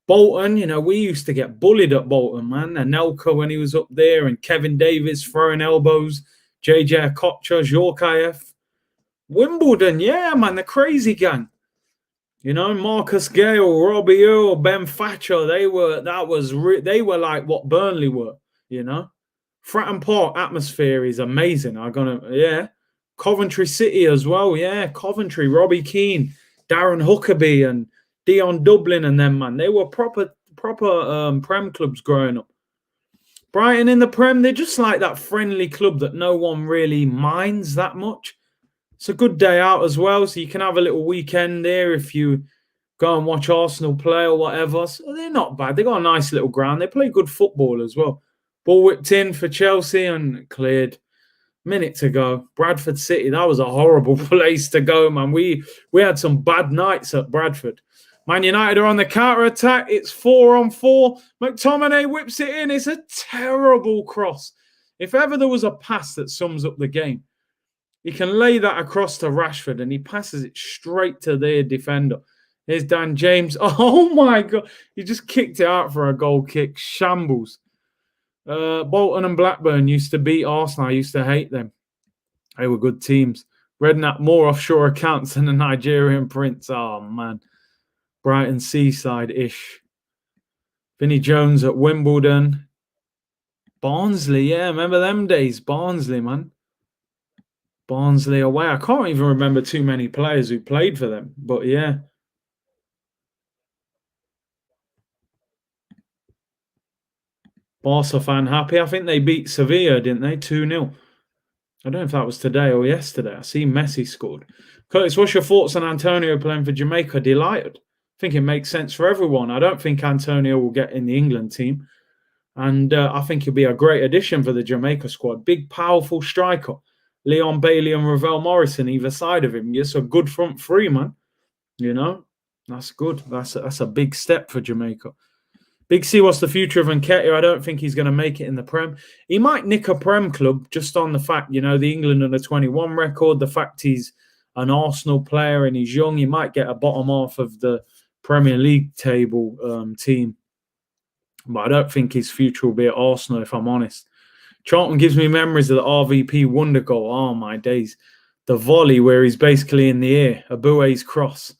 Speaker 1: Bolton, you know, we used to get bullied at Bolton, man. Anelka when he was up there and Kevin Davis throwing elbows. JJ Okocha, Djorkaeff. Wimbledon, yeah, man, the crazy gang. You know, Marcus Gale, Robbie Earl, Ben Thatcher, they were like what Burnley were, you know. Fratton Park atmosphere is amazing. Coventry City as well, yeah. Coventry, Robbie Keane, Darren Huckabee and Dion Dublin and them, man. They were proper Prem clubs growing up. Brighton in the Prem, they're just like that friendly club that no one really minds that much. It's a good day out as well, so you can have a little weekend there if you Go and watch Arsenal play or whatever. So they're not bad. They got a nice little ground. They play good football as well. Ball whipped in for Chelsea and cleared. Minute to go. Bradford City. That was a horrible place to go, man. We had some bad nights at Bradford. Man United are on the counter attack. It's 4-on-4. McTominay whips it in. It's a terrible cross. If ever there was a pass that sums up the game, he can lay that across to Rashford and he passes it straight to their defender. Here's Dan James. Oh my God. He just kicked it out for a goal kick. Shambles. Bolton and Blackburn used to beat Arsenal. I used to hate them. They were good teams. Redknapp more offshore accounts than the Nigerian prince. Oh, man. Brighton Seaside-ish. Vinnie Jones at Wimbledon. Barnsley, yeah. Remember them days? Barnsley, man. Barnsley away. I can't even remember too many players who played for them. But, yeah. Barca fan happy. I think they beat Sevilla, didn't they? 2-0. I don't know if that was today or yesterday. I see Messi scored. Curtis, what's your thoughts on Antonio playing for Jamaica? Delighted. I think it makes sense for everyone. I don't think Antonio will get in the England team. And I think he'll be a great addition for the Jamaica squad. Big, powerful striker. Leon Bailey and Ravel Morrison either side of him. It's a good front three, man. You know, that's good. That's a big step for Jamaica. Big C, what's the future of Nketiah? I don't think he's going to make it in the Prem. He might nick a Prem club just on the fact, you know, the England under 21 record, the fact he's an Arsenal player and he's young. He might get a bottom half of the Premier League table team. But I don't think his future will be at Arsenal, if I'm honest. Charlton gives me memories of the RVP wonder goal. Oh, my days. The volley where he's basically in the air. Abue's cross.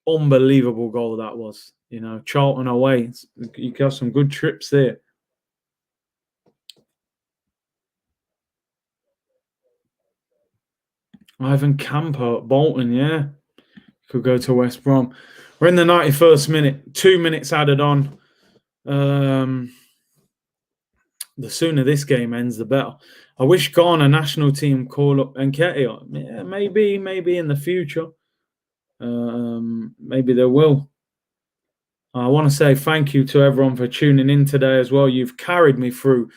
Speaker 1: Unbelievable goal that was. You know, Charlton away. You got some good trips there. Ivan Campo at Bolton, yeah. Could go to West Brom. We're in the 91st minute. 2 minutes added on. The sooner this game ends, the better. I wish Ghana national team call up Nketiah. Yeah, maybe in the future. Maybe they will. I want to say thank you to everyone for tuning in today as well. You've carried me through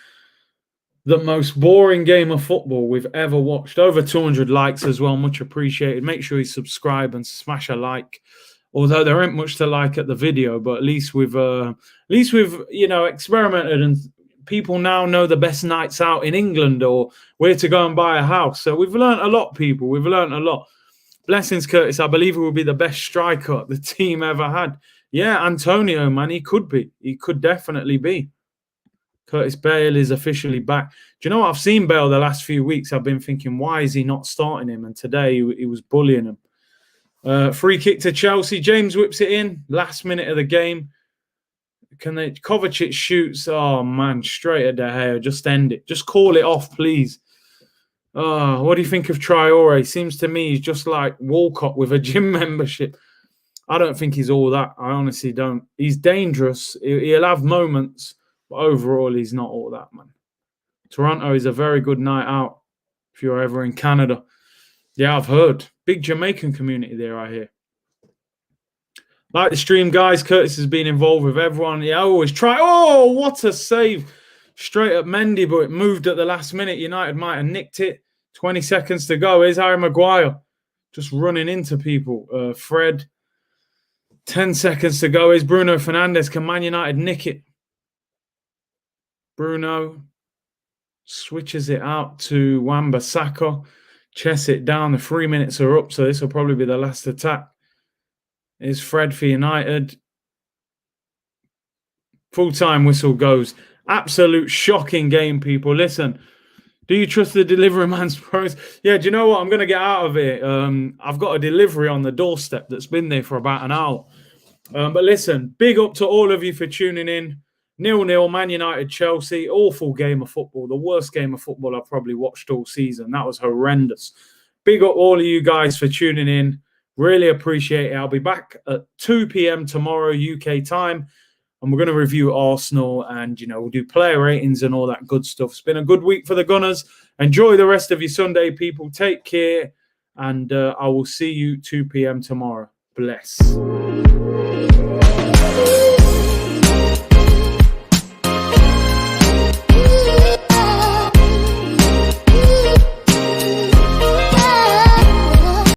Speaker 1: the most boring game of football we've ever watched. Over 200 likes as well. Much appreciated. Make sure you subscribe and smash a like. Although there ain't much to like at the video, but at least we've you know, experimented and people now know the best nights out in England or where to go and buy a house. So we've learned a lot, people. We've learned a lot. Blessings, Curtis. I believe he will be the best striker the team ever had. Yeah, Antonio, man, he could be. He could definitely be. Curtis Bale is officially back. Do you know what? I've seen Bale the last few weeks. I've been thinking, why is he not starting him? And today he was bullying him. Free kick to Chelsea. James whips it in. Last minute of the game. Kovacic shoots. Oh, man, straight at De Gea. Just end it. Just call it off, please. What do you think of Traore? Seems to me he's just like Walcott with a gym membership. I don't think he's all that. I honestly don't. He's dangerous. He'll have moments, but overall, he's not all that, man. Toronto is a very good night out if you're ever in Canada. Yeah, I've heard. Big Jamaican community there, I hear. Like the stream, guys. Curtis has been involved with everyone. Yeah, I always try. Oh, what a save. Straight at Mendy, but it moved at the last minute. United might have nicked it. 20 seconds to go. Here's Harry Maguire. Just running into people. Fred. 10 seconds to go. Here's Bruno Fernandes. Can Man United nick it? Bruno switches it out to Wan-Bissaka. Chess it down. The 3 minutes are up, so this will probably be the last attack. Here's Fred for United. Full-time whistle goes. Absolute shocking game, people. Listen, do you trust the delivery man's pros? Yeah, do you know what? I'm going to get out of it. I've got a delivery on the doorstep that's been there for about an hour. But listen, big up to all of you for tuning in. 0-0, Man United, Chelsea. Awful game of football. The worst game of football I've probably watched all season. That was horrendous. Big up all of you guys for tuning in. Really appreciate it. I'll be back at 2 p.m. tomorrow, UK time. And we're going to review Arsenal and, you know, we'll do player ratings and all that good stuff. It's been a good week for the Gunners. Enjoy the rest of your Sunday, people. Take care. And I will see you 2 p.m. tomorrow. bless.